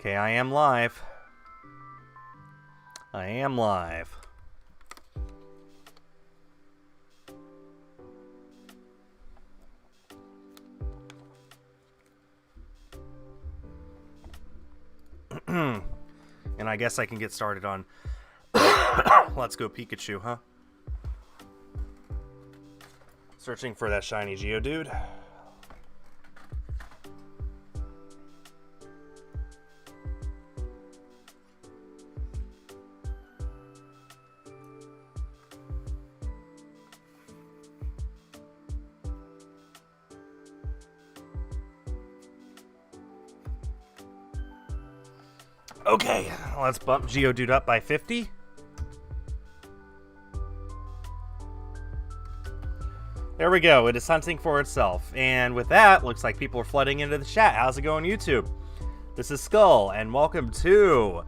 Okay, I am live. I am live. And I guess I can get started on Let's Go Pikachu, huh? Searching for that shiny Geodude. Okay, let's bump Geodude up by 50. There we go. It is hunting for itself. And with that, looks like people are flooding into the chat. How's it going, YouTube? This is Skull, and welcome to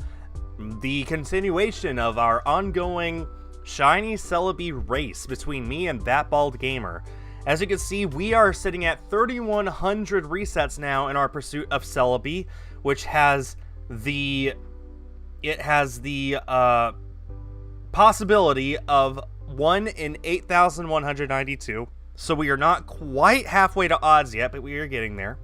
the continuation of our ongoing Shiny Celebi race between me and ThatBaldGamer. As you can see, we are sitting at 3,100 resets now in our pursuit of Celebi, which has the possibility of 1 in 8,192. So we are not quite halfway to odds yet, but we are getting there.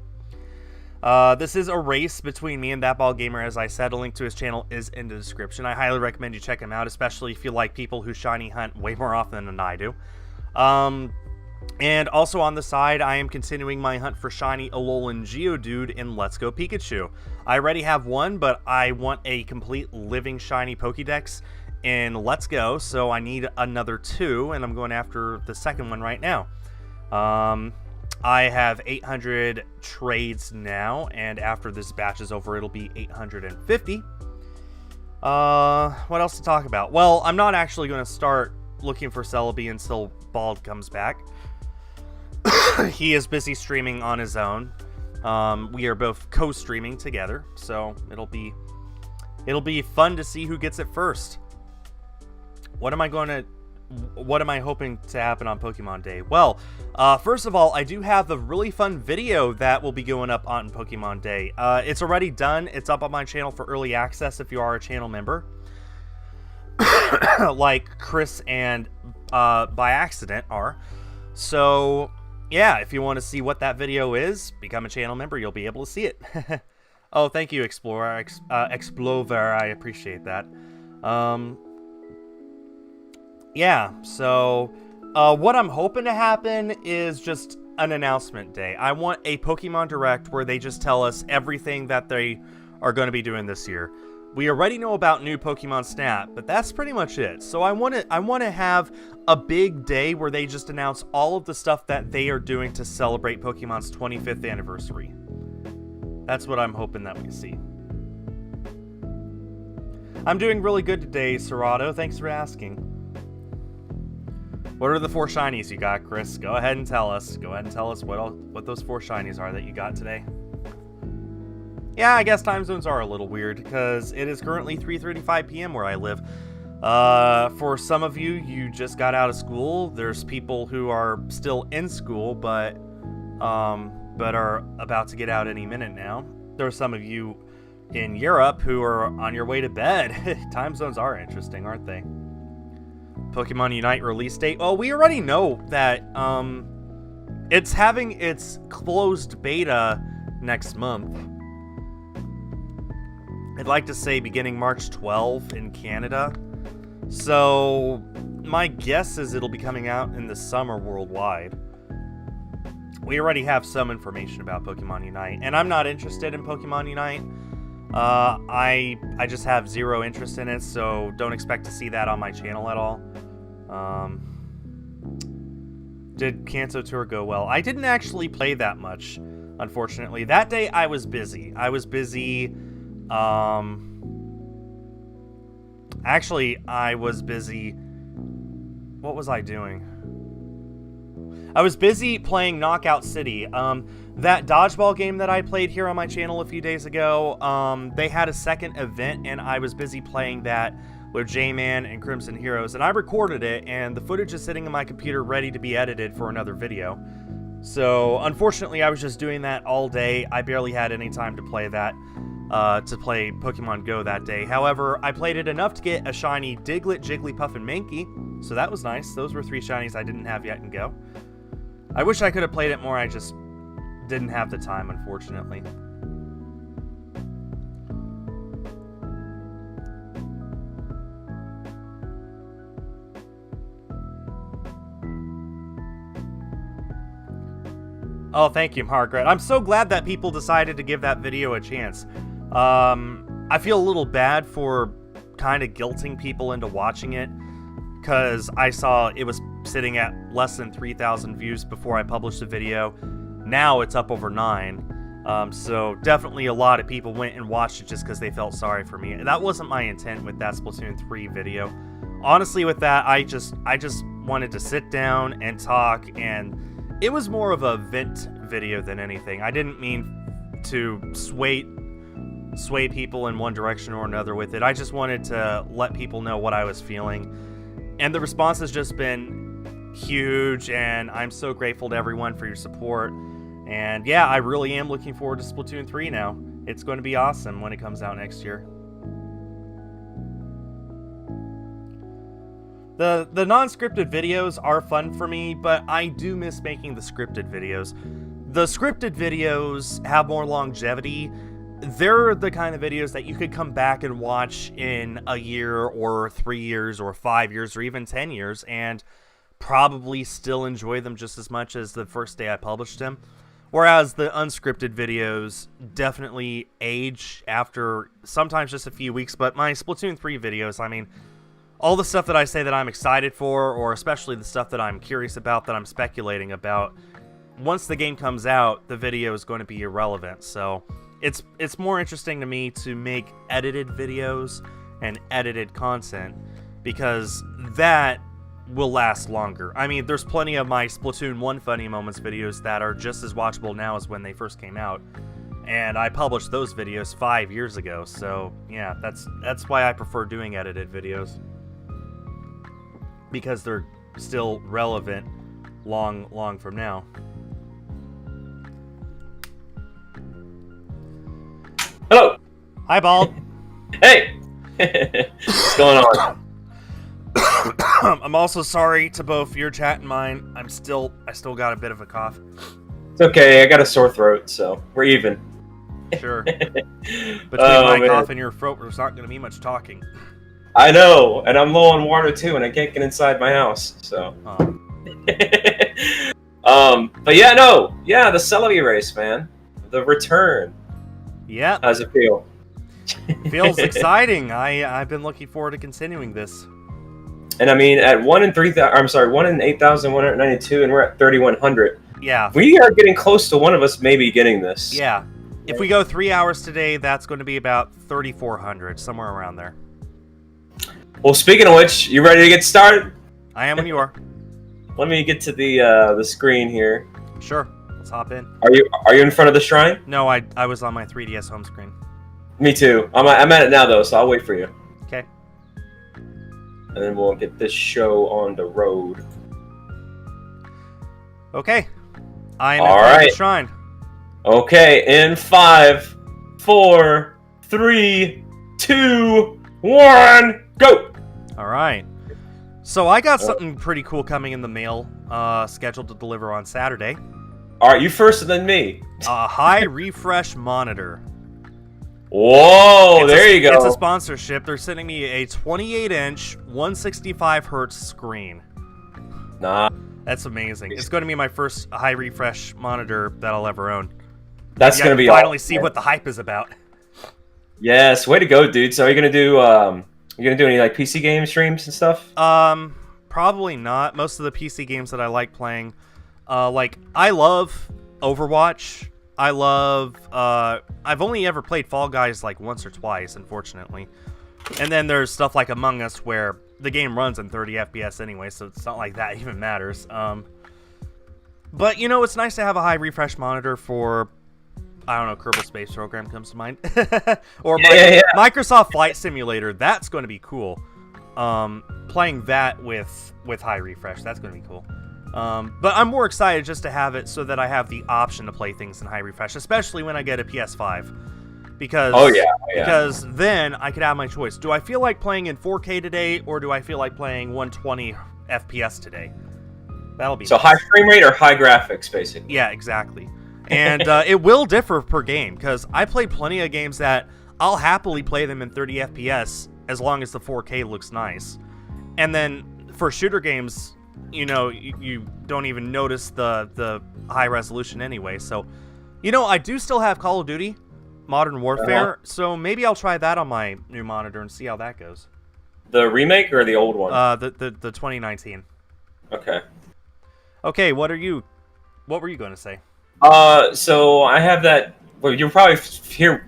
This is a race between me and ThatBaldGamer. As I said, a link to his channel is in the description. I highly recommend you check him out, especially if you like people who shiny hunt way more often than I do. And also on the side, I am continuing my hunt for shiny Alolan Geodude in Let's Go Pikachu. I already have one, but I want a complete living shiny Pokédex in Let's Go, so I need another 2, and I'm going after the second one right now. I have 800 trades now, and after this batch is over, it'll be 850. What else to talk about? Well, I'm not actually going to start looking for Celebi until Bald comes back. He is busy streaming on his own. We are both co-streaming together, so it'll be fun to see who gets it first. What am I hoping to happen on Pokemon Day? Well, first of all, I do have a really fun video that will be going up on Pokemon Day. It's already done. It's up on my channel for early access if you are a channel member. Like Chris and By Accident are. So yeah, if you want to see what that video is, become a channel member, you'll be able to see it. Oh, thank you, Explorer. Explover, I appreciate that. Yeah, so what I'm hoping to happen is just an announcement day. I want a Pokemon Direct where they just tell us everything that they are going to be doing this year. We already know about new Pokemon Snap, but that's pretty much it. So I want to have a big day where they just announce all of the stuff that they are doing to celebrate Pokemon's 25th anniversary. That's what I'm hoping that we see. I'm doing really good today, Serato. Thanks for asking. What are the 4 shinies you got, Chris? Go ahead and tell us. Go ahead and tell us what those 4 shinies are that you got today. Yeah, I guess time zones are a little weird because it is currently 3:35 p.m. where I live. For some of you, you just got out of school. There's people who are still in school, but are about to get out any minute now. There are some of you in Europe who are on your way to bed. Time zones are interesting, aren't they? Pokemon Unite release date. Well, we already know that it's having its closed beta next month. I'd like to say beginning March 12 in Canada. So my guess is it'll be coming out in the summer worldwide. We already have some information about Pokemon Unite, and I'm not interested in Pokemon Unite. I just have 0 interest in it, so don't expect to see that on my channel at all. Did Kanto Tour go well? I didn't actually play that much, unfortunately. That day I was busy. Actually, I was busy. What was I doing? I was busy playing Knockout City. That dodgeball game that I played here on my channel a few days ago, they had a second event, and I was busy playing that with J-Man and Crimson Heroes, and I recorded it, and the footage is sitting on my computer ready to be edited for another video. So, unfortunately, I was just doing that all day. I barely had any time to play that. to play Pokemon Go that day. However, I played it enough to get a shiny Diglett, Jigglypuff, and Mankey, so that was nice. Those were 3 shinies I didn't have yet in Go. I wish I could have played it more, I just didn't have the time, unfortunately. Oh, thank you, Margaret. I'm so glad that people decided to give that video a chance. I feel a little bad for kind of guilting people into watching it, because I saw it was sitting at less than 3,000 views before I published the video. Now it's up over 9. So definitely a lot of people went and watched it just because they felt sorry for me. That wasn't my intent with that Splatoon 3 video. Honestly, with that, I just wanted to sit down and talk, and it was more of a vent video than anything. I didn't mean to sway people in one direction or another with it. I just wanted to let people know what I was feeling. And the response has just been huge, and I'm so grateful to everyone for your support. And yeah, I really am looking forward to Splatoon 3 now. It's going to be awesome when it comes out next year. The non-scripted videos are fun for me, but I do miss making the scripted videos. The scripted videos have more longevity. They're the kind of videos that you could come back and watch in a year or 3 years or 5 years or even 10 years and probably still enjoy them just as much as the first day I published them. Whereas the unscripted videos definitely age after sometimes just a few weeks, but my Splatoon 3 videos, I mean, all the stuff that I say that I'm excited for, or especially the stuff that I'm curious about, that I'm speculating about, once the game comes out, the video is going to be irrelevant. So it's more interesting to me to make edited videos and edited content, because that will last longer. I mean, there's plenty of my Splatoon 1 Funny Moments videos that are just as watchable now as when they first came out. And I published those videos 5 years ago, so yeah, that's why I prefer doing edited videos. Because they're still relevant long from now. Hello! Hi, Bald. Hey! What's going on? I'm also sorry to both your chat and mine. I still got a bit of a cough. It's okay, I got a sore throat, so we're even. Sure. Between my cough and your throat, there's not going to be much talking. I know, and I'm low on water too, and I can't get inside my house, so. But yeah, the Celebi race, man. The return. Yeah. How's it feel? Feels exciting. I've been looking forward to continuing this. And I mean, at 1 in 8,192, and we're at 3,100. Yeah. We are getting close to one of us maybe getting this. Yeah. If we go 3 hours today, that's going to be about 3,400, somewhere around there. Well, speaking of which, you ready to get started? I am when you are. Let me get to the screen here. Sure. Let's hop in. Are you in front of the shrine? No, I was on my 3DS home screen. Me too. I'm at it now though, so I'll wait for you. Okay. And then we'll get this show on the road. Okay. I am in front of the shrine. Okay, in 5, 4, 3, 2, 1, go! Alright. So I got something pretty cool coming in the mail, scheduled to deliver on Saturday. Alright, you first and then me. A high refresh monitor. Whoa, there you go. It's a sponsorship. They're sending me a 28-inch, 165Hz screen. Nah. That's amazing. It's going to be my first high refresh monitor that I'll ever own. That's going to be finally see what the hype is about. Yes, way to go, dude. So are you going to do any like PC game streams and stuff? Probably not. Most of the PC games that I like playing, I love Overwatch. I love I've only ever played Fall Guys like once or twice, unfortunately. And then there's stuff like Among Us where the game runs in 30 FPS anyway, so it's not like that even matters. But you know, it's nice to have a high refresh monitor for, I don't know, Kerbal Space Program comes to mind. Or Microsoft Flight Simulator, that's going to be cool. Playing that with high refresh, that's going to be cool. But I'm more excited just to have it so that I have the option to play things in high refresh, especially when I get a PS5. Because Oh yeah. because then I could have my choice. Do I feel like playing in 4K today, or do I feel like playing 120 FPS today? That'll be So nice. high frame rate or high graphics, basically. Yeah, exactly. And it will differ per game, because I play plenty of games that I'll happily play them in 30 FPS as long as the 4K looks nice. And then for shooter games, you know, you don't even notice the high resolution anyway. So, you know, I do still have Call of Duty Modern Warfare, so maybe I'll try that on my new monitor and see how that goes. The remake or the old one? The 2019. Okay. Okay, what were you going to say? So I have that. Well, you'll probably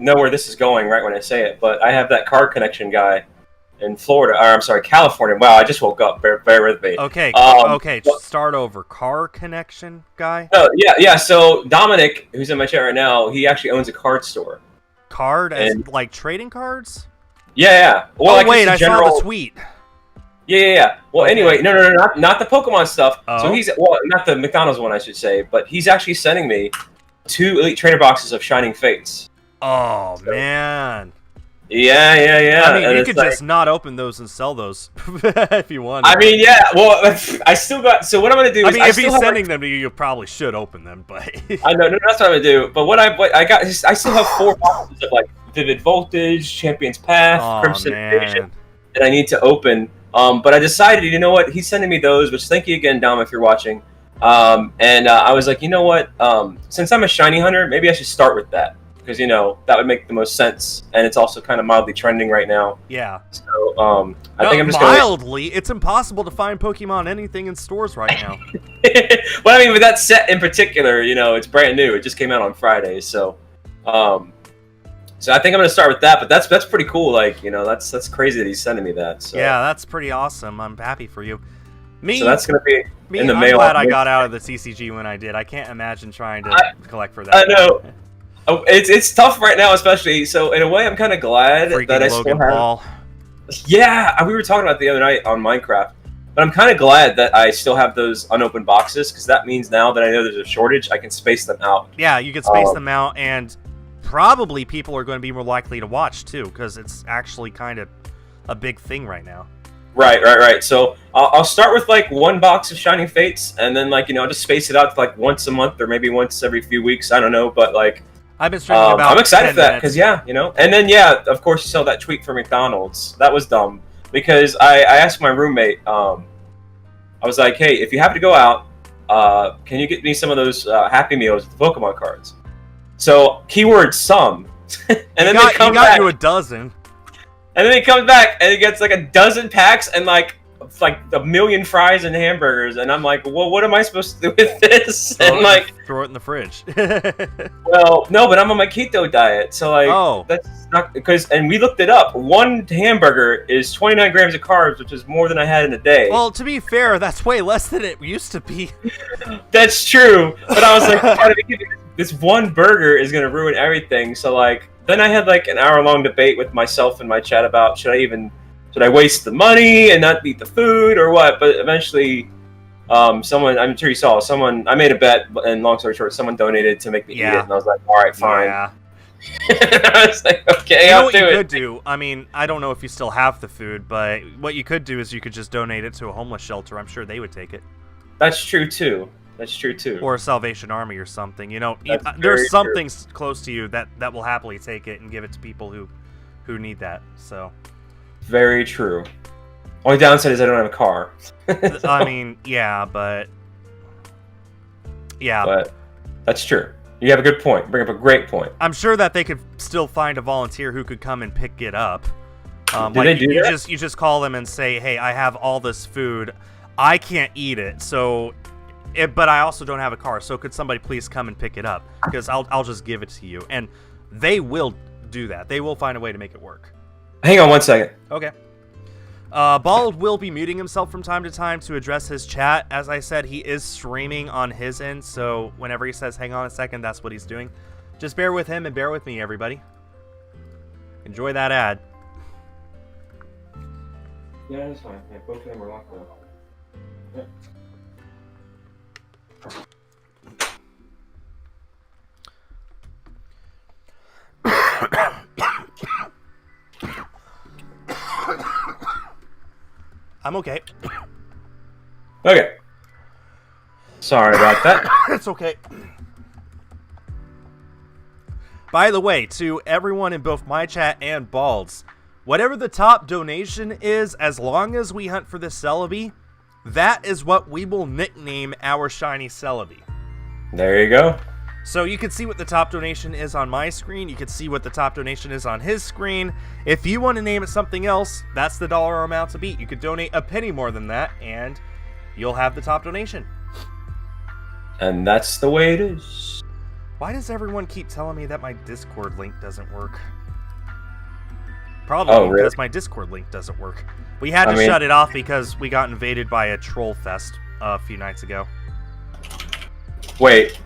know where this is going right when I say it, but I have that car connection guy in Florida. Or I'm sorry, California. Wow, I just woke up. Bear with me. Okay, start over. Car connection guy? No, yeah. So Dominic, who's in my chat right now, he actually owns a card store. Card as like trading cards? Yeah. Well, oh wait, I saw the tweet. Yeah. Well, Okay. anyway, no, not the Pokemon stuff. Oh. So he's not the McDonald's one, I should say, but he's actually sending me 2 Elite Trainer boxes of Shining Fates. Oh man. Yeah. I mean, and you could just not open those and sell those if you want. I mean, yeah. Well, I still got. So what I'm gonna do is, if he's sending them to you, you probably should open them. But I know, no, that's what I'm gonna do. But what I got is I still have 4 boxes of like Vivid Voltage, Champion's Path, Crimson Invasion, that I need to open. But I decided, you know what? He's sending me those, which thank you again, Dom, if you're watching. And I was like, you know what? Since I'm a shiny hunter, maybe I should start with that. Because, you know, that would make the most sense. And it's also kind of mildly trending right now. Yeah. So, I think I'm just going to... Mildly? It's impossible to find Pokemon anything in stores right now. Well, I mean, with that set in particular, you know, it's brand new. It just came out on Friday. So, so I think I'm going to start with that. But that's pretty cool. Like, you know, that's crazy that he's sending me that. So. Yeah, that's pretty awesome. I'm happy for you. So that's going to be in the I'm mail. glad I got out of the TCG when I did. I can't imagine trying to collect for that. I know. Oh, it's tough right now, especially. So in a way, I'm kind of glad that I still have. Paul. Yeah, we were talking about it the other night on Minecraft, but I'm kind of glad that I still have those unopened boxes because that means now that I know there's a shortage, I can space them out. Yeah, you can space them out, and probably people are going to be more likely to watch too because it's actually kind of a big thing right now. Right. So I'll start with like 1 box of Shining Fates, and then like I'll just space it out to like once a month or maybe once every few weeks. I don't know, but like. I've been streaming about I'm excited for that because and then of course you saw that tweet for McDonald's. That was dumb because I asked my roommate. I was like, hey, if you have to go out, can you get me some of those Happy Meals with the Pokemon cards? So keyword some, and then they come back. You a dozen, and then he comes back and he gets like a dozen packs and like a million fries and hamburgers, and I'm like, well, what am I supposed to do with this? And like, throw it in the fridge. Well, no, but I'm on my keto diet, so like, that's not because. And we looked it up. 1 hamburger is 29 grams of carbs, which is more than I had in a day. Well, to be fair, that's way less than it used to be. That's true, but I was like, this 1 burger is gonna ruin everything. So like, then I had like an hour-long debate with myself in my chat about should I waste the money and not eat the food or what? But eventually, someone, I'm sure you saw, I made a bet, and long story short, someone donated to make me eat it, and I was like, all right, fine. Yeah. I was like, okay, I'll do it. What you could do, I mean, I don't know if you still have the food, but what you could do is you could just donate it to a homeless shelter. I'm sure they would take it. That's true, too. Or a Salvation Army or something. You know, there's something close to you that will happily take it and give it to people who need that, so... Very true. Only downside is I don't have a car. So. I mean, yeah. But that's true. You have a good point. Bring up a great point. I'm sure that they could still find a volunteer who could come and pick it up. Do they do that? You just call them and say, hey, I have all this food. I can't eat it, but I also don't have a car. So could somebody please come and pick it up? Because I'll just give it to you. And they will do that. They will find a way to make it work. Hang on 1 second. Okay. Bald will be muting himself from time to time to address his chat. As I said, he is streaming on his end, so whenever he says, hang on a second, that's what he's doing. Just bear with him and bear with me, everybody. Enjoy that ad. Yeah, that's fine. Yeah, both of them are locked up. Yeah. I'm okay. Okay. Sorry about that. It's okay. By the way, to everyone in both my chat and Bald's, whatever the top donation is, as long as we hunt for the Celebi, that is what we will nickname our shiny Celebi. There you go. So you can see what the top donation is on my screen. You can see what the top donation is on his screen. If you want to name it something else, that's the dollar amount to beat. You could donate a penny more than that, and you'll have the top donation. And that's the way it is. Why does everyone keep telling me that my Discord link doesn't work? Probably because my Discord link doesn't work. We had to shut it off because we got invaded by a troll fest a few nights ago. Wait,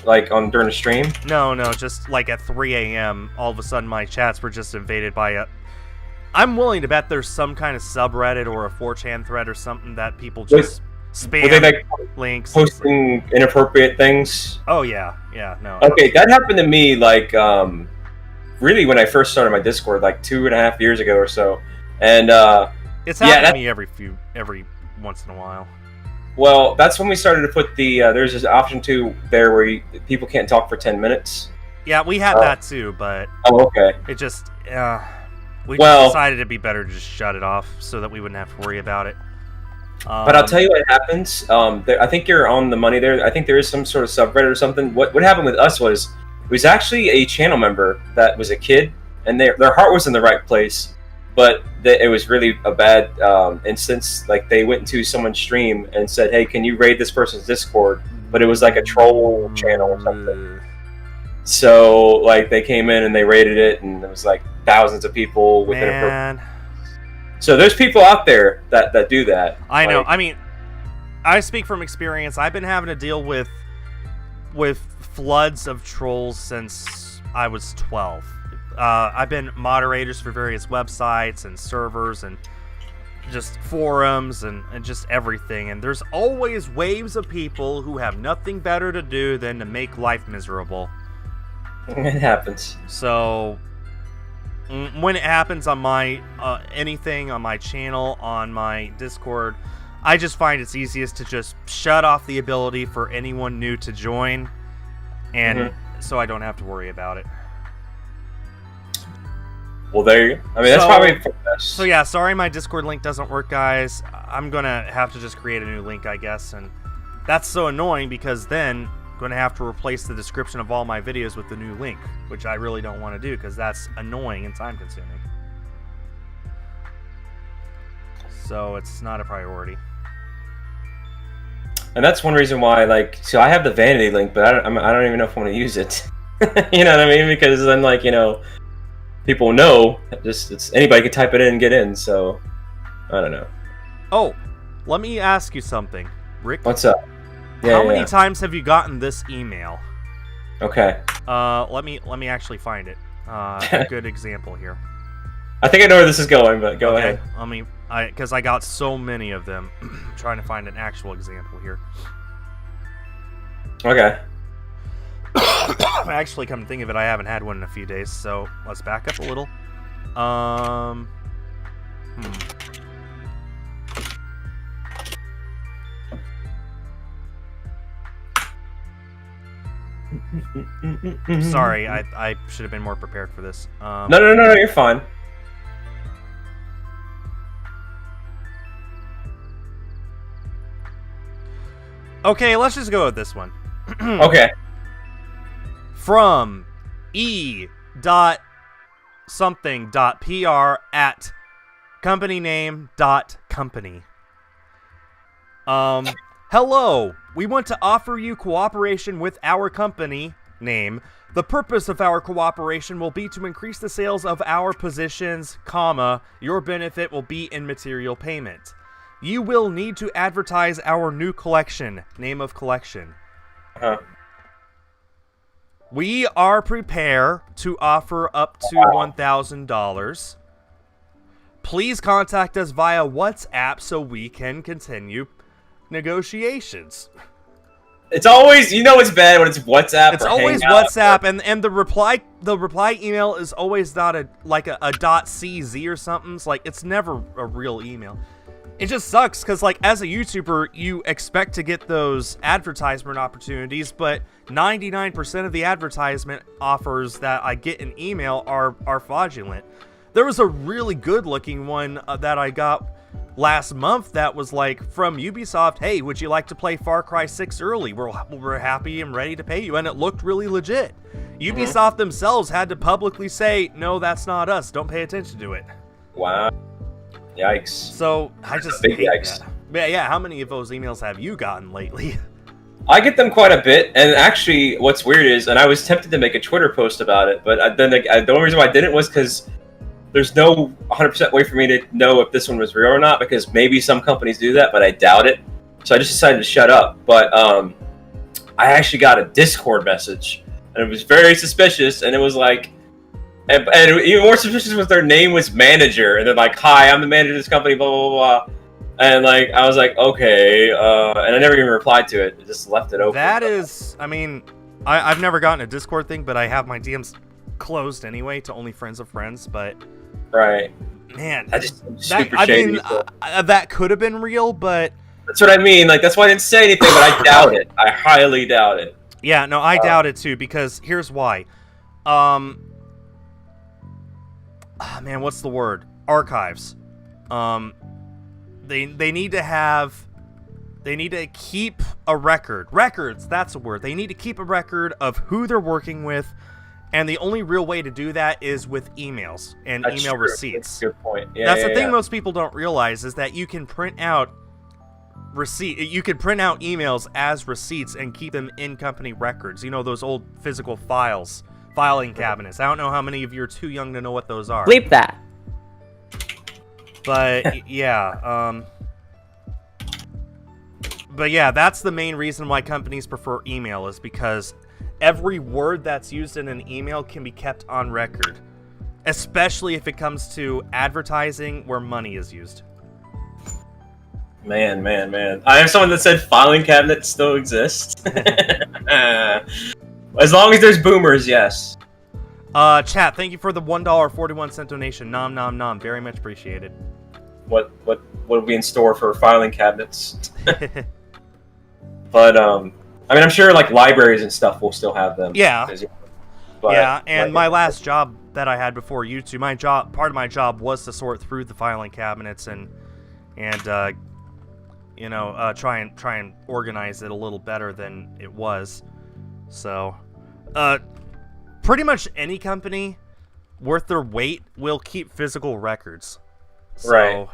like during the stream? No, just like at 3 a.m., all of a sudden my chats were just invaded by a... I'm willing to bet there's some kind of subreddit or a 4chan thread or something that people just spam were they, like, links. Posting inappropriate things? Oh, yeah, no. Okay, that happened to me, like, really when I first started my Discord, like 2.5 years ago or so. And, it's happened to me every once in a while. Well, that's when we started to put the, there's this option too there where people can't talk for 10 minutes. Yeah, we had that too, but... Oh, okay. It just, we just decided it'd be better to just shut it off so that we wouldn't have to worry about it. But I'll tell you what happens. I think you're on the money there. I think there is some sort of subreddit or something. What happened with us was, it was actually a channel member that was a kid, and their heart was in the right place, but it was really a bad instance. Like, they went into someone's stream and said, hey, can you raid this person's Discord? But it was like a troll channel or something. So, like, they came in and they raided it, and it was like thousands of people with inappropriate. So there's people out there that do that. I know. I mean, I speak from experience. I've been having to deal with floods of trolls since I was 12. I've been moderators for various websites and servers and just forums and just everything. And there's always waves of people who have nothing better to do than to make life miserable. It happens. So... when it happens on my anything on my channel, on my Discord, I just find it's easiest to just shut off the ability for anyone new to join, and so I don't have to worry about it. Well, there you go. I mean, that's probably for the best. So yeah, sorry my Discord link doesn't work, guys. I'm gonna have to just create a new link, I guess, and that's so annoying because then I'm going to have to replace the description of all my videos with the new link, which I really don't want to do because that's annoying and time consuming. So it's not a priority. And that's one reason why, like, so I have the vanity link, but I don't even know if I want to use it. You know what I mean? Because then, like, you know, people know it's anybody can type it in and get in. So I don't know. Oh, let me ask you something, Rick. What's up? How many times have you gotten this email? Okay. Let me actually find it. A good example here. I think I know where this is going, but go ahead. Because I got so many of them. I'm trying to find an actual example here. Okay. Actually, come to think of it, I haven't had one in a few days, so let's back up a little. Sorry, I should have been more prepared for this. No, you're fine. Okay, let's just go with this one. Okay. From e.something.pr@companyname.company. Hello, we want to offer you cooperation with our company name. The purpose of our cooperation will be to increase the sales of our positions, comma, your benefit will be in material payment. You will need to advertise our new collection, name of collection. We are prepared to offer up to $1,000. Please contact us via WhatsApp so we can continue negotiations. It's always, you know, it's bad when it's WhatsApp. It's always WhatsApp, and the reply email is always not a .cz or something. It's like it's never a real email. It just sucks because, like, as a YouTuber, you expect to get those advertisement opportunities, but 99% of the advertisement offers that I get in email are fraudulent. There was a really good-looking one that I got last month that was, like, from Ubisoft, hey, would you like to play Far Cry 6 early? We're happy and ready to pay you, and it looked really legit. Ubisoft themselves had to publicly say, no, that's not us. Don't pay attention to it. Wow. Yikes. So, I just big hate yikes. that. Yeah, how many of those emails have you gotten lately? I get them quite a bit, and actually, what's weird is, and I was tempted to make a Twitter post about it, but then the only reason why I didn't was because there's no 100% way for me to know if this one was real or not, because maybe some companies do that, but I doubt it. So I just decided to shut up. But I actually got a Discord message, and it was very suspicious, and it was like, and even more suspicious was their name was manager, and they're like, hi, I'm the manager of this company, blah, blah, blah, blah. And like, I was like, okay, and I never even replied to it. I just left it open. That is, I mean, I've never gotten a Discord thing, but I have my DMs closed anyway to only friends of friends, but... Right. Man, that just super shady. That could have been real, but... That's what I mean, like, that's why I didn't say anything, but I doubt it. I highly doubt it. Yeah, no, I doubt it too, because here's why. Man, what's the word? Archives. They need to keep a record. Records, that's a word. They need to keep a record of who they're working with, and the only real way to do that is with emails and That's email true. receipts. That's a good point. Yeah, That's the thing most people don't realize is that you can print out you can print out emails as receipts and keep them in company records. You know, those old physical files, filing cabinets. I don't know how many of you are too young to know what those are. Bleep that. But yeah, that's the main reason why companies prefer email, is because every word that's used in an email can be kept on record, especially if it comes to advertising where money is used. Man. I have someone that said filing cabinets still exist. As long as there's boomers, yes. Chat, thank you for the $1.41 donation. Nom nom nom. Very much appreciated. What will be in store for filing cabinets? But I mean, I'm sure like libraries and stuff will still have them. Yeah. But, yeah, and my last job that I had before YouTube, part of my job was to sort through the filing cabinets and try and organize it a little better than it was. So, pretty much any company worth their weight will keep physical records. So, right.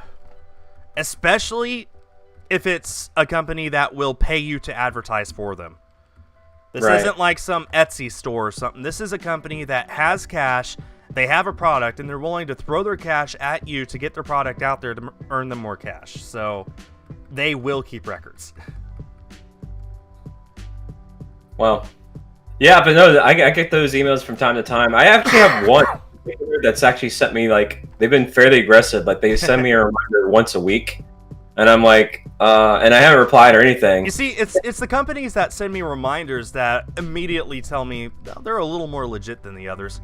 Especially if it's a company that will pay you to advertise for them. This Right. isn't like some Etsy store or something. This is a company that has cash, they have a product, and they're willing to throw their cash at you to get their product out there to earn them more cash. So they will keep records. Well, yeah, but no, I get those emails from time to time. I actually have one that's actually sent me, like, they've been fairly aggressive. Like, they send me a reminder once a week, and I'm like, and I haven't replied or anything. You see, it's the companies that send me reminders that immediately tell me they're a little more legit than the others.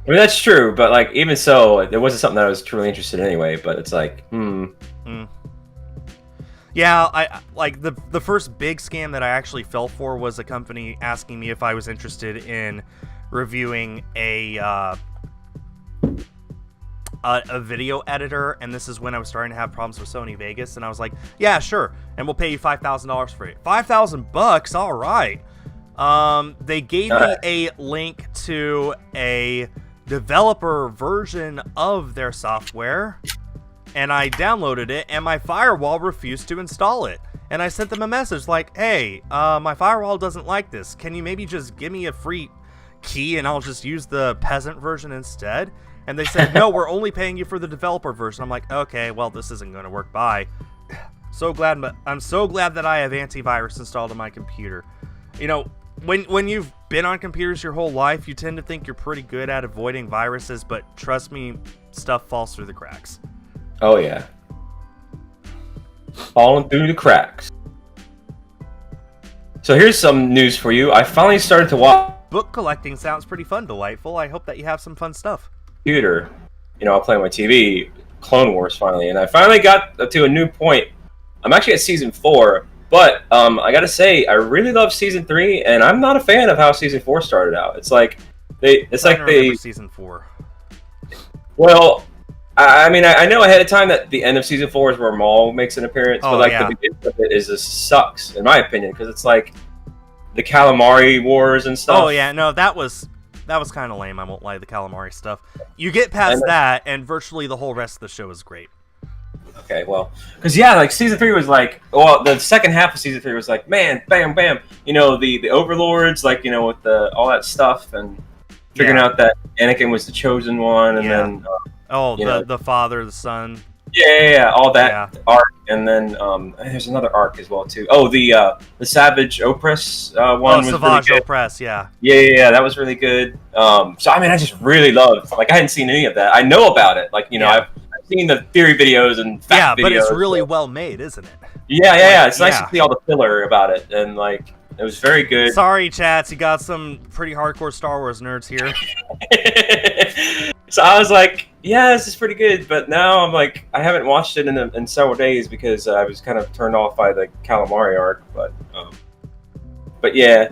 I mean, that's true, but, like, even so, it wasn't something that I was truly interested in anyway, but it's like, Yeah, I like the first big scam that I actually fell for was a company asking me if I was interested in reviewing a video editor, and this is when I was starting to have problems with Sony Vegas, and I was like, yeah, sure, and we'll pay you $5,000 for it. $5,000, all right. They gave me a link to a developer version of their software, and I downloaded it, and my firewall refused to install it. And I sent them a message like, hey, my firewall doesn't like this. Can you maybe just give me a free key and I'll just use the peasant version instead? And they said, no, we're only paying you for the developer version. I'm like, okay, well, this isn't going to work. Bye. I'm so glad that I have antivirus installed on my computer. You know, when you've been on computers your whole life, you tend to think you're pretty good at avoiding viruses, but trust me, stuff falls through the cracks. Oh, yeah. Falling through the cracks. So here's some news for you. I finally started to watch... Book collecting sounds pretty fun, Delightful. I hope that you have some fun stuff. Computer. You know, I'll play on my TV. Clone Wars finally, and I finally got to a new point. I'm actually at season 4, but I gotta say I really love season 3, and I'm not a fan of how season 4 started out. It's like they season 4. Well, I mean, I know ahead of time that the end of season 4 is where Maul makes an appearance, but like the beginning of it is just sucks in my opinion because it's like the calamari wars and stuff. Oh yeah, no, that was kind of lame. I won't lie, the calamari stuff. You get past that, and virtually the whole rest of the show is great. Okay, well, because like season 3 was like, well, the second half of season 3 was like, man, bam, bam, the overlords, like with all that stuff and figuring out that Anakin was the chosen one, and then the father, the son. Yeah, all that arc, and then there's another arc as well too. Oh, the Savage Opress one was Savage really good. Opress, yeah, that was really good. So I mean, I just really loved. Like, I hadn't seen any of that. I know about it. Like, I've seen the theory videos and fact videos. But it's really well made, isn't it? Yeah. It's nice to see all the filler about it, and like it was very good. Sorry, chats, you got some pretty hardcore Star Wars nerds here. So I was like, yeah, this is pretty good, but now I'm like, I haven't watched it in several days because I was kind of turned off by the calamari arc, but yeah.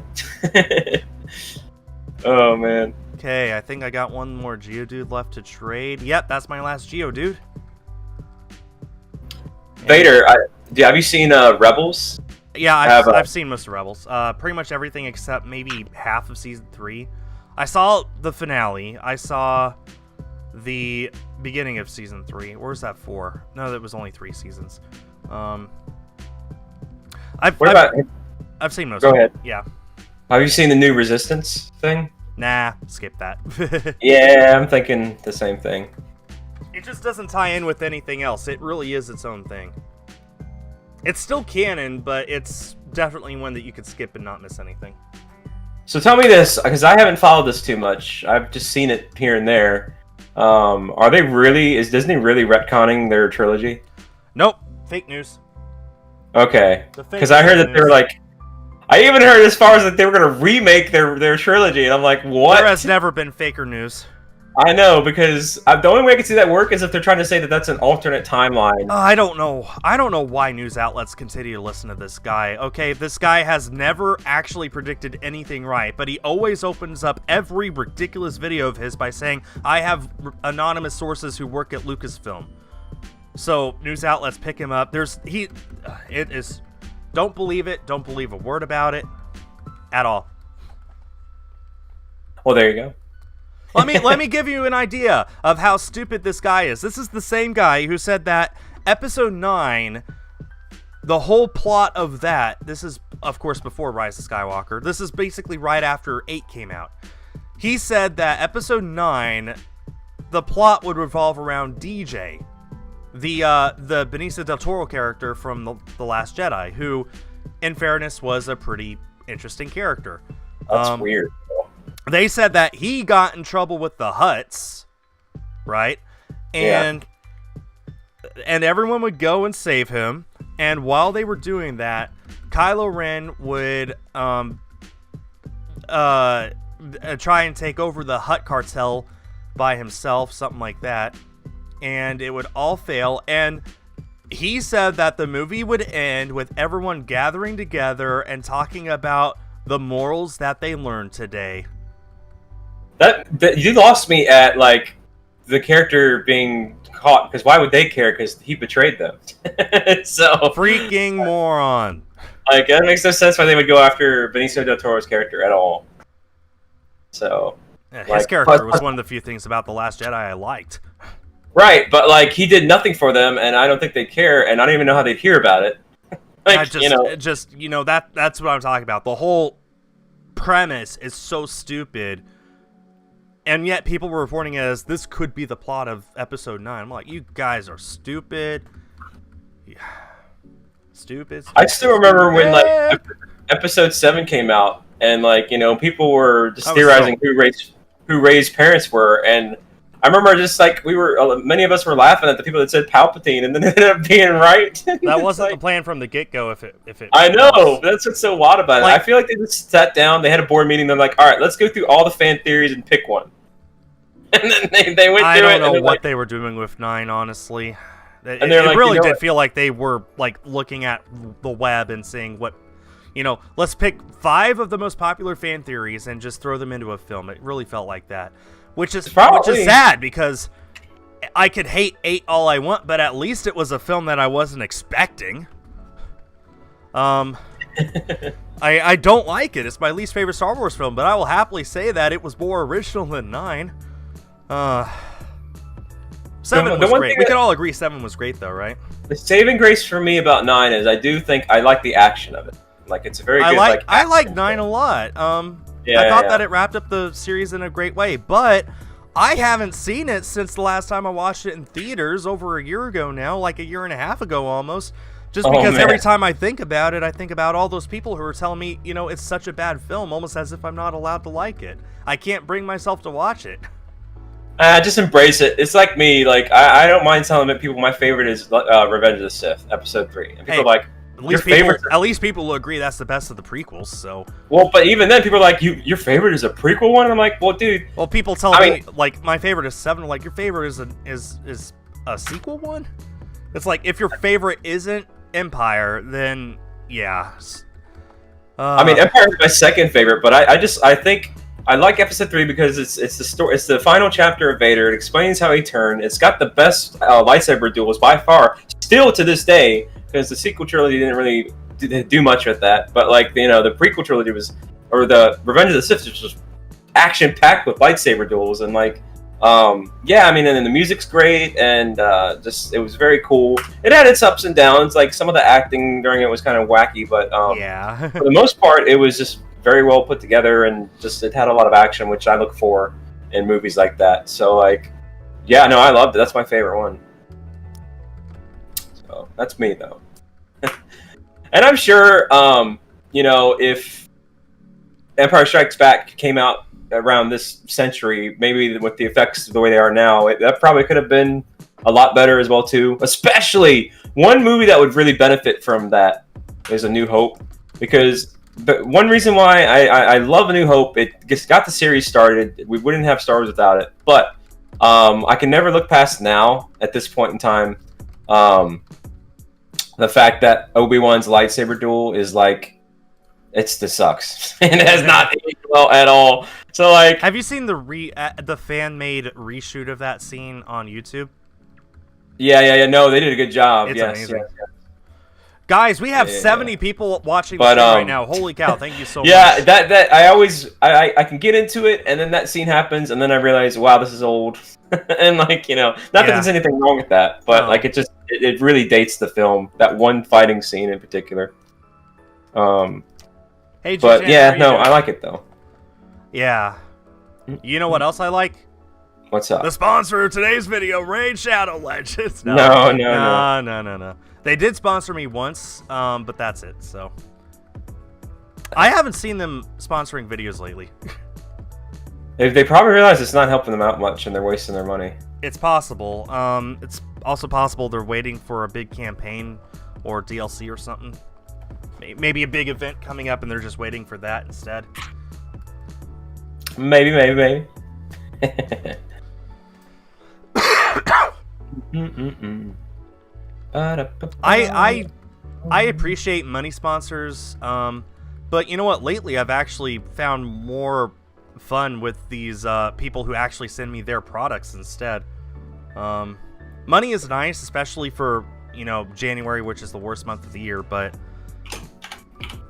Oh man. Okay, I think I got one more Geodude left to trade. Yep, that's my last Geodude. Vader, have you seen Rebels? Yeah, I've seen most of Rebels. Pretty much everything except maybe half of season 3. I saw the finale. I saw the beginning of season 3. Or was that 4? No, that was only 3 seasons. I've seen most of it. Go ahead. Yeah. Have you seen the new Resistance thing? Nah, skip that. Yeah, I'm thinking the same thing. It just doesn't tie in with anything else. It really is its own thing. It's still canon, but it's definitely one that you could skip and not miss anything. So tell me this, because I haven't followed this too much. I've just seen it here and there. Is Disney really retconning their trilogy? Nope. Fake news. Okay. Because I heard that they were like, I even heard as far as that they were going to remake their trilogy, and I'm like, what? There has never been faker news. I know, because the only way I can see that work is if they're trying to say that that's an alternate timeline. I don't know. I don't know why news outlets continue to listen to this guy. Okay, this guy has never actually predicted anything right, but he always opens up every ridiculous video of his by saying, I have anonymous sources who work at Lucasfilm. So news outlets pick him up. Don't believe it. Don't believe a word about it at all. Well, there you go. Let me give you an idea of how stupid this guy is. This is the same guy who said that Episode 9, the whole plot of that, this is, of course, before Rise of Skywalker. This is basically right after 8 came out. He said that Episode 9, the plot would revolve around DJ, the Benicio del Toro character from The Last Jedi, who, in fairness, was a pretty interesting character. That's weird. They said that he got in trouble with the Hutts, right? And everyone would go and save him. And while they were doing that, Kylo Ren would try and take over the Hutt cartel by himself, something like that. And it would all fail. And he said that the movie would end with everyone gathering together and talking about the morals that they learned today. That you lost me at like the character being caught, because why would they care? Because he betrayed them. So freaking moron. Like, that makes no sense why they would go after Benicio del Toro's character at all. So his character was one of the few things about The Last Jedi I liked. Right, but like he did nothing for them, and I don't think they care, and I don't even know how they'd hear about it. That's what I'm talking about. The whole premise is so stupid. And yet people were reporting it as this could be the plot of Episode 9. I'm like, you guys are stupid. Yeah. Stupid. I still remember when like Episode 7 came out, and like, people were just theorizing who Rey's parents were, and I remember just like many of us were laughing at the people that said Palpatine, and then it ended up being right. That wasn't the plan from the get-go. If it I know, that's what's so wild about it. I feel like they just sat down, they had a board meeting, they're like, all right, let's go through all the fan theories and pick one. And then they went I through it. don't know and what like, they were doing with 9, honestly. It like, really did feel like they were like looking at the web and saying what, let's pick 5 of the most popular fan theories and just throw them into a film. It really felt like that, which is sad because I could hate 8 all I want, but at least it was a film that I wasn't expecting. I don't like it. It's my least favorite Star Wars film, but I will happily say that it was more original than 9. 7 was great. We could all agree 7 was great, though, right? The saving grace for me about 9 is I do think I like the action of it. Like, it's a very good. I like 9 a lot. I thought that it wrapped up the series in a great way, but I haven't seen it since the last time I watched it in theaters over a year ago now, like a year and a half ago almost. Just because every time I think about it, I think about all those people who are telling me, it's such a bad film, almost as if I'm not allowed to like it. I can't bring myself to watch it. Just embrace it. It's like me. Like, I don't mind telling people my favorite is Revenge of the Sith, Episode 3. And people are like, at least people will agree that's the best of the prequels, so... Well, but even then, people are like, your favorite is a prequel one? And I'm like, well, dude... Well, people tell me, like, my favorite is 7. Like, your favorite is a sequel one? It's like, if your favorite isn't Empire, then, yeah. Empire is my second favorite, but I think... I like Episode 3 because it's the story. It's the final chapter of Vader. It explains how he turned. It's got the best lightsaber duels by far, still to this day. Because the sequel trilogy didn't really do much with that, but like the prequel trilogy or the Revenge of the Sith was just action packed with lightsaber duels and like, and then the music's great and just it was very cool. It had its ups and downs. Like some of the acting during it was kind of wacky, but for the most part, it was just very well put together and just it had a lot of action, which I look for in movies like that. So like, I loved it. That's my favorite one. So that's me though. And I'm sure, if Empire Strikes Back came out around this century, maybe with the effects the way they are now, that probably could have been a lot better as well too. Especially one movie that would really benefit from that is A New Hope, because one reason why I love A New Hope, it just got the series started. We wouldn't have Star Wars without it, but I can never look past now at this point in time. The fact that Obi-Wan's lightsaber duel is like, this sucks. It has not aged well at all. So like, have you seen the fan-made reshoot of that scene on YouTube? Yeah. No, they did a good job. It's yes, amazing. Yes. Guys, we have 70 people watching the stream right now. Holy cow! Thank you so much. Yeah, that I can get into it, and then that scene happens, and then I realize, wow, this is old, and like not that there's anything wrong with that, but like it really dates the film. That one fighting scene in particular. Hey, but I like it though. Yeah. You know what else I like? What's up? The sponsor of today's video, Raid Shadow Legends. No. They did sponsor me once, but that's it, so. I haven't seen them sponsoring videos lately. They probably realize it's not helping them out much and they're wasting their money. It's possible. It's also possible they're waiting for a big campaign or DLC or something. Maybe a big event coming up and they're just waiting for that instead. Maybe. I appreciate money sponsors, but you know what? Lately, I've actually found more fun with these people who actually send me their products instead. Money is nice, especially for January, which is the worst month of the year. But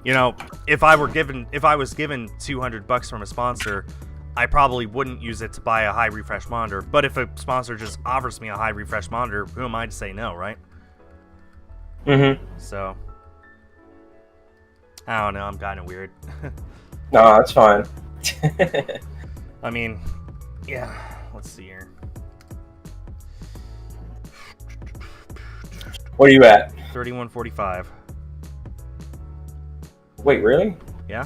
if I was given $200 from a sponsor, I probably wouldn't use it to buy a high refresh monitor. But if a sponsor just offers me a high refresh monitor, who am I to say no, right? Mm-hmm. So, I don't know. I'm kind of weird. No, that's fine. I mean, yeah. Let's see here. What are you at? 31.45. Wait, really? Yeah.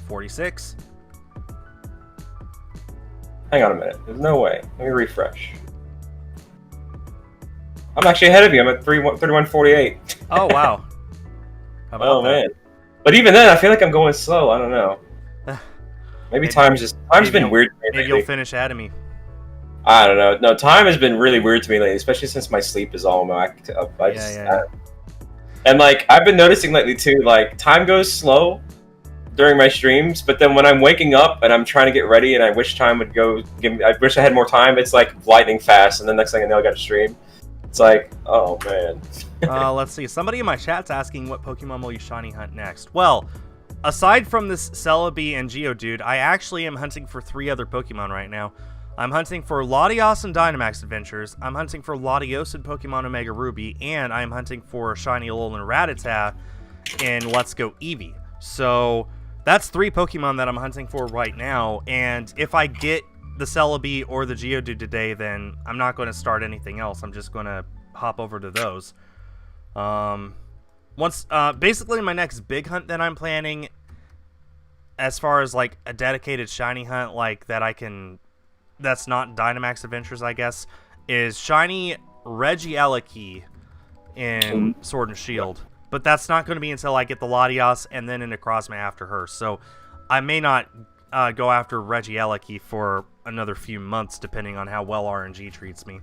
46. Hang on a minute. There's no way. Let me refresh. I'm actually ahead of you. I'm at 31.48. Oh, wow. How about that? Man. But even then, I feel like I'm going slow. I don't know. Maybe time's been weird. Maybe you'll finish ahead of me. I don't know. No, time has been really weird to me lately, especially since my sleep is all whacked up. And like I've been noticing lately too, like time goes slow during my streams, but then when I'm waking up and I'm trying to get ready and I wish time would go, I wish I had more time. It's like lightning fast, and the next thing I know, I got to stream. It's like, oh man. Let's see. Somebody in my chat's asking what Pokemon will you shiny hunt next. Well, aside from this Celebi and Geodude, I actually am hunting for 3 other Pokemon right now. I'm hunting for Latios in Dynamax Adventures, I'm hunting for Latios in Pokemon Omega Ruby, and I'm hunting for Shiny Alolan Rattata in Let's Go Eevee. So that's 3 Pokemon that I'm hunting for right now, and if I get the Celebi or the Geodude today, then I'm not going to start anything else. I'm just going to hop over to those. Basically my next big hunt that I'm planning, as far as like a dedicated shiny hunt like that's not Dynamax Adventures, I guess, is shiny Regieleki in Sword and Shield. But that's not going to be until I get the Latios and then into Necrozma after her. So I may not go after Regieleki for another few months, depending on how well RNG treats me.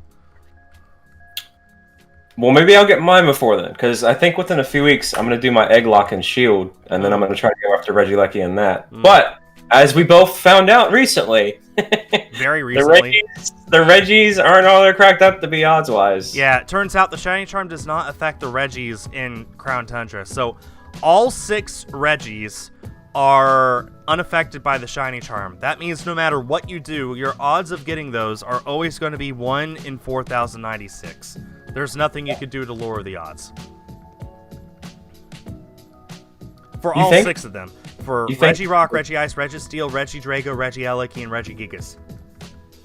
Well, maybe I'll get mine before then, because I think within a few weeks I'm going to do my Egglock and Shield, and then I'm going to try to go after Regieleki in that. But as we both found out recently, very recently, the Reggies aren't all they're cracked up to be odds-wise. Yeah, it turns out the Shiny Charm does not affect the Reggies in Crown Tundra. So all 6 Reggies are unaffected by the Shiny Charm. That means no matter what you do, your odds of getting those are always going to be 1 in 4,096. There's nothing you could do to lower the odds. For all 6 of them. For Regirock, Regice, Registeel, Regidrago, Regieleki, and Regigigas.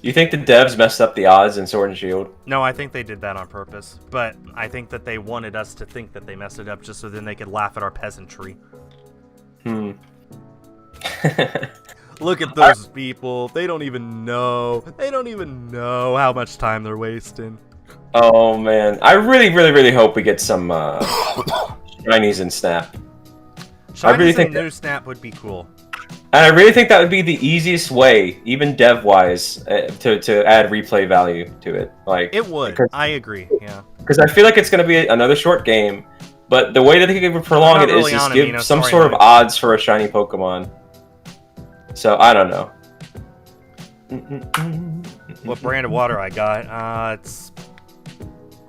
You think the devs messed up the odds in Sword and Shield? No, I think they did that on purpose. But I think that they wanted us to think that they messed it up just so then they could laugh at our peasantry. Look at those people. They don't even know. They don't even know how much time they're wasting. Oh, man. I really, really, really hope we get some shinies in Snap. I really think new Snap would be cool. And I really think that would be the easiest way, even dev-wise, to add replay value to it. Like it would. I agree. Yeah. Because I feel like it's going to be another short game, but the way that they could prolong it is just give some sort of odds for a shiny Pokemon. So I don't know. What brand of water I got? It's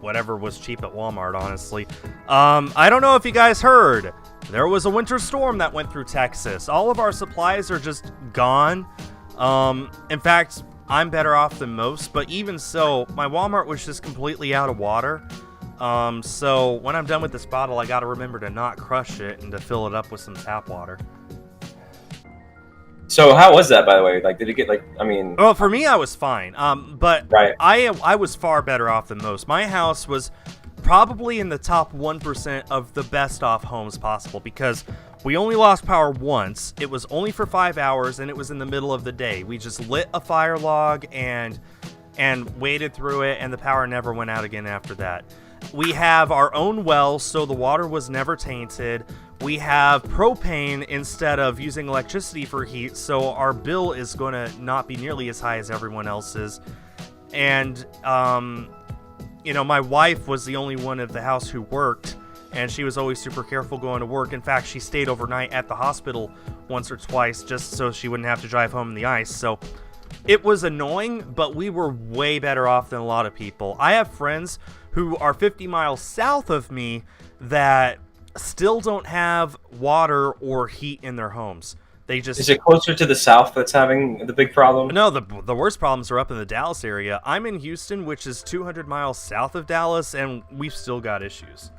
whatever was cheap at Walmart, honestly. I don't know if you guys heard. There was a winter storm that went through Texas. All of our supplies are just gone. In fact, I'm better off than most, but even so, my Walmart was just completely out of water. So when I'm done with this bottle, I gotta remember to not crush it and to fill it up with some tap water. So how was that, by the way? Like, did it get Well, for me, I was fine. But right. I was far better off than most. My house was probably in the top 1% of the best off homes possible because we only lost power once. It was only for 5 hours and it was in the middle of the day. We just lit a fire log and waded through it, and the power never went out again after that. We have our own well, so the water was never tainted. We have propane instead of using electricity for heat, so our bill is going to not be nearly as high as everyone else's. And my wife was the only one of the house who worked, and she was always super careful going to work. In fact, she stayed overnight at the hospital once or twice just so she wouldn't have to drive home in the ice. So it was annoying, but we were way better off than a lot of people. I have friends who are 50 miles south of me that still don't have water or heat in their homes. Is it closer to the south that's having the big problem? No, the worst problems are up in the Dallas area. I'm in Houston, which is 200 miles south of Dallas, and we've still got issues.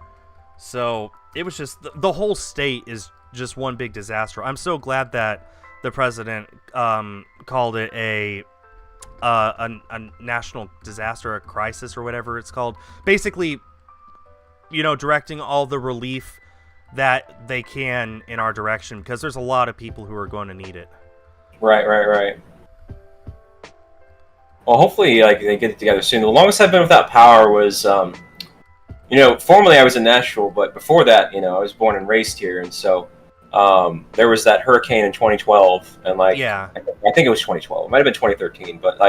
So it was just the whole state is just one big disaster. I'm so glad that the president called it a national disaster, a crisis, or whatever it's called. Basically, directing all the relief that they can in our direction, because there's a lot of people who are going to need it. Right. Well, hopefully, they get it together soon. The longest I've been without power was, formerly I was in Nashville, but before that, I was born and raised here, and so there was that hurricane in 2012, and I think it was 2012. It might have been 2013, but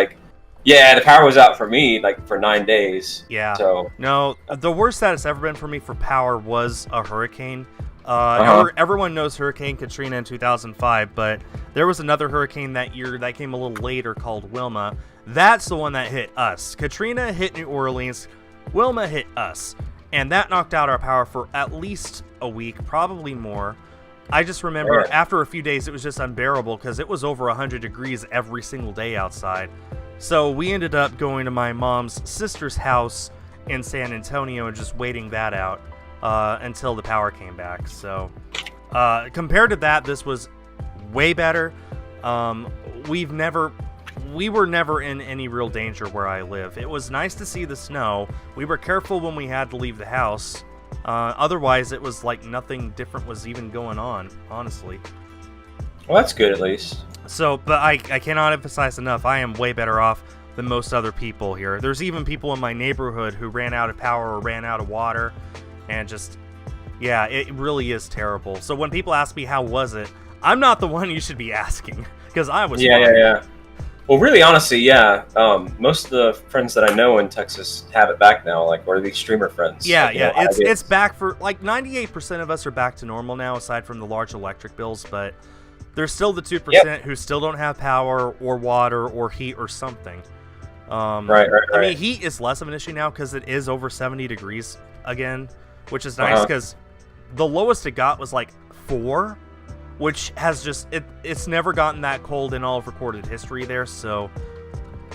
Yeah, the power was out for me like for 9 days. Yeah. So No, the worst that it's ever been for me for power was a hurricane. Everyone knows Hurricane Katrina in 2005, but there was another hurricane that year that came a little later called Wilma. That's the one that hit us. Katrina hit New Orleans. Wilma hit us. And that knocked out our power for at least a week, probably more. I just remember after a few days, it was just unbearable because it was over 100 degrees every single day outside. So we ended up going to my mom's sister's house in San Antonio and just waiting that out until the power came back. So compared to that, this was way better. We were never in any real danger where I live. It was nice to see the snow. We were careful when we had to leave the house. Otherwise, it was like nothing different was even going on, honestly. Well, that's good at least. So, but I cannot emphasize enough, I am way better off than most other people here. There's even people in my neighborhood who ran out of power or ran out of water, and just, yeah, it really is terrible. So when people ask me how was it, I'm not the one you should be asking, because I was fine. Yeah. Well, really, honestly, yeah. Most of the friends that I know in Texas have it back now, like, or these streamer friends. Yeah, like, yeah, it's back for, like, 98% of us are back to normal now, aside from the large electric bills, but there's still the 2% who still don't have power or water or heat or something. Right. I mean, heat is less of an issue now because it is over 70 degrees again, which is nice because the lowest it got was like 4, which has just, it's never gotten that cold in all of recorded history there, so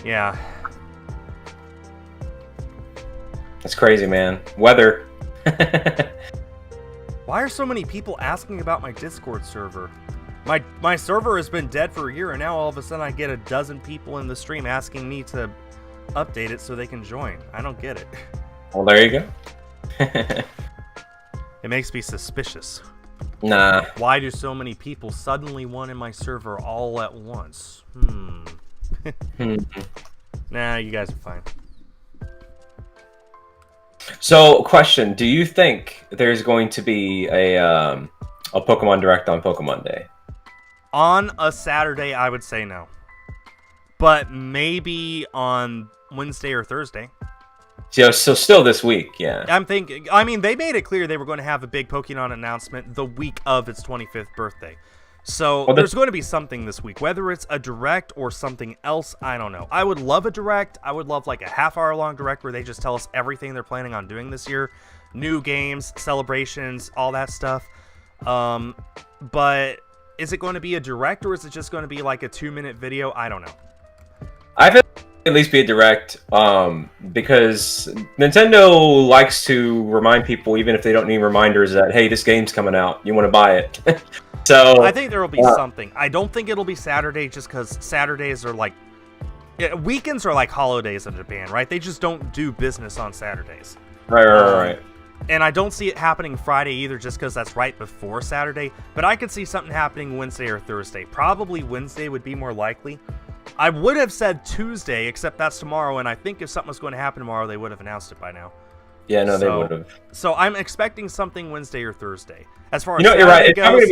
yeah. It's crazy, man. Weather. Why are so many people asking about my Discord server? My server has been dead for a year, and now all of a sudden I get a dozen people in the stream asking me to update it so they can join. I don't get it. Well, there you go. It makes me suspicious. Nah. Why do so many people suddenly want in my server all at once? Nah, you guys are fine. So, question: do you think there's going to be a Pokemon Direct on Pokemon Day? On a Saturday, I would say no. But maybe on Wednesday or Thursday. So still this week, yeah. I mean, they made it clear they were going to have a big Pokemon announcement the week of its 25th birthday. So there's going to be something this week. Whether it's a Direct or something else, I don't know. I would love a Direct. I would love like a half-hour-long Direct where they just tell us everything they're planning on doing this year. New games, celebrations, all that stuff. But is it going to be a Direct or is it just going to be like a 2-minute video? I don't know. I feel at least be a Direct, because Nintendo likes to remind people, even if they don't need reminders, that hey, this game's coming out, you want to buy it. So I think there will be something. I don't think it'll be Saturday, just because Saturdays are like weekends are like holidays in Japan, right? They just don't do business on Saturdays. Right. And I don't see it happening Friday either, just because that's right before Saturday. But I could see something happening Wednesday or Thursday. Probably Wednesday would be more likely. I would have said Tuesday, except that's tomorrow, and I think if something was going to happen tomorrow, they would have announced it by now. Yeah, no, they would have. So I'm expecting something Wednesday or Thursday. As far as you're right. goes,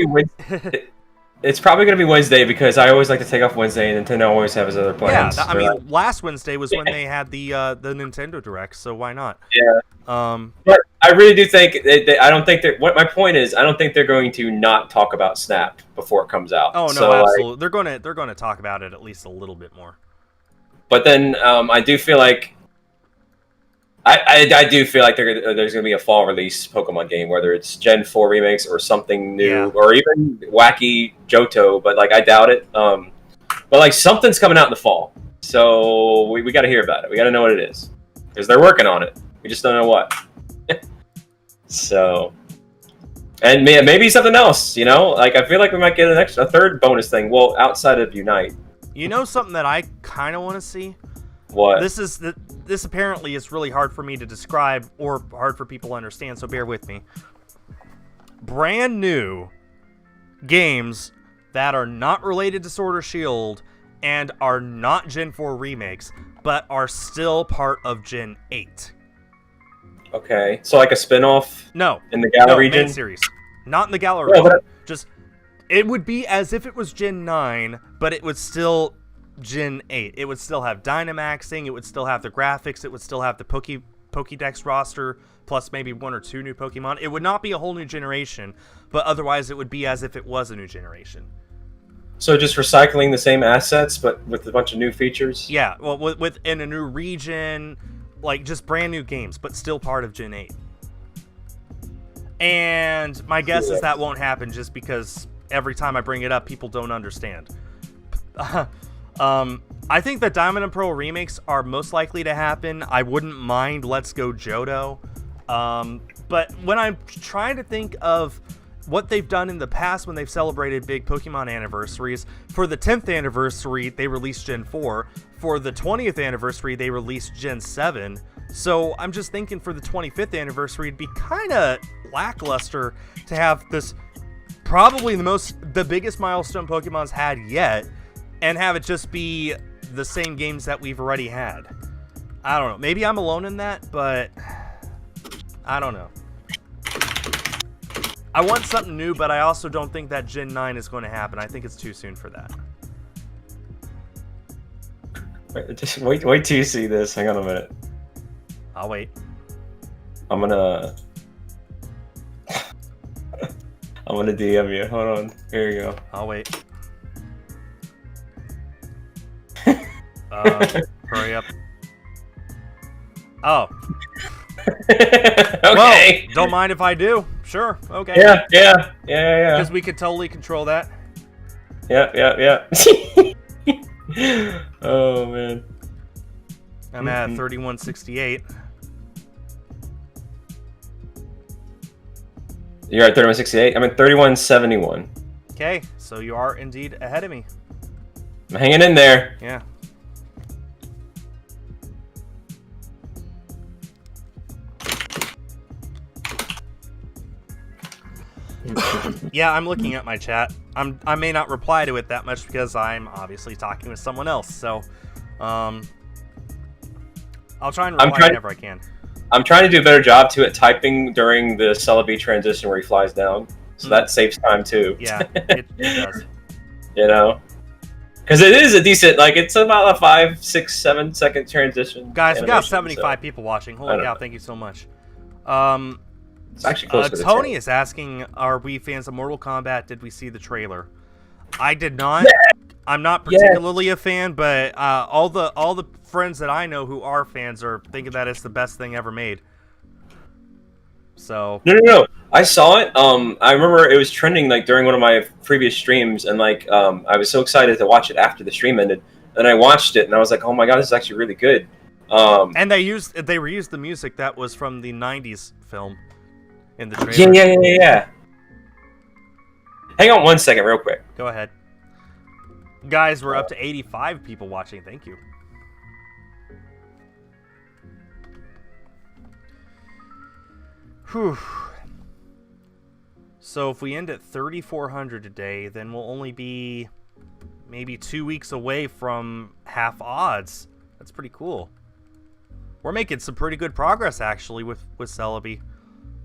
It's probably going to be Wednesday because I always like to take off Wednesday, and Nintendo always has other plans. Yeah, I mean, last Wednesday was when they had the Nintendo Direct, so why not? Yeah. But I really do think I don't think what my point is. I don't think they're going to not talk about Snap before it comes out. Oh no, so, absolutely. They're going to talk about it at least a little bit more. But then I do feel like I do feel like there's going to be a fall release Pokemon game, whether it's Gen 4 remakes or something new, or even wacky Johto. But like I doubt it. But like something's coming out in the fall, so we got to hear about it. We got to know what it is because they're working on it. We just don't know what. So, and maybe something else. You know, like I feel like we might get a third bonus thing. Well, outside of Unite. You know something that I kind of want to see. What? This apparently is really hard for me to describe or hard for people to understand, so bear with me. Brand new games that are not related to Sword or Shield and are not Gen 4 remakes, but are still part of Gen 8. Okay, so like a spin-off? No. In the Galar region? Main series. Not in the Galar region. Just, it would be as if it was Gen 9, but it would still Gen 8. It would still have Dynamaxing, it would still have the graphics, it would still have the Pokédex roster, plus maybe 1 or 2 new Pokemon. It would not be a whole new generation, but otherwise it would be as if it was a new generation. So just recycling the same assets, but with a bunch of new features? Yeah, well, within a new region, like just brand new games, but still part of Gen 8. And my guess is that won't happen just because every time I bring it up, people don't understand. I think that Diamond and Pearl remakes are most likely to happen. I wouldn't mind Let's Go Johto. But when I'm trying to think of what they've done in the past when they've celebrated big Pokemon anniversaries, for the 10th anniversary, they released Gen 4. For the 20th anniversary, they released Gen 7. So I'm just thinking for the 25th anniversary, it'd be kind of lackluster to have this probably the biggest milestone Pokemon's had yet, and have it just be the same games that we've already had. I don't know. Maybe I'm alone in that, but I don't know. I want something new, but I also don't think that Gen 9 is going to happen. I think it's too soon for that. Just wait till you see this. Hang on a minute. I'll wait. I'm gonna DM you. Hold on. Here you go. I'll wait. Hurry up. Oh. Okay. Well, don't mind if I do. Sure. Okay. Yeah. Because we could totally control that. Yeah. Oh man. I'm at 3168. You're at 3168. I'm at 3171. Okay, so you are indeed ahead of me. I'm hanging in there. Yeah. Yeah, I'm looking at my chat. I may not reply to it that much because I'm obviously talking with someone else. So, I'll try and reply whenever I can. I'm trying to do a better job too at typing during the Celebi transition where he flies down, so that saves time too. Yeah, it does. You know, because it is a decent, like it's about a 5, 6, 7 second transition. Guys, we got 75 people watching. Holy cow! Thank you so much. It's actually close to Tony is asking, are we fans of Mortal Kombat? Did we see the trailer? I did not. I'm not particularly a fan, but all the friends that I know who are fans are thinking that it's the best thing ever made. So no. I saw it. I remember it was trending like during one of my previous streams, and like I was so excited to watch it after the stream ended. And I watched it, and I was like, oh my god, this is actually really good. And they reused the music that was from the '90s film in the trailer. Yeah. Hang on one second, real quick. Go ahead. Guys, we're up to 85 people watching. Thank you. Whew. So if we end at 3,400 today, then we'll only be maybe 2 weeks away from half odds. That's pretty cool. We're making some pretty good progress, actually, with Celebi.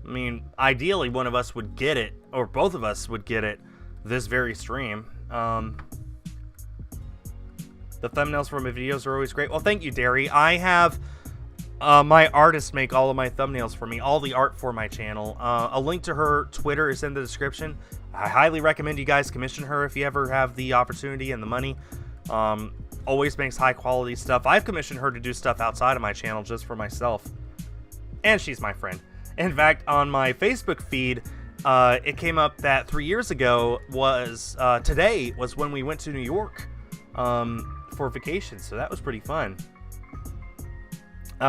I mean, ideally, one of us would get it, or both of us would get it this very stream. The thumbnails for my videos are always great. Well, thank you, Derry. I have my artist make all of my thumbnails for me, all the art for my channel. A link to her Twitter is in the description. I highly recommend you guys commission her if you ever have the opportunity and the money. Always makes high quality stuff. I've commissioned her to do stuff outside of my channel just for myself. And she's my friend. In fact, on my Facebook feed, it came up that 3 years ago was, today was when we went to New York for vacation, so that was pretty fun.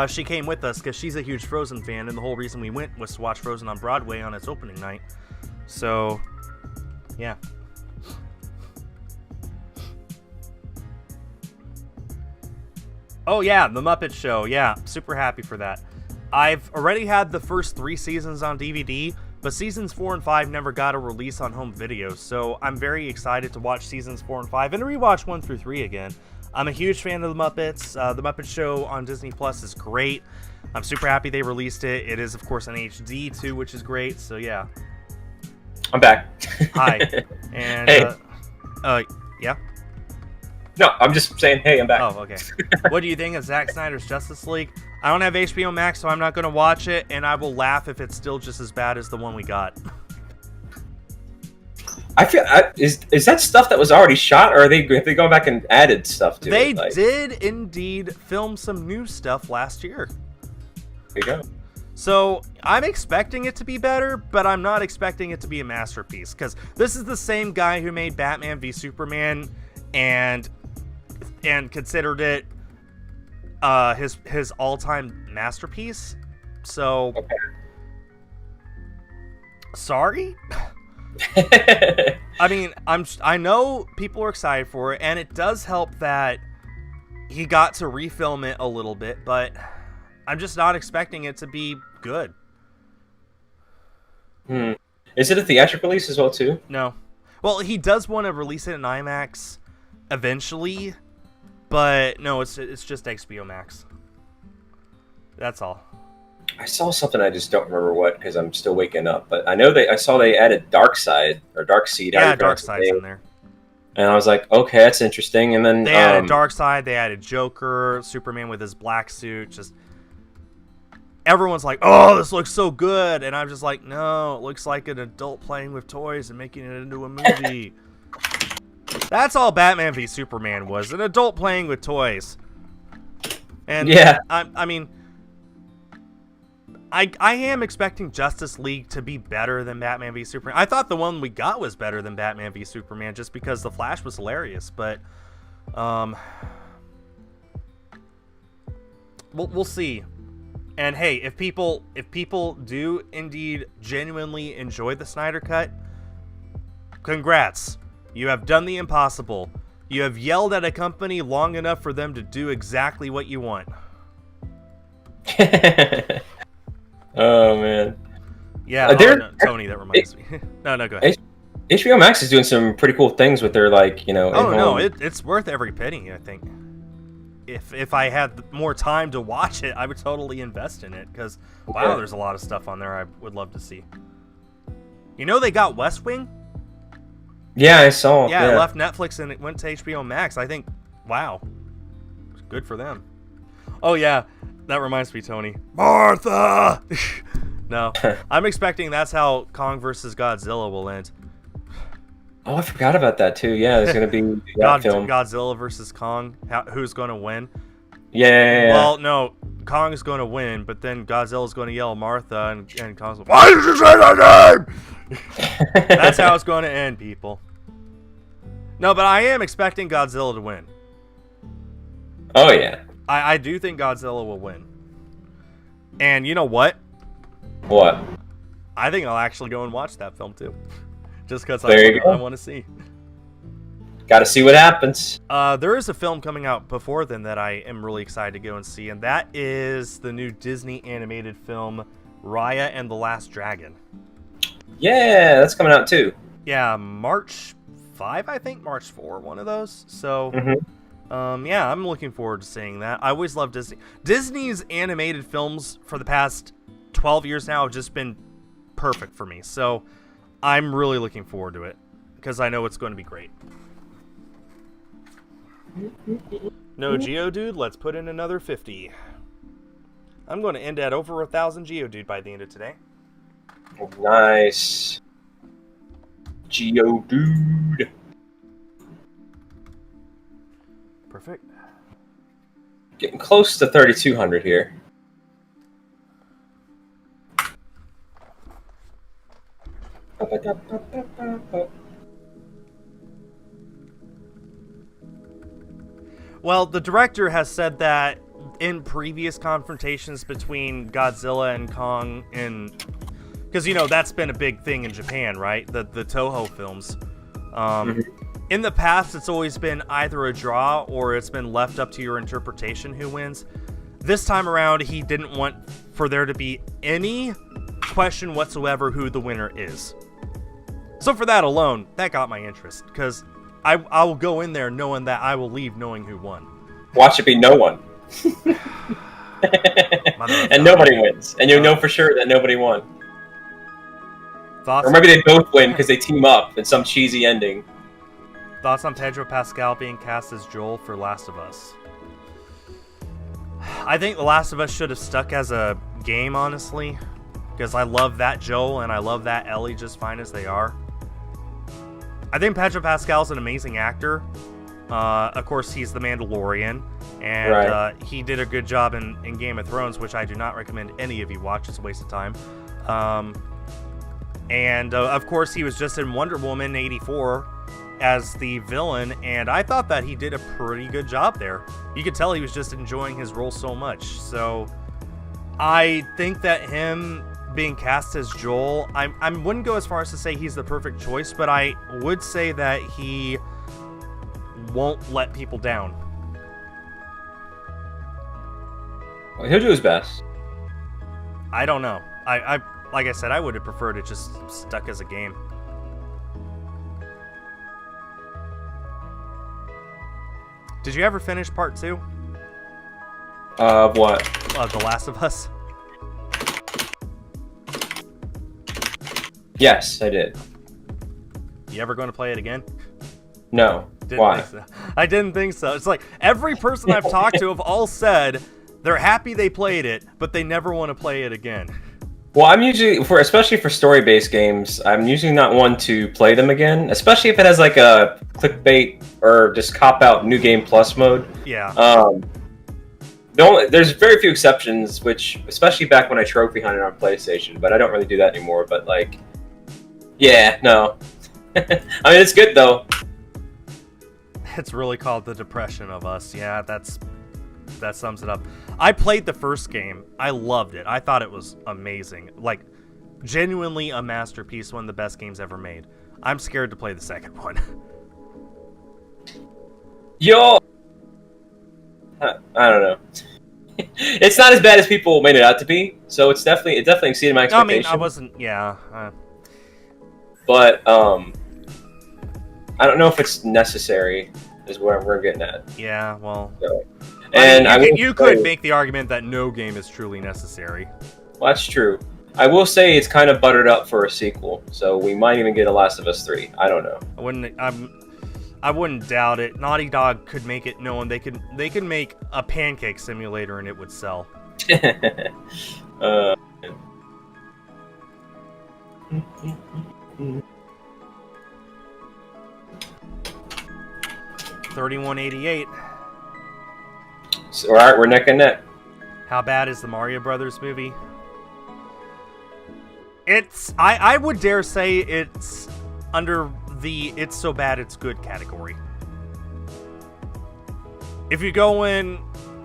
She came with us because she's a huge Frozen fan, and the whole reason we went was to watch Frozen on Broadway on its opening night. So, yeah. Oh yeah, The Muppet Show. Yeah, super happy for that. I've already had the first 3 seasons on DVD, but seasons 4 and 5 never got a release on home video, so I'm very excited to watch seasons 4 and 5 and rewatch 1 through 3 again. I'm a huge fan of The Muppets. The Muppet Show on Disney Plus is great. I'm super happy they released it. It is, of course, in HD too, which is great, so yeah. I'm back. Hi. And, hey. Yeah? No, I'm just saying, hey, I'm back. Oh, okay. What do you think of Zack Snyder's Justice League? I don't have HBO Max, so I'm not going to watch it, and I will laugh if it's still just as bad as the one we got. I feel is that stuff that was already shot, or have they gone back and added stuff to They it? They did indeed film some new stuff last year. There you go. So I'm expecting it to be better, but I'm not expecting it to be a masterpiece, because this is the same guy who made Batman v Superman and considered it his all-time masterpiece. So okay. Sorry. I mean, I know people are excited for it, and it does help that he got to refilm it a little bit, but I'm just not expecting it to be good. Is it a theatrical release as well too? No. Well, he does want to release it in IMAX eventually, but no, it's just HBO Max. That's all. I saw something, I just don't remember what, because I'm still waking up. But I know I saw they added Darkseid or Darkseid. Yeah, Darkseid's in there. And I was like, okay, that's interesting. And then they added Darkseid, they added Joker, Superman with his black suit. Just everyone's like, "Oh, this looks so good," and I'm just like, "No, it looks like an adult playing with toys and making it into a movie." That's all Batman v Superman was, an adult playing with toys. And yeah, I mean, I am expecting Justice League to be better than Batman v Superman. I thought the one we got was better than Batman v Superman just because the Flash was hilarious, but we'll see. And hey, if people do indeed genuinely enjoy the Snyder Cut, congrats. You have done the impossible. You have yelled at a company long enough for them to do exactly what you want. Oh man. Yeah, Tony, that reminds me. No, go ahead. HBO Max is doing some pretty cool things with their, like, you know. Oh no, it's worth every penny, I think. If I had more time to watch it, I would totally invest in it, because wow, there's a lot of stuff on there I would love to see. You know, they got West Wing? Yeah, I saw. Yeah, it left Netflix and it went to HBO Max. I think, wow, good for them. Oh yeah, that reminds me, Tony. Martha! No, I'm expecting that's how Kong vs. Godzilla will end. Oh, I forgot about that too. Yeah, there's gonna be that film. Godzilla versus Kong. Who's going to win? Yeah. Well, no, Kong's going to win, but then Godzilla's going to yell Martha, and Kong's like, "Why did you say that name?" That's how it's going to end, people. No, but I am expecting Godzilla to win. Oh yeah. I do think Godzilla will win. And you know what? What? I think I'll actually go and watch that film too. Just because I want to see. Got to see what happens. There is a film coming out before then that I am really excited to go and see, and that is the new Disney animated film, Raya and the Last Dragon. Yeah, that's coming out too. Yeah, March 5, I think, March 4, one of those. So, yeah, I'm looking forward to seeing that. I always love Disney. Disney's animated films for the past 12 years now have just been perfect for me. So, I'm really looking forward to it because I know it's going to be great. No Geodude, let's put in another 50. I'm going to end at over 1,000 Geodude by the end of today. Nice. Geodude. Perfect. Getting close to 3,200 here. Well, the director has said that in previous confrontations between Godzilla and Kong, and because you know that's been a big thing in Japan, right? The Toho films. In the past, it's always been either a draw or it's been left up to your interpretation who wins. This time around, he didn't want for there to be any question whatsoever who the winner is. So for that alone, that got my interest, because I will go in there knowing that I will leave knowing who won. Watch it be no one. And nobody wins. And you know for sure that nobody won. Thoughts? Or maybe they both win because they team up in some cheesy ending. Thoughts on Pedro Pascal being cast as Joel for Last of Us? I think The Last of Us should have stuck as a game, honestly, because I love that Joel and I love that Ellie just fine as they are. I think Pedro Pascal's an amazing actor. Of course, he's the Mandalorian, and he did a good job in Game of Thrones, which I do not recommend any of you watch. It's a waste of time. Of course, he was just in Wonder Woman 84 as the villain, and I thought that he did a pretty good job there. You could tell he was just enjoying his role so much. So I think that him being cast as Joel, I wouldn't go as far as to say he's the perfect choice, but I would say that he won't let people down. Well, he'll do his best. I don't know. I like I said, I would have preferred it just stuck as a game. Did you ever finish part 2? Of what? The Last of Us. Yes, I did. You ever going to play it again? No. Why? So. I didn't think so. It's like every person I've talked to have all said they're happy they played it, but they never want to play it again. Well, I'm usually, especially for story-based games, I'm usually not one to play them again, especially if it has like a clickbait or just cop-out New Game Plus mode. Yeah. There's very few exceptions, which, especially back when I trophy hunted on PlayStation, but I don't really do that anymore, but like, yeah, no. I mean, it's good though. It's really called The Depression of Us. Yeah, that sums it up. I played the first game. I loved it. I thought it was amazing. Like, genuinely a masterpiece, one of the best games ever made. I'm scared to play the second one. Yo! I don't know. It's not as bad as people made it out to be, so it definitely exceeded my expectations. I mean, I wasn't, yeah. But, I don't know if it's necessary, is what we're getting at. Yeah, well... So. And you could make the argument that no game is truly necessary. Well, that's true. I will say it's kind of buttered up for a sequel, so we might even get a Last of Us 3. I don't know. I wouldn't doubt it. Naughty Dog could make it known they could make a pancake simulator and it would sell. 3188. So, all right, we're neck and neck. How bad is the Mario Brothers movie? I would dare say it's under the "it's so bad it's good" category. If you go in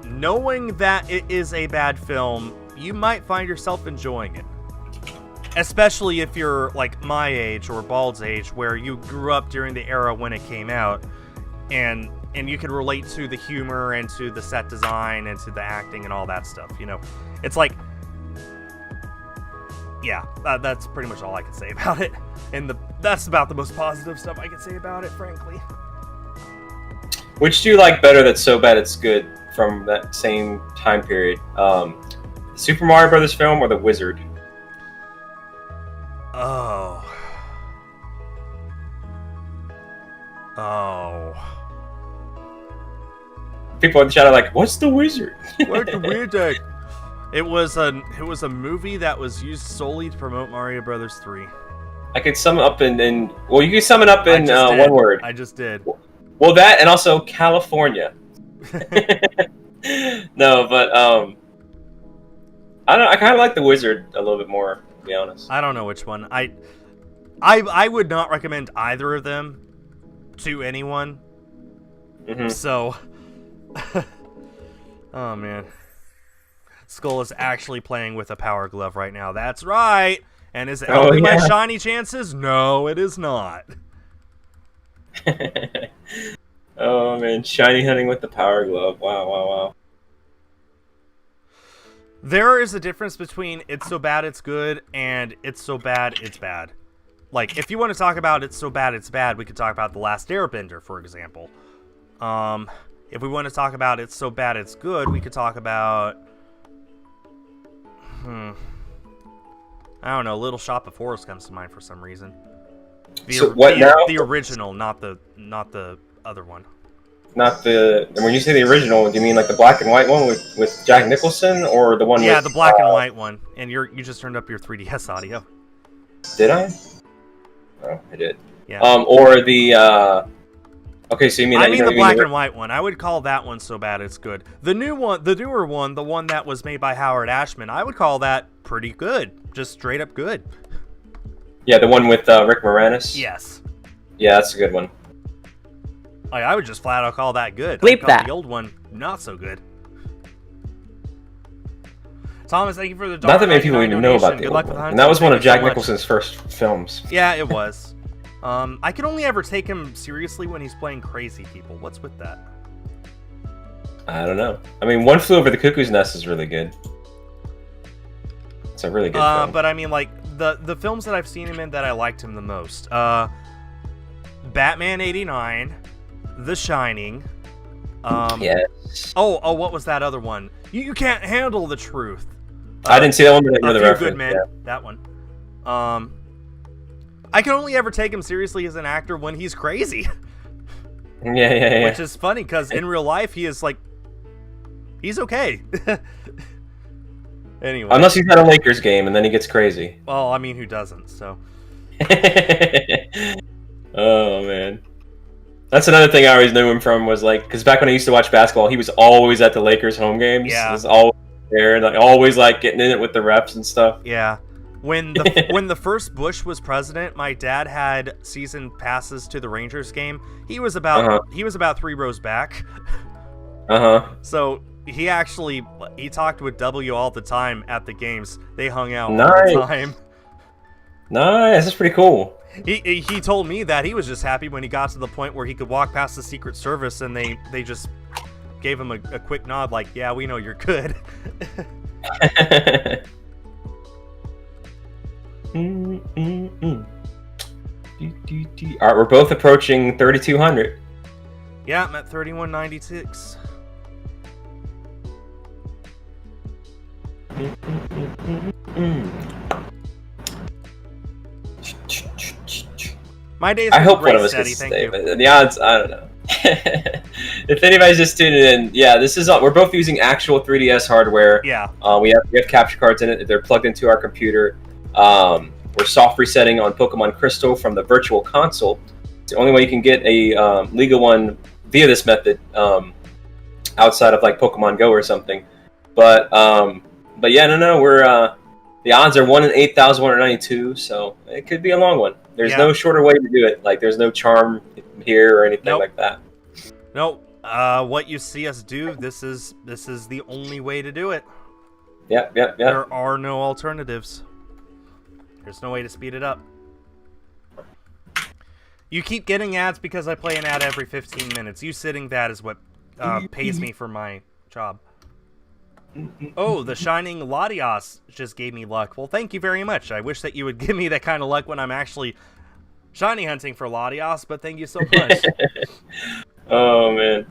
knowing that it is a bad film, you might find yourself enjoying it. Especially if you're like my age or Bald's age, where you grew up during the era when it came out, and you can relate to the humor and to the set design and to the acting and all that stuff. You know, it's like, yeah, that's pretty much all I can say about it. And that's about the most positive stuff I can say about it, frankly. Which do you like better that's so bad it's good from that same time period? Super Mario Brothers film or The Wizard? Oh. People in the chat are like, "What's The Wizard?" Where's The Wizard? It was a movie that was used solely to promote Mario Brothers 3. I could sum it up in well, you can sum it up in one word. I just did. Well, that and also California. No, but I don't know. I kind of like The Wizard a little bit more, to be honest. I don't know which one. I would not recommend either of them to anyone. Mm-hmm. So, oh man, Skull is actually playing with a power glove right now. That's right. And is it helping my shiny chances? No, it is not. Oh man, shiny hunting with the power glove. Wow. There is a difference between "it's so bad it's good" and "it's so bad it's bad." Like, if you want to talk about "it's so bad it's bad," we could talk about The Last Airbender, for example. If we want to talk about "it's so bad it's good," we could talk about I don't know, Little Shop of Horrors comes to mind for some reason. So what now? The original, not the other one. Not the. When you say the original, do you mean like the black and white one with Jack Nicholson, or the one? Yeah, with, the black and white one. And you just turned up your 3DS audio. Did I? Oh, I did. Yeah. Or the. Okay, so you mean? I mean the black and white one. I would call that one so bad it's good. The newer one, the one that was made by Howard Ashman, I would call that pretty good. Just straight up good. Yeah, the one with Rick Moranis. Yes. Yeah, that's a good one. I would just flat out call that good. Bleep that. The old one not so good. Thomas, thank you for the Not that many people even know about the Good old luck one. with And that was one of Jack so Nicholson's first films. Yeah, it was. I can only ever take him seriously when he's playing crazy people. What's with that? I don't know. I mean, One Flew Over the Cuckoo's Nest is really good. It's a really good film. But I mean, like, the films that I've seen him in that I liked him the most. Batman 89, The Shining. Yes. Oh, what was that other one? You Can't Handle the Truth. I didn't see that one, but I know the reference. Good Men. Yeah. That one. I can only ever take him seriously as an actor when he's crazy. Yeah. Which is funny, because in real life, he is, like, he's okay. Anyway. Unless he's at a Lakers game, and then he gets crazy. Well, I mean, who doesn't, so. Oh, man. That's another thing I always knew him from, was like, because back when I used to watch basketball, he was always at the Lakers home games. Yeah. He was always there, and like, always like getting in it with the refs and stuff. Yeah. When the first Bush was president, my dad had season passes to the Rangers game. He was about 3 rows back. So he talked with W all the time at the games. They hung out all the time. Nice, that's pretty cool. He told me that he was just happy when he got to the point where he could walk past the Secret Service and they just gave him a quick nod, like, yeah, we know you're good. Alright, we're both approaching 3,200. Yeah, I'm at 3196. My days. I hope one of us gets to stay, but the odds, I don't know. If anybody's just tuning in, yeah, this is we're both using actual 3DS hardware. Yeah. We have capture cards in it. They're plugged into our computer. We're soft resetting on Pokemon Crystal from the Virtual Console. It's the only way you can get a legal one via this method, outside of like Pokemon Go or something. But yeah, no, we're the odds are 1 in 8,192, so it could be a long one. There's no shorter way to do it. Like, there's no charm here or anything like that. Nope. What you see us do, this is the only way to do it. Yep. There are no alternatives. There's no way to speed it up. You keep getting ads because I play an ad every 15 minutes. You sitting that is what pays me for my job. Oh, the Shining Latias just gave me luck. Well, thank you very much. I wish that you would give me that kind of luck when I'm actually shiny hunting for Latias, but thank you so much. Oh, man.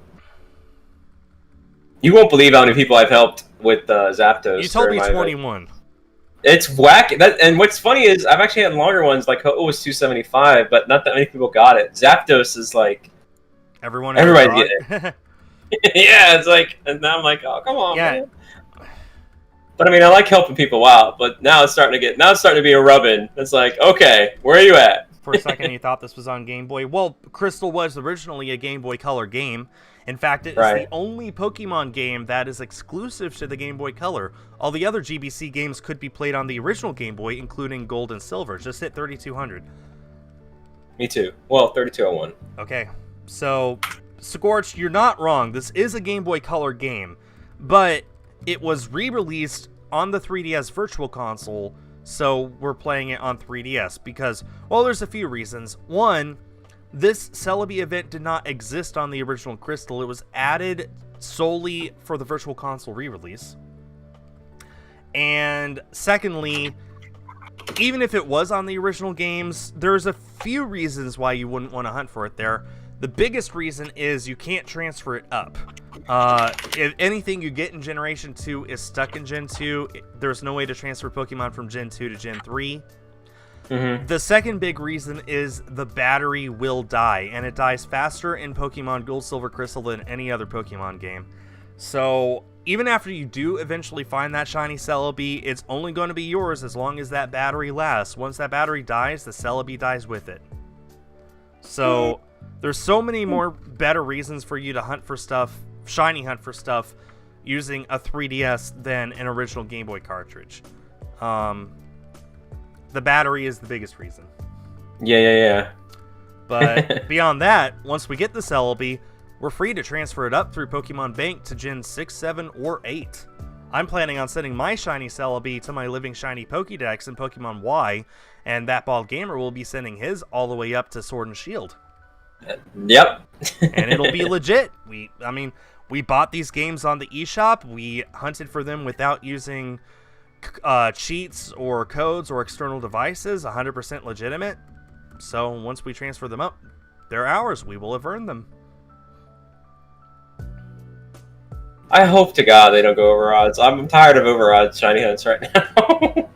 You won't believe how many people I've helped with Zapdos. You told me 21. Event. It's whack. And what's funny is I've actually had longer ones, like Ho-Oh was 275, but not that many people got it. Zapdos is like... Everybody's getting it. Yeah, it's like... And now I'm like, oh, come on, man. But I mean, I like helping people out, but now it's starting to be a rub-in. It's like, okay, where are you at? For a second, you thought this was on Game Boy. Well, Crystal was originally a Game Boy Color game. In fact, it is the only Pokemon game that is exclusive to the Game Boy Color. All the other GBC games could be played on the original Game Boy, including Gold and Silver. Just hit 3,200. Me too. Well, 3,201. Okay, so Scorch, you're not wrong. This is a Game Boy Color game, but it was re-released on the 3DS Virtual Console, so we're playing it on 3DS because, well, there's a few reasons. One, this Celebi event did not exist on the original Crystal. It was added solely for the Virtual Console re-release. And secondly, even if it was on the original games, there's a few reasons why you wouldn't want to hunt for it there. The biggest reason is you can't transfer it up. If anything you get in Generation 2 is stuck in Gen 2, there's no way to transfer Pokemon from Gen 2 to Gen 3. The second big reason is the battery will die, and it dies faster in Pokemon Gold, Silver, Crystal than any other Pokemon game. So even after you do eventually find that shiny Celebi, it's only going to be yours as long as that battery lasts. Once that battery dies, the Celebi dies with it. So there's so many more better reasons for you to hunt for stuff, shiny hunt for stuff, using a 3DS than an original Game Boy cartridge. The battery is the biggest reason. Yeah. But beyond that, once we get the Celebi, we're free to transfer it up through Pokemon Bank to Gen 6, 7, or 8. I'm planning on sending my shiny Celebi to my Living Shiny Pokédex in Pokemon Y, and ThatBaldGamer will be sending his all the way up to Sword and Shield. Yep. And it'll be legit. We bought these games on the eShop. We hunted for them without using cheats or codes or external devices. 100% legitimate. So once we transfer them up, they're ours. We will have earned them. I hope to God they don't go over odds. I'm tired of over odds shiny hunts right now.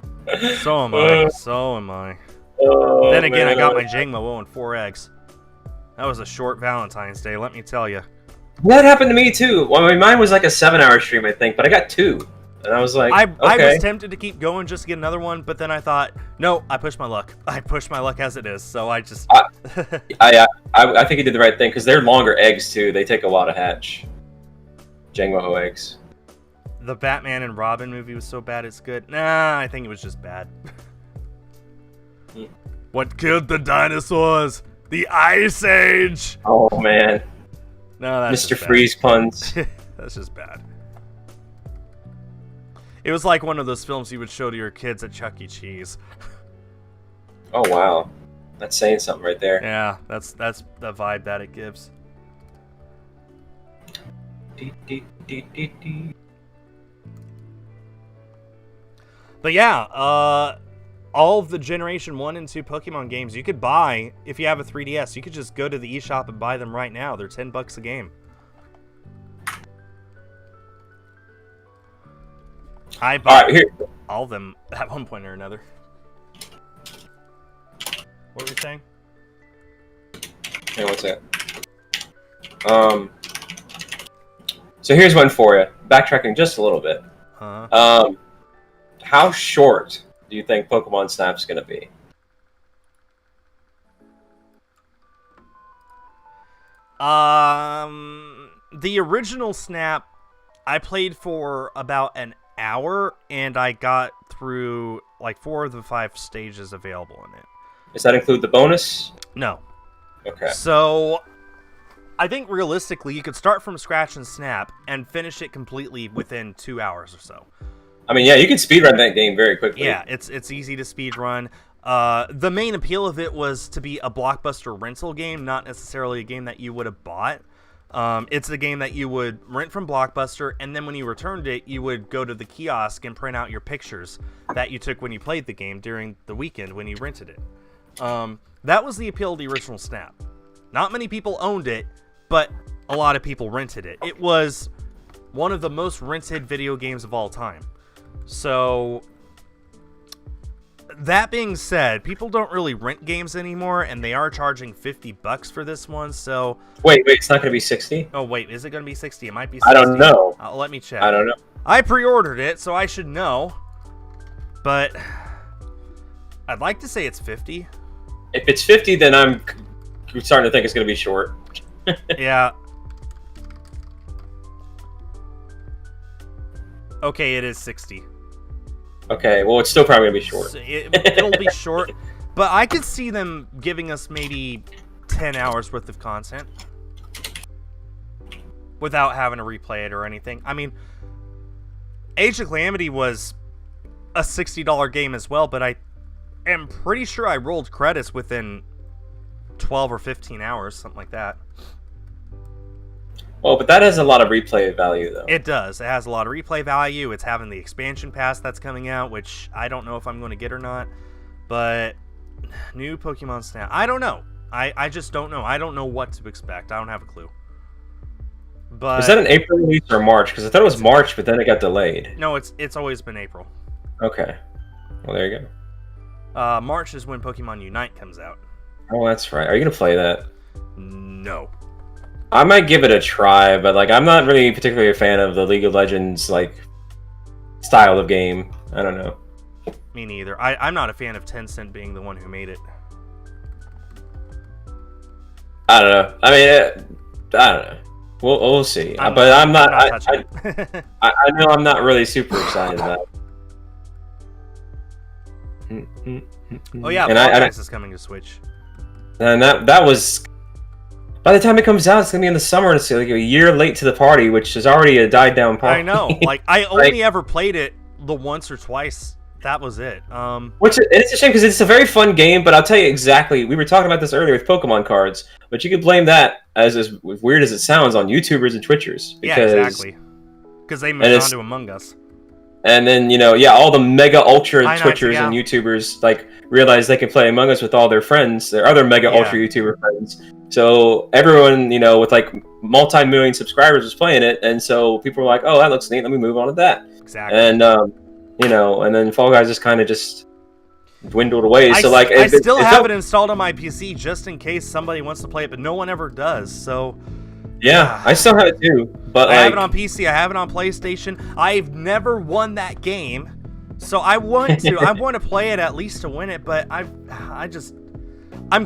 So am I. Then again, I got my Jangmo and 4 eggs. That was a short Valentine's Day, let me tell you. That happened to me too. Well, I mean, mine was like a 7-hour stream, I think, but I got 2. And I was like, I okay. was tempted to keep going just to get another one, but then I thought, no, I pushed my luck. I pushed my luck as it is, so I just... I think you did the right thing, because they're longer eggs too. They take a lot to hatch. Jangmo eggs. The Batman and Robin movie was so bad it's good. Nah, I think it was just bad. What killed the dinosaurs? The Ice Age! Oh, man. No, that's Mr. Freeze puns. That's just bad. It was like one of those films you would show to your kids at Chuck E. Cheese. Oh, wow. That's saying something right there. Yeah, that's the vibe that it gives. But yeah, all of the Generation 1 and 2 Pokemon games you could buy if you have a 3DS. You could just go to the eShop and buy them right now. They're $10 a game. I bought all of them at one point or another. What were we saying? Hey, what's that? So here's one for you. Backtracking just a little bit. How short do you think Pokemon Snap's going to be? The original Snap, I played for about an hour, and I got through like 4 of the 5 stages available in it. Does that include the bonus? No. Okay. So, I think realistically, you could start from scratch in Snap and finish it completely within 2 hours or so. I mean, yeah, you can speedrun that game very quickly. Yeah, it's easy to speedrun. The main appeal of it was to be a blockbuster rental game, not necessarily a game that you would have bought. It's a game that you would rent from Blockbuster, and then when you returned it, you would go to the kiosk and print out your pictures that you took when you played the game during the weekend when you rented it. That was the appeal of the original Snap. Not many people owned it, but a lot of people rented it. It was one of the most rented video games of all time. So, that being said, people don't really rent games anymore, and they are charging $50 for this one, so... Wait, it's not going to be 60? Oh, wait, is it going to be 60? It might be 60. I don't know. Let me check. I don't know. I pre-ordered it, so I should know, but I'd like to say it's 50. If it's 50, then I'm starting to think it's going to be short. Yeah. Okay, it is 60. Okay, well, it's still probably going to be short. So it'll be short, but I could see them giving us maybe 10 hours worth of content without having to replay it or anything. I mean, Age of Calamity was a $60 game as well, but I am pretty sure I rolled credits within 12 or 15 hours, something like that. Well, but that has a lot of replay value, though. It does. It has a lot of replay value. It's having the expansion pass that's coming out, which I don't know if I'm going to get or not. But new Pokemon Snap. I don't know. I just don't know. I don't know what to expect. I don't have a clue. But is that an April release or March? Because I thought it was March, but then it got delayed. No, it's always been April. Okay. Well, there you go. March is when Pokemon Unite comes out. Oh, that's right. Are you gonna play that? No. I might give it a try, but like I'm not really particularly a fan of the League of Legends like style of game. I don't know. Me neither. I'm not a fan of Tencent being the one who made it. I don't know. I mean, I don't know. We'll see. But I'm not. I know I'm not really super excited about it. Oh yeah, Fall Guys is coming to Switch. And that was. By the time it comes out, it's gonna be in the summer. It's like a year late to the party, which is already a died down party. I know. Like I only ever played it the once or twice. That was it. Which it's a shame because it's a very fun game, but I'll tell you exactly. We were talking about this earlier with Pokemon cards, but you could blame that as weird as it sounds on YouTubers and Twitchers. Because, yeah, exactly. Because they moved on to Among Us. And then all the mega ultra Twitchers and YouTubers like realize they can play Among Us with all their friends, their other mega ultra YouTuber friends. So everyone with like multi-million subscribers was playing it, and so people were like, "Oh, that looks neat. Let me move on to that." Exactly. And and then Fall Guys just kind of just dwindled away. I still have it installed on my PC just in case somebody wants to play it, but no one ever does. So yeah, I still have it too. But I have it on PC. I have it on PlayStation. I've never won that game, so I want to. I want to play it at least to win it, but I'm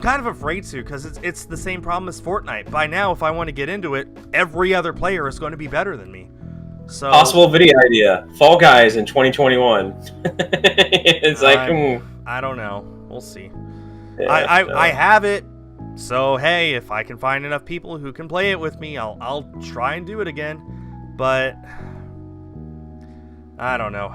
kind of afraid to because it's the same problem as Fortnite. By now, if I want to get into it, every other player is going to be better than me. So possible video idea: Fall Guys in 2021. It's I don't know. We'll see. Yeah, I have it, so hey, if I can find enough people who can play it with me, I'll try and do it again. But I don't know.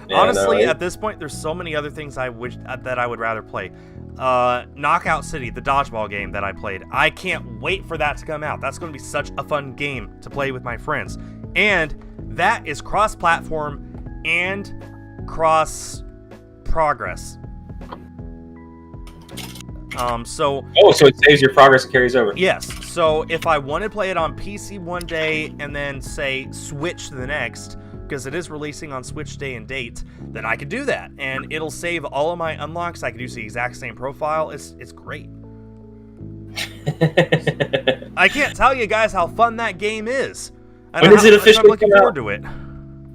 Yeah, honestly, at this point, there's so many other things I wish that I would rather play. Knockout City, the dodgeball game that I played. I can't wait for that to come out. That's going to be such a fun game to play with my friends. And that is cross-platform and cross-progress. So it saves your progress and carries over. Yes. So if I want to play it on PC one day and then say Switch the next, because it is releasing on Switch day and date, then I could do that, and it'll save all of my unlocks. I could use the exact same profile. It's great. I can't tell you guys how fun that game is. When is it officially? I'm looking forward to it.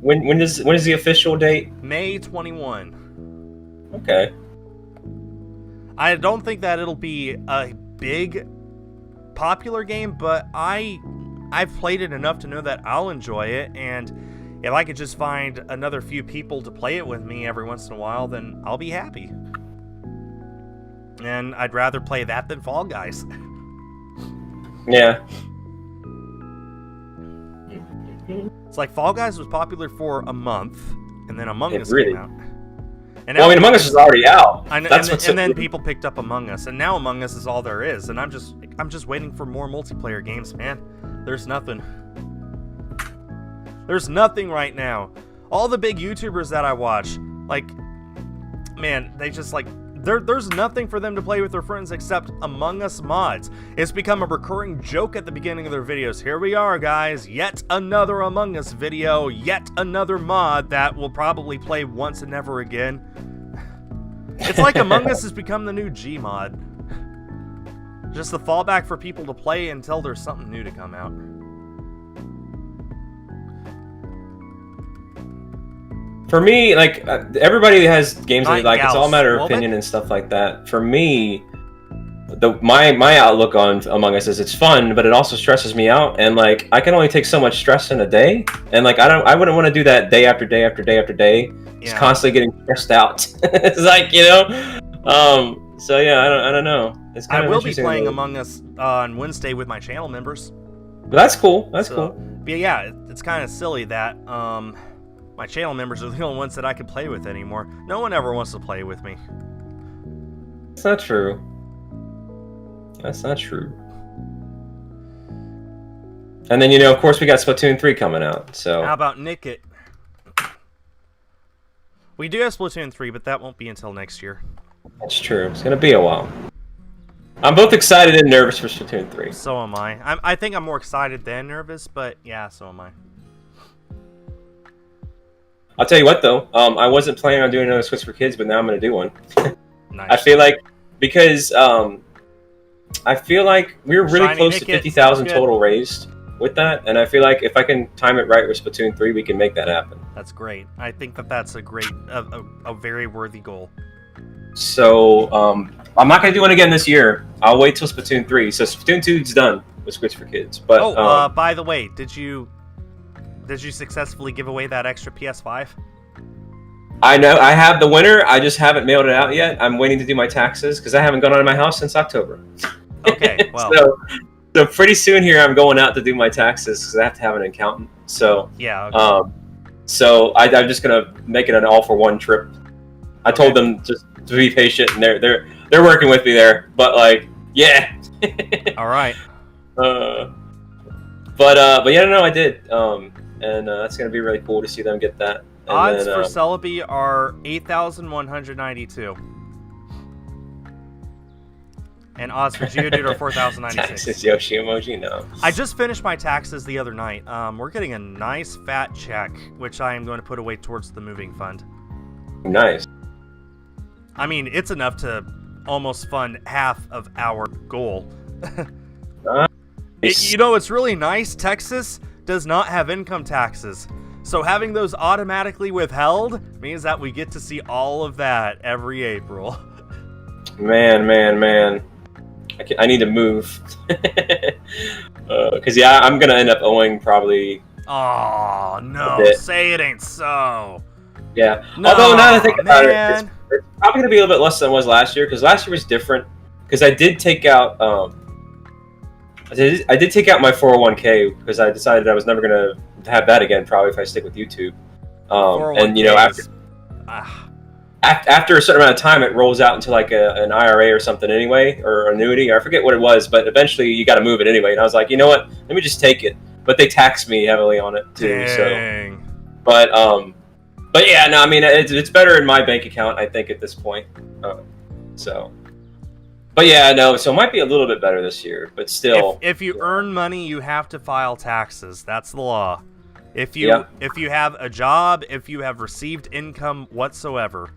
When is the official date? May 21. Okay. I don't think that it'll be a big popular game, but I've played it enough to know that I'll enjoy it, and if I could just find another few people to play it with me every once in a while, then I'll be happy. And I'd rather play that than Fall Guys. Yeah. It's like Fall Guys was popular for a month, and then Among Us came out. And well, Among Us is already out. And then people picked up Among Us, and now Among Us is all there is. And I'm just waiting for more multiplayer games, man. There's nothing. There's nothing right now. All the big YouTubers that I watch, like, man, they just like there's nothing for them to play with their friends except Among Us mods. It's become a recurring joke at the beginning of their videos. Here we are, guys. Yet another Among Us video. Yet another mod that will probably play once and never again. It's like Among Us has become the new Gmod. Just the fallback for people to play until there's something new to come out. For me, like, everybody has games that they like. It's all a matter of opinion and stuff like that. For me, my outlook on Among Us is it's fun, but it also stresses me out. And, like, I can only take so much stress in a day. And, like, I wouldn't want to do that day after day after day after day. Just constantly getting stressed out. It's like, so yeah, I don't know. It's kind of will be playing Among Us on Wednesday with my channel members. But that's cool. That's cool. But yeah, it's kind of silly that my channel members are the only ones that I can play with anymore. No one ever wants to play with me. That's not true. That's not true. And then, of course, we got Splatoon 3 coming out. So how about Nick It? We do have Splatoon 3, but that won't be until next year. That's true. It's going to be a while. I'm both excited and nervous for Splatoon 3. So am I. I think I'm more excited than nervous, but yeah, so am I. I'll tell you what though. I wasn't planning on doing another Switch for Kids, but now I'm going to do one. Nice. I feel like because I feel like we were really close to 50,000 total raised with that, and I feel like if I can time it right with Splatoon 3, we can make that happen. That's great. I think that's a great, a very worthy goal. So I'm not going to do one again this year. I'll wait till Splatoon 3. So Splatoon 2 is done with Switch for Kids. But by the way, did you successfully give away that extra PS5? I know I have the winner. I just haven't mailed it out yet. I'm waiting to do my taxes because I haven't gone out of my house since October. Okay, well. so pretty soon here, I'm going out to do my taxes because I have to have an accountant. So yeah. Okay. So I'm just gonna make it an all-for-one trip. I told them just to be patient, and they're working with me there. But like, yeah. All right. But yeah, no, I did. And that's gonna be really cool to see them get that. And odds for Celebi are 8,192. And odds for Geodude are 4,096. Taxes Yoshi emoji, no. I just finished my taxes the other night. We're getting a nice fat check, which I am going to put away towards the moving fund. Nice. I mean, it's enough to almost fund half of our goal. Nice. You know, it's really nice. Texas does not have income taxes. So having those automatically withheld means that we get to see all of that every April. Man. I need to move. Because, yeah, I'm going to end up owing probably... Oh, no. Say it ain't so. Yeah. No, although, now that I think about it, it's probably going to be a little bit less than it was last year. Because last year was different. Because I did take out... I did take out my 401k because I decided I was never going to have that again, probably, if I stick with YouTube. And, you know, after a certain amount of time, it rolls out into like an IRA or something anyway, or annuity. I forget what it was, but eventually you got to move it anyway. And I was like, you know what? Let me just take it. But they tax me heavily on it too. Dang. So, but yeah, no, I mean, it's better in my bank account, I think, at this point. But yeah, no, so it might be a little bit better this year, but still. If you earn money, you have to file taxes. That's the law. If you have a job, if you have received income whatsoever.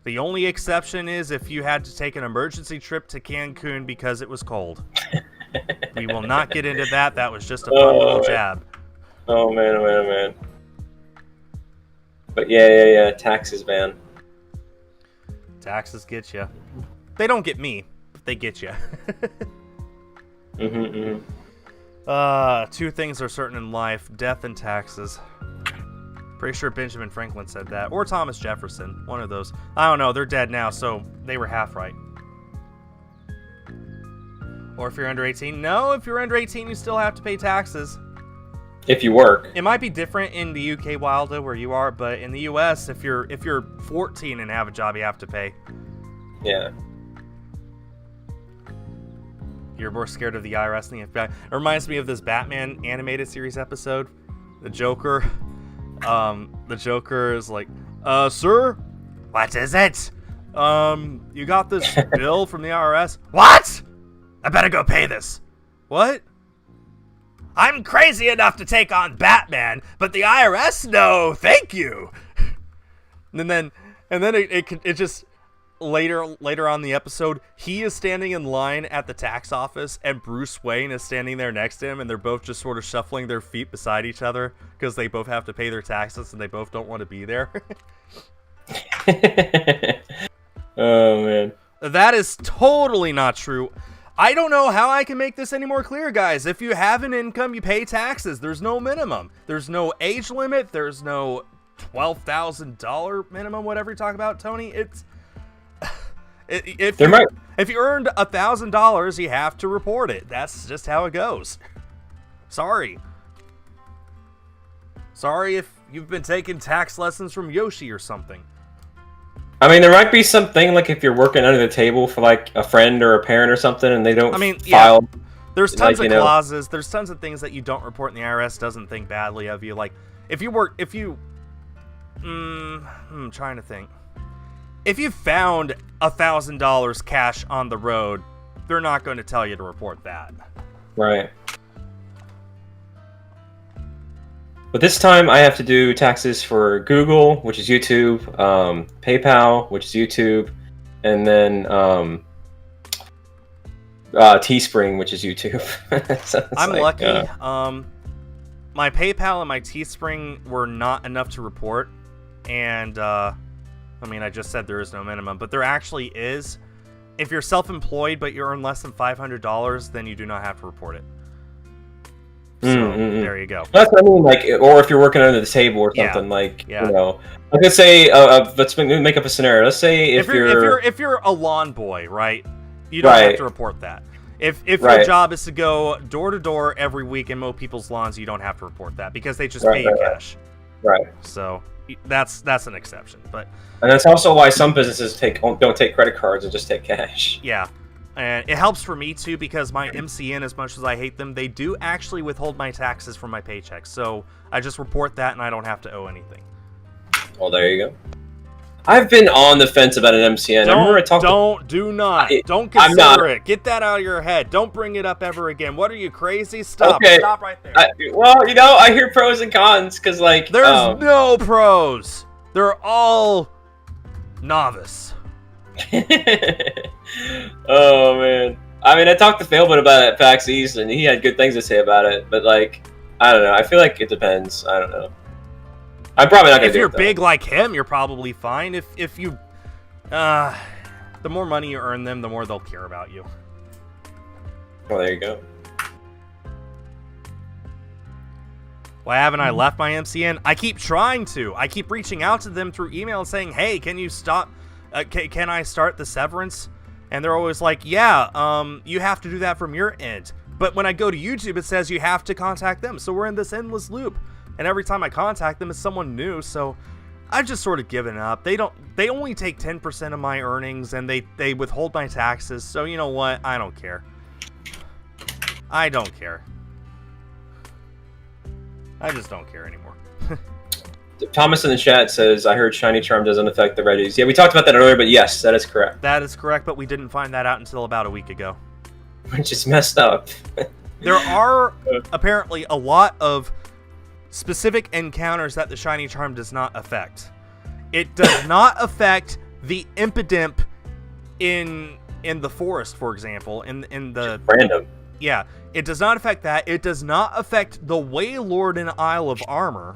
The only exception is if you had to take an emergency trip to Cancun because it was cold. We will not get into that. That was just a fun little jab. Oh, man. But yeah, taxes, man. Taxes get you. They don't get me, but they get you. Two things are certain in life: death and taxes. Pretty sure Benjamin Franklin said that. Or Thomas Jefferson. One of those. I don't know. They're dead now, so they were half right. Or if you're under 18. No, if you're under 18, you still have to pay taxes. If you work. It might be different in the UK, Wildo, where you are, but in the US, if you're 14 and have a job, you have to pay. Yeah. You're more scared of the IRS than the FBI. It reminds me of this Batman animated series episode. The Joker is like, sir? What is it? You got this bill from the IRS? What? I better go pay this. What? I'm crazy enough to take on Batman, but the IRS, no, thank you. And then it just later on in the episode, he is standing in line at the tax office, and Bruce Wayne is standing there next to him, and they're both just sort of shuffling their feet beside each other because they both have to pay their taxes and they both don't want to be there. Oh, man. That is totally not true. I don't know how I can make this any more clear, guys. If you have an income, you pay taxes. There's no minimum. There's no age limit. There's no $12,000 minimum, whatever you talk about, Tony. If you earned $1,000, you have to report it. That's just how it goes. Sorry if you've been taking tax lessons from Yoshi or something. I mean, there might be something like if you're working under the table for like a friend or a parent or something, and they don't file. Yeah. There's tons of clauses. There's tons of things that you don't report, and the IRS doesn't think badly of you. Like I'm trying to think. If you found $1,000 cash on the road, they're not going to tell you to report that. Right. But this time I have to do taxes for Google, which is YouTube, PayPal, which is YouTube, and then Teespring, which is YouTube. So I'm lucky. My PayPal and my Teespring were not enough to report, and I mean, I just said there is no minimum, but there actually is. If you're self-employed but you earn less than $500, then you do not have to report it. So there you go. That's what I mean, like, or if you're working under the table or something, you know. Like, let's say, let's make up a scenario. Let's say if you're a lawn boy, right? You don't have to report that. If your job is to go door to door every week and mow people's lawns, you don't have to report that because they just pay you cash. Right. So that's an exception, but. And that's also why some businesses don't take credit cards and just take cash. Yeah. And it helps for me, too, because my MCN, as much as I hate them, they do actually withhold my taxes from my paycheck. So I just report that, and I don't have to owe anything. Well, there you go. I've been on the fence about an MCN. Don't consider it. Get that out of your head. Don't bring it up ever again. What are you, crazy? Stop right there. Well, you know, I hear pros and cons, because, like... There's no pros. They're all novice. Oh man, I mean, I talked to Failbit about it at PAX East, and he had good things to say about it. But like, I don't know. I feel like it depends. I don't know. I'm probably not gonna. If you're big like him, you're probably fine. If you, the more money you earn them, the more they'll care about you. Well, there you go. Why haven't I left my MCN? I keep trying to. I keep reaching out to them through email and saying, "Hey, can you stop? Can I start the severance?" And they're always like, "Yeah, you have to do that from your end." But when I go to YouTube, it says you have to contact them. So we're in this endless loop. And every time I contact them, it's someone new. So I've just sort of given up. They only take 10% of my earnings, and they withhold my taxes. So you know what? I don't care. I don't care. I just don't care anymore. Thomas in the chat says, I heard Shiny Charm doesn't affect the Reggies. Yeah, we talked about that earlier, but yes, that is correct. That is correct, but we didn't find that out until about a week ago. Which is messed up. There are apparently a lot of specific encounters that the Shiny Charm does not affect. It does not affect the Impidimp in the forest, for example. In the random. Yeah, it does not affect that. It does not affect the Wailord in Isle of Armor.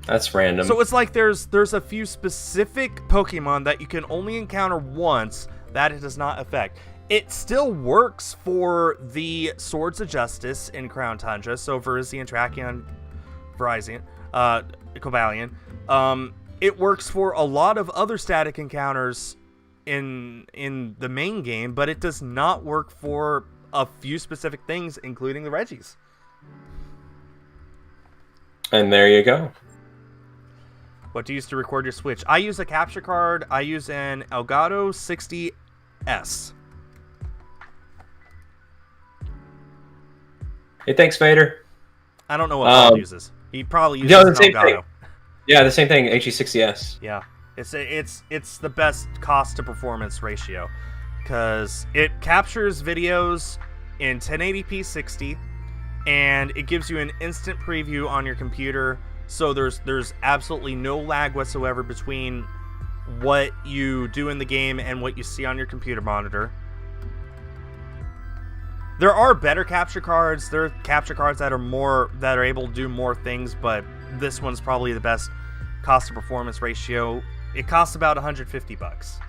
That's random. So it's like there's a few specific Pokemon that you can only encounter once that it does not affect. It still works for the Swords of Justice in Crown Tundra, so Virizion, Tracheon, Cobalion. It works for a lot of other static encounters in the main game, but it does not work for a few specific things, including the Reggies. And there you go. What do you use to record your Switch? I use a capture card. I use an Elgato 60S. Hey, thanks, Vader. I don't know what Paul uses. He probably uses an Elgato. Thing. Yeah, the same thing, HE60S. Yeah. It's the best cost to performance ratio, because it captures videos in 1080p 60, and it gives you an instant preview on your computer. So there's absolutely no lag whatsoever between what you do in the game and what you see on your computer monitor. There are better capture cards. There are capture cards that are able to do more things, but this one's probably the best cost to performance ratio. It costs about $150.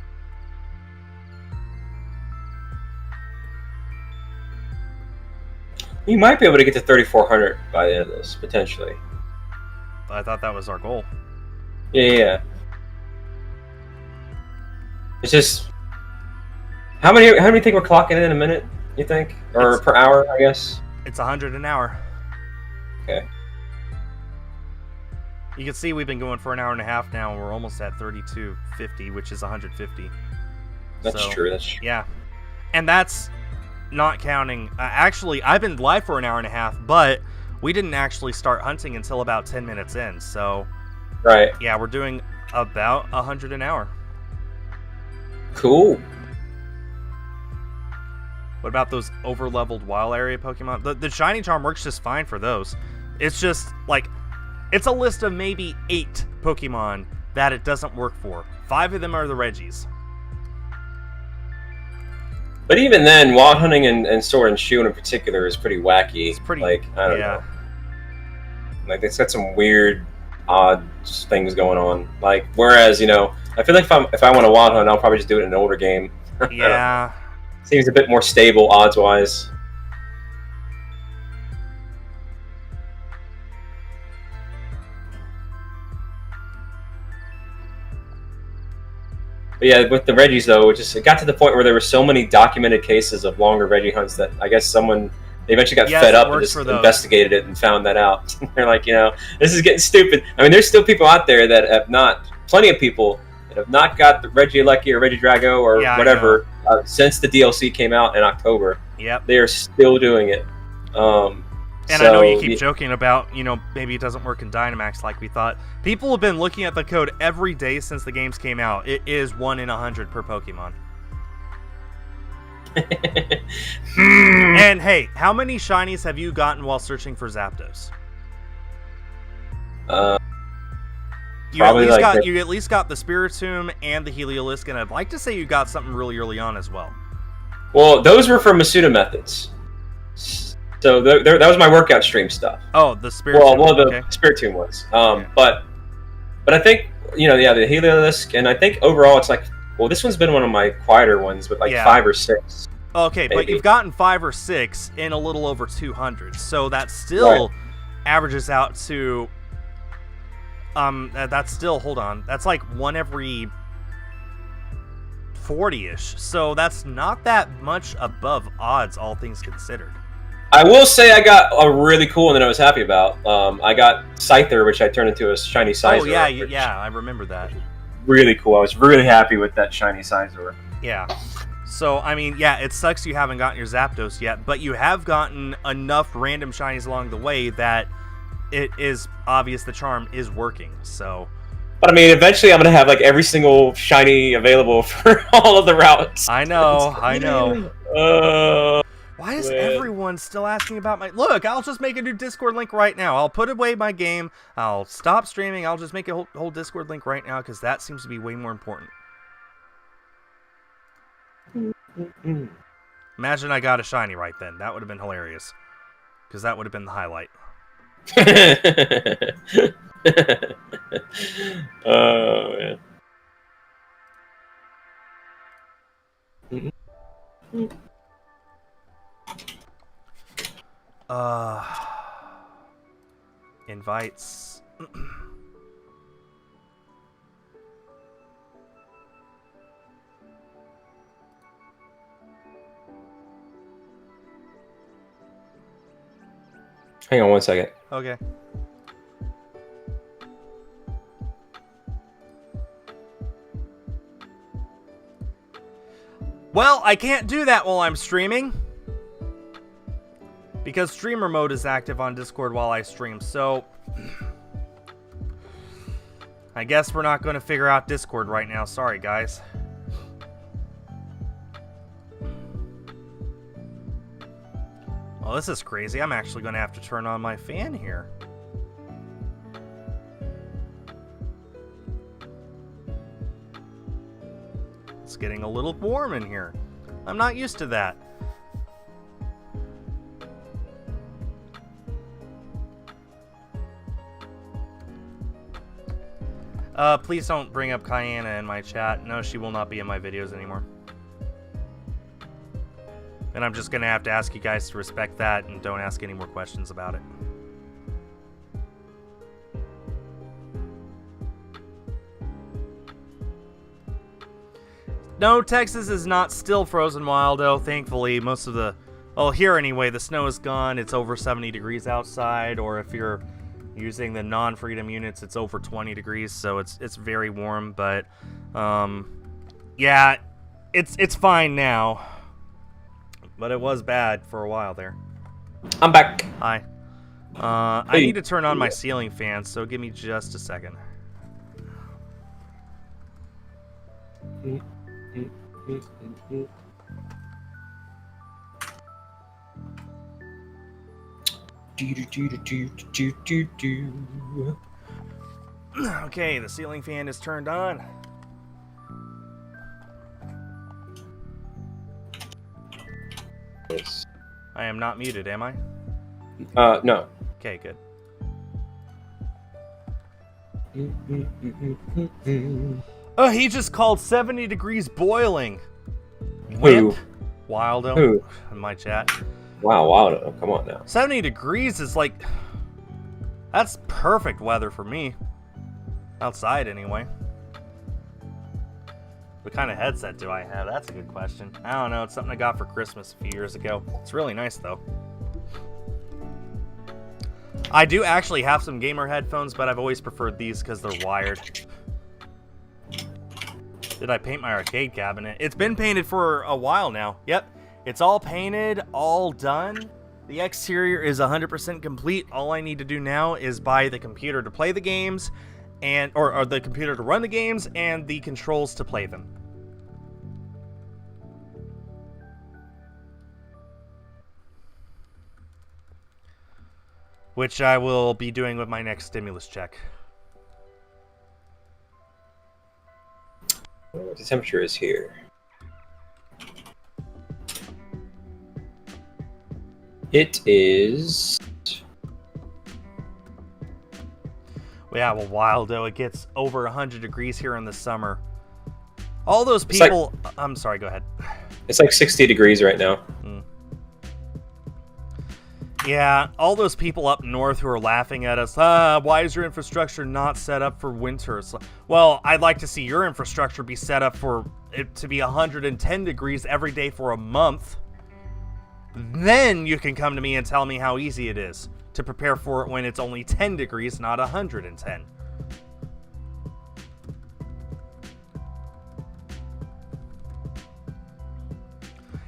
You might be able to get to 3,400 by the end of this, potentially. I thought that was our goal. Yeah. It's just how many think we're clocking in a minute? You think, or per hour? I guess it's 100 an hour. Okay. You can see we've been going for an hour and a half now, and we're almost at 32.50, which is 150. That's true. That's true. Yeah, and that's not counting. Actually, I've been live for an hour and a half, but we didn't actually start hunting until about 10 minutes in. So, right. Yeah, we're doing about 100 an hour. Cool. What about those over-leveled wild area Pokemon? The Shiny Charm works just fine for those. It's just, like, It's a list of maybe 8 Pokemon that it doesn't work for. 5 of them are the Reggies. But even then, wild hunting and Sword and Shield in particular is pretty wacky. It's pretty, like, I don't know. Like, it's got some weird, odd things going on. Like, whereas, you know, I feel like if I want to wild hunt, I'll probably just do it in an older game. Yeah. Seems a bit more stable odds-wise. But yeah, with the Reggies though, it got to the point where there were so many documented cases of longer Reggie hunts that I guess they eventually got fed up and just investigated it and found that out. They're like, you know, this is getting stupid. I mean, there's still people out there that have not, plenty of people that have not got the Regieleki or Regidrago or whatever since the DLC came out in October. Yep. They are still doing it. And I know you keep joking about, you know, maybe it doesn't work in Dynamax like we thought. People have been looking at the code every day since the games came out. It is 1 in 100 per Pokemon. And hey, how many shinies have you gotten while searching for Zapdos? You at least got the Spiritomb and the Heliolisk, and I'd like to say you got something really early on as well. Well, those were from Masuda methods. So that was my workout stream stuff. Oh, the Spiritomb. Well, the Spiritomb was. But I think, you know, yeah, the Heliolisk, and I think overall it's like, well, this one's been one of my quieter ones, but like 5 or 6. Okay, maybe. But you've gotten 5 or 6 in a little over 200, so that still averages out to. That's still, hold on, that's like 1 every 40-ish. So that's not that much above odds, all things considered. I will say I got a really cool one that I was happy about. I got Scyther, which I turned into a shiny Scizor. Oh, yeah, I remember that. Really cool. I was really happy with that shiny Scizor. Yeah. So, I mean, yeah, it sucks you haven't gotten your Zapdos yet, but you have gotten enough random shinies along the way that it is obvious the charm is working, so... But I mean, eventually I'm going to have like every single shiny available for all of the routes. I know. Why is everyone still asking about my... Look, I'll just make a new Discord link right now. I'll put away my game. I'll stop streaming. I'll just make a whole Discord link right now because that seems to be way more important. Imagine I got a shiny right then. That would have been hilarious. Because that would have been the highlight. Oh, man. Invites. Hang on 1 second. Okay. Well, I can't do that while I'm streaming. Because streamer mode is active on Discord while I stream, so... I guess we're not going to figure out Discord right now. Sorry, guys. Well, this is crazy. I'm actually going to have to turn on my fan here. It's getting a little warm in here. I'm not used to that. Please don't bring up Kyanna in my chat. No, she will not be in my videos anymore. And I'm just going to have to ask you guys to respect that and don't ask any more questions about it. No, Texas is not still frozen wild, though. Thankfully, most of the... Well, here anyway, the snow is gone. It's over 70 degrees outside, or if you're using the non-freedom units, it's over 20 degrees, so it's very warm. But yeah, it's fine now. But it was bad for a while there. I'm back. Hi. I need to turn on my ceiling fan, so give me just a second. Okay, the ceiling fan is turned on. Yes. I am not muted, am I? No. Okay, good. Oh, he just called 70 degrees boiling. Who? Wildo. Who? In my chat. Wow, Wildo. Come on now. 70 degrees is like... That's perfect weather for me. Outside, anyway. What kind of headset do I have? That's a good question. I don't know. It's something I got for Christmas a few years ago. It's really nice, though. I do actually have some gamer headphones, but I've always preferred these because they're wired. Did I paint my arcade cabinet? It's been painted for a while now. Yep. It's all painted, all done. The exterior is 100% complete. All I need to do now is buy the computer to play the games, and or the computer to run the games, and the controls to play them. Which I will be doing with my next stimulus check. What the temperature is here? It is... Yeah, well, Wildo, it gets over 100 degrees here in the summer. All those people... I'm sorry, go ahead. It's like 60 degrees right now. Yeah, all those people up north who are laughing at us, why is your infrastructure not set up for winter? Well, I'd like to see your infrastructure be set up for it to be 110 degrees every day for a month. Then you can come to me and tell me how easy it is to prepare for it when it's only 10 degrees, not 110.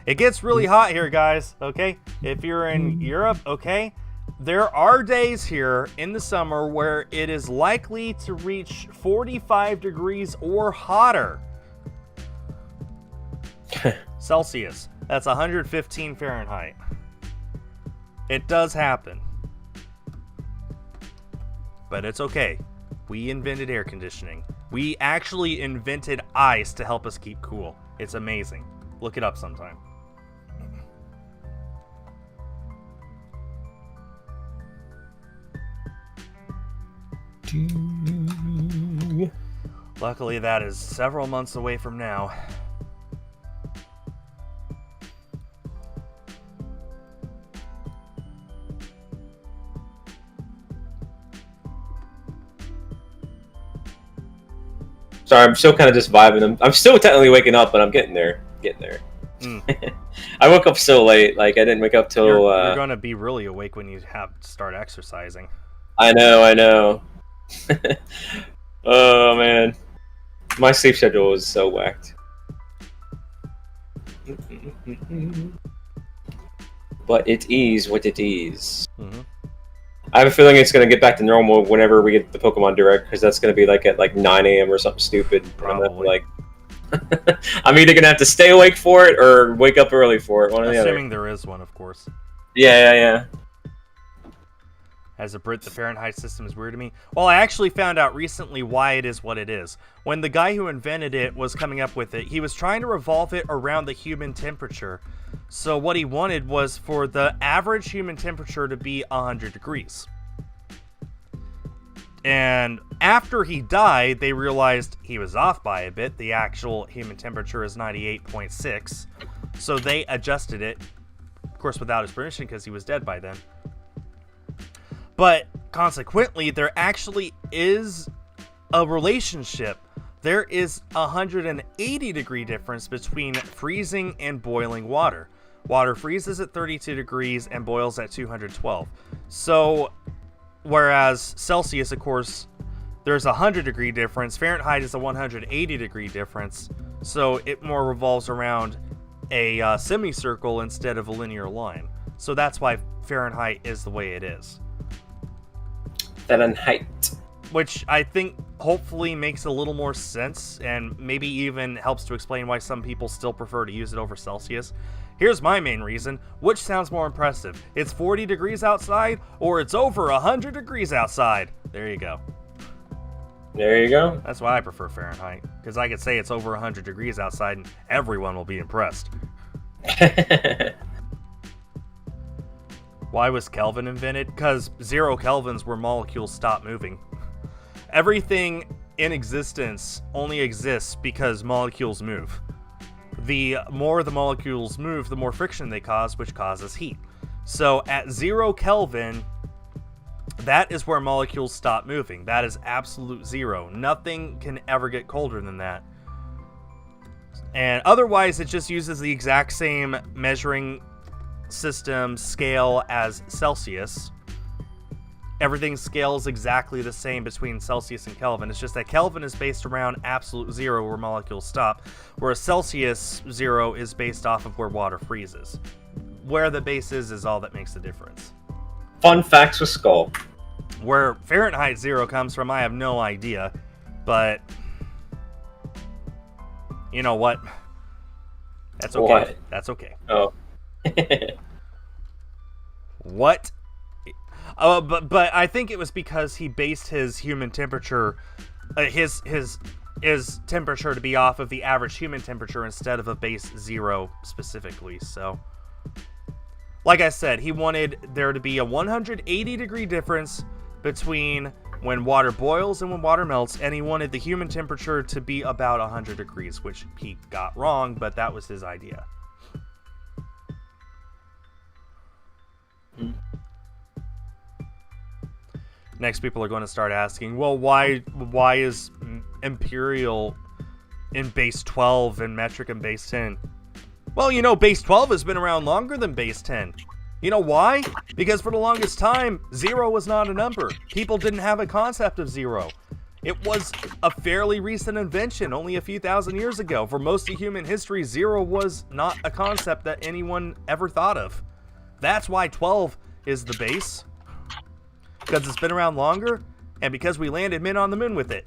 It gets really hot here, guys, okay? If you're in Europe, okay? There are days here in the summer where it is likely to reach 45 degrees or hotter. Celsius. That's 115 Fahrenheit. It does happen. But it's okay. We invented air conditioning. We actually invented ice to help us keep cool. It's amazing. Look it up sometime. Luckily, that is several months away from now. Sorry, I'm still kind of just vibing. I'm still technically waking up, but I'm getting there. I woke up so late. Like, I didn't wake up till... You're going to be really awake when you have to start exercising. I know. Oh, man. My sleep schedule is so whacked. But it is what it is. Mm-hmm. I have a feeling it's going to get back to normal whenever we get the Pokemon Direct, because that's going to be like at like 9 a.m. or something stupid. Probably. I'm either going to have to stay awake for it or wake up early for it. One or the other. Assuming there is one, of course. Yeah. As a Brit, the Fahrenheit system is weird to me. Well, I actually found out recently why it is what it is. When the guy who invented it was coming up with it, he was trying to revolve it around the human temperature. So what he wanted was for the average human temperature to be 100 degrees. And after he died, they realized he was off by a bit. The actual human temperature is 98.6. So they adjusted it, of course, without his permission because he was dead by then. But consequently, there actually is a relationship. There is a 180 degree difference between freezing and boiling water. Water freezes at 32 degrees and boils at 212. So, whereas Celsius, of course, there's a 100 degree difference. Fahrenheit is a 180 degree difference. So it more revolves around a semicircle instead of a linear line. So that's why Fahrenheit is the way it is. Fahrenheit. Which I think hopefully makes a little more sense and maybe even helps to explain why some people still prefer to use it over Celsius. Here's my main reason. Which sounds more impressive? It's 40 degrees outside, or it's over 100 degrees outside? There you go. There you go. That's why I prefer Fahrenheit, because I could say it's over 100 degrees outside and everyone will be impressed. Why was Kelvin invented? Because 0 kelvins where molecules stop moving. Everything in existence only exists because molecules move. The more the molecules move, the more friction they cause, which causes heat. So at 0 Kelvin, that is where molecules stop moving. That is absolute zero. Nothing can ever get colder than that. And otherwise, it just uses the exact same measuring system scale as Celsius. Everything scales exactly the same between Celsius and Kelvin. It's just that Kelvin is based around absolute zero where molecules stop, whereas Celsius zero is based off of where water freezes. Where the base is all that makes the difference. Fun facts with Skull. Where Fahrenheit zero comes from, I have no idea, but you know what? That's okay. What? That's okay. Oh. What? Oh, but I think it was because he based his human temperature, his temperature to be off of the average human temperature instead of a base zero specifically. So, like I said, he wanted there to be a 180 degree difference between when water boils and when water melts, and he wanted the human temperature to be about 100 degrees, which he got wrong, but that was his idea. Next, people are going to start asking, well, why is imperial in base 12 and metric in base 10? Well, you know, base 12 has been around longer than base 10. You know why? Because for the longest time, zero was not a number. People didn't have a concept of zero. It was a fairly recent invention, only a few thousand years ago. For most of human history, zero was not a concept that anyone ever thought of. That's why 12 is the base. Because it's been around longer, and because we landed men on the moon with it.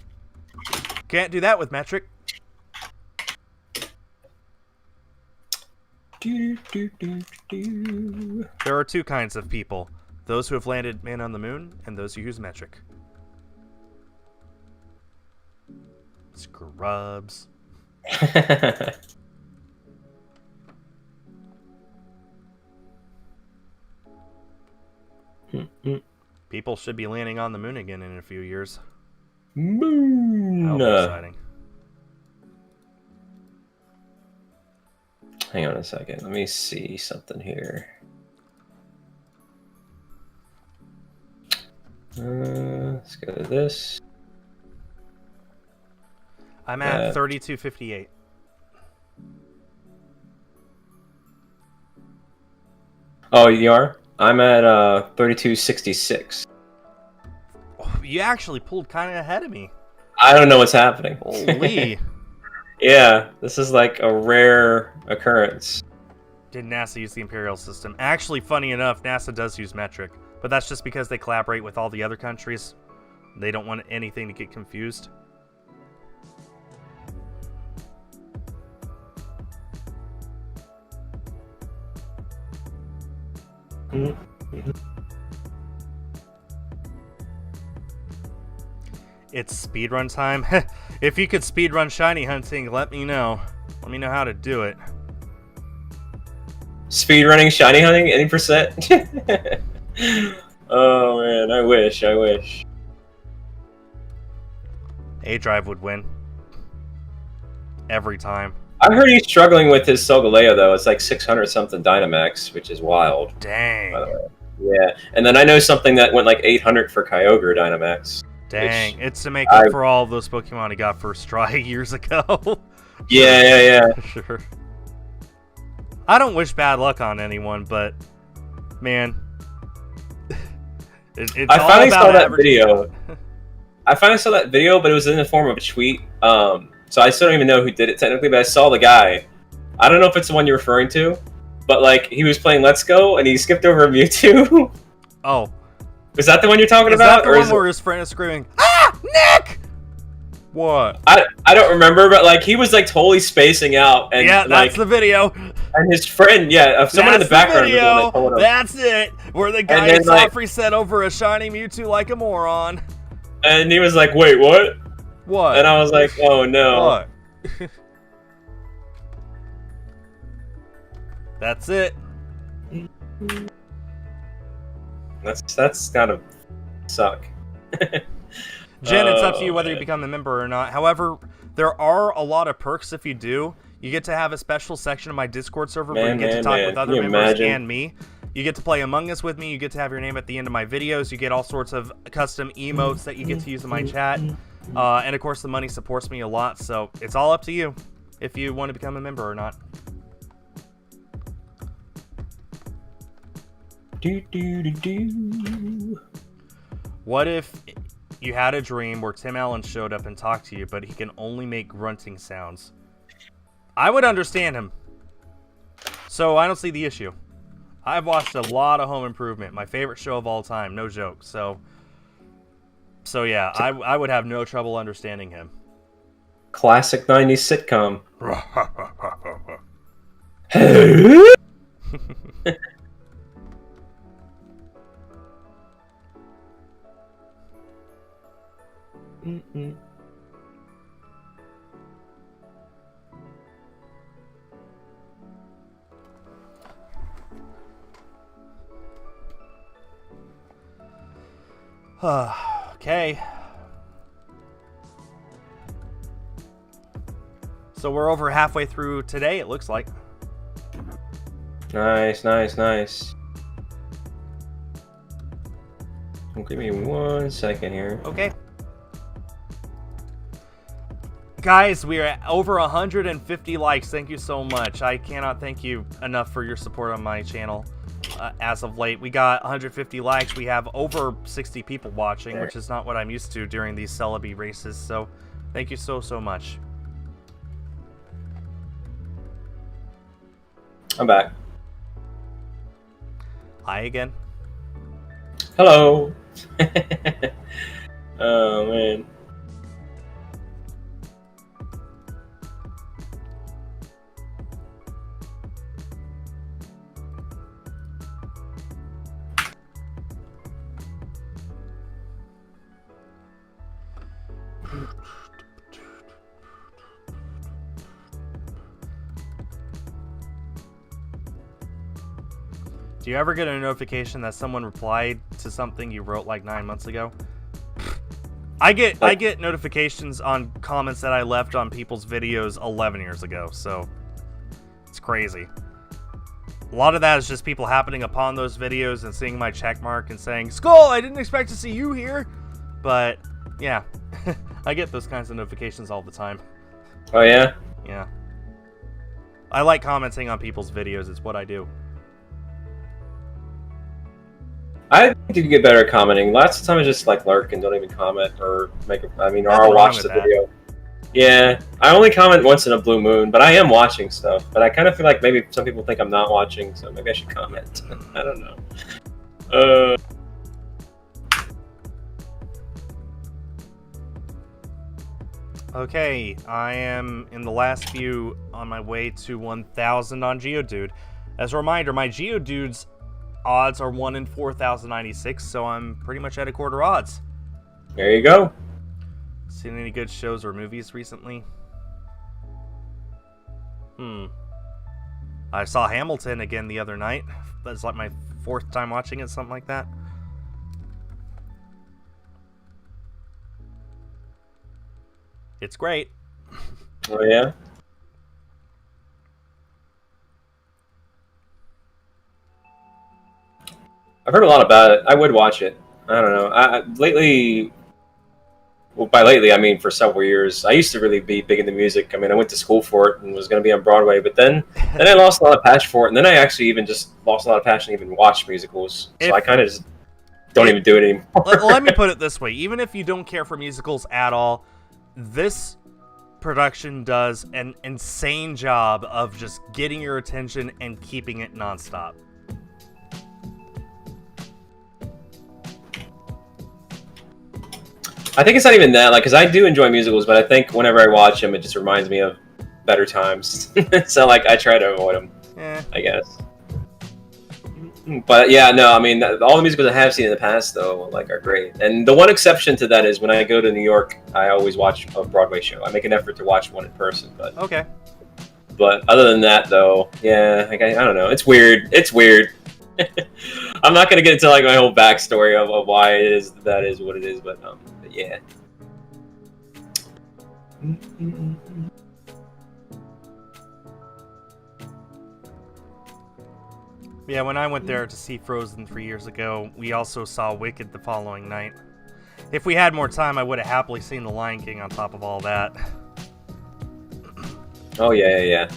Can't do that with metric. There are two kinds of people. Those who have landed men on the moon, and those who use metric. Scrubs. People should be landing on the moon again in a few years. Moon. That'll be exciting. Hang on a second. Let me see something here. Let's go to this. I'm at 3258. Oh, you are? I'm at 3266. Oh, you actually pulled kind of ahead of me. I don't know what's happening. Holy. Yeah, this is like a rare occurrence. Did NASA use the imperial system? Actually, funny enough, NASA does use metric, but that's just because they collaborate with all the other countries. They don't want anything to get confused. It's speedrun time. If you could speedrun shiny hunting, let me know. Let me know how to do it. Speedrunning shiny hunting, any percent? Oh man, I wish. A-Drive would win. Every time. I heard he's struggling with his Solgaleo though. It's like 600 something Dynamax, which is wild. Dang. By the way. Yeah, and then I know something that went like 800 for Kyogre Dynamax. Dang, it's to make up for all those Pokemon he got first try years ago. Yeah. Sure. I don't wish bad luck on anyone, but man, it's I all finally about saw that average. video. But it was in the form of a tweet. So I still don't even know who did it technically, but I saw the guy. I don't know if it's the one you're referring to, but like he was playing Let's Go and he skipped over Mewtwo. Oh. Is that the one you're talking Is about? that the one where his friend is screaming, "Ah, Nick!" What? I don't remember, but like he was like totally spacing out, and Yeah, like, that's the video. and his friend, someone in the background was the one that told him. That's it. Where the guy in soft reset over a shiny Mewtwo like a moron. And he was like, "Wait, what?" What? And I was like, "Oh no." What? That's it. That's gotta suck. Jen, it's up to you whether you become a member or not. However, there are a lot of perks if you do. You get to have a special section of my Discord server where you get to talk with other members and me. You get to play Among Us with me. You get to have your name at the end of my videos. You get all sorts of custom emotes that you get to use in my chat. And of course, the money supports me a lot, so it's all up to you if you want to become a member or not. What if you had a dream where Tim Allen showed up and talked to you, but he can only make grunting sounds? I would understand him. So I don't see the issue. I've watched a lot of Home Improvement, my favorite show of all time, no joke. So yeah, I would have no trouble understanding him. Classic 90s sitcom. Okay. So we're over halfway through today, it looks like. Nice. Give me 1 second here. Okay. Guys, we are at over 150 likes. Thank you so much. I cannot thank you enough for your support on my channel. As of late, we got 150 likes. We have over 60 people watching, which is not what I'm used to during these Celebi races. So, thank you so much. I'm back. Hi again. Hello. Oh man. Do you ever get a notification that someone replied to something you wrote like 9 months ago? I get notifications on comments that I left on people's videos 11 years ago, so it's crazy. A lot of that is just people happening upon those videos and seeing my check mark and saying, "Skull, I didn't expect to see you here." But yeah, I get those kinds of notifications all the time. Oh yeah? Yeah. I like commenting on people's videos, it's what I do. I think you can get better at commenting. Lots of times I just like lurk and don't even comment or or I'll watch the video. Yeah, I only comment once in a blue moon, but I am watching stuff. But I kind of feel like maybe some people think I'm not watching, so maybe I should comment. I don't know. Okay, I am in the last few on my way to 1,000 on Geodude. As a reminder, my Geodude's odds are 1 in 4,096, so I'm pretty much at a quarter odds. There you go. Seen any good shows or movies recently? I saw Hamilton again the other night. That's like my 4th time watching it, something like that. It's great. Oh yeah? I've heard a lot about it. I would watch it. I don't know. Lately, well, by lately I mean for several years. I used to really be big into music. I mean, I went to school for it and was going to be on Broadway, but then I lost a lot of passion for it, and then I actually even just lost a lot of passion to even watch musicals. So I kind of just don't even do it anymore. Let me put it this way: even if you don't care for musicals at all, this production does an insane job of just getting your attention and keeping it nonstop. I think it's not even that, like, because I do enjoy musicals, but I think whenever I watch them, it just reminds me of better times. So, like, I try to avoid them, I guess. But yeah, no, I mean, all the musicals I have seen in the past, though, like, are great. And the one exception to that is when I go to New York, I always watch a Broadway show. I make an effort to watch one in person, but Okay. But other than that, though, yeah, like, I don't know. It's weird. It's weird. I'm not gonna get into like my whole backstory of why it is that is what it is, but yeah. Yeah, when I went there to see Frozen 3 years ago, we also saw Wicked the following night. If we had more time, I would have happily seen The Lion King on top of all that. Oh yeah.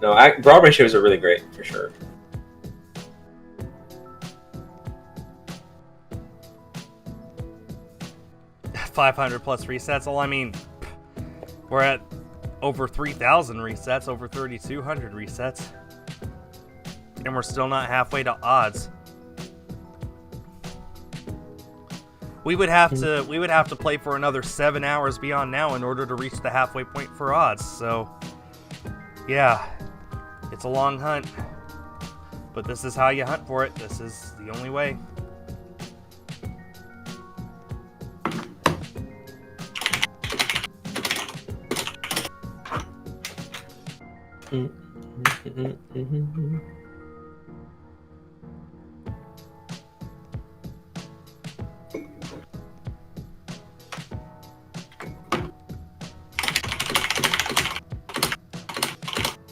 No, Broadway shows are really great for sure. $500 plus resets. Well, I mean, we're at over 3,000 resets, over 3,200 resets, and we're still not halfway to odds. We would have to play for another 7 hours beyond now in order to reach the halfway point for odds. So, yeah, it's a long hunt, but this is how you hunt for it. This is the only way.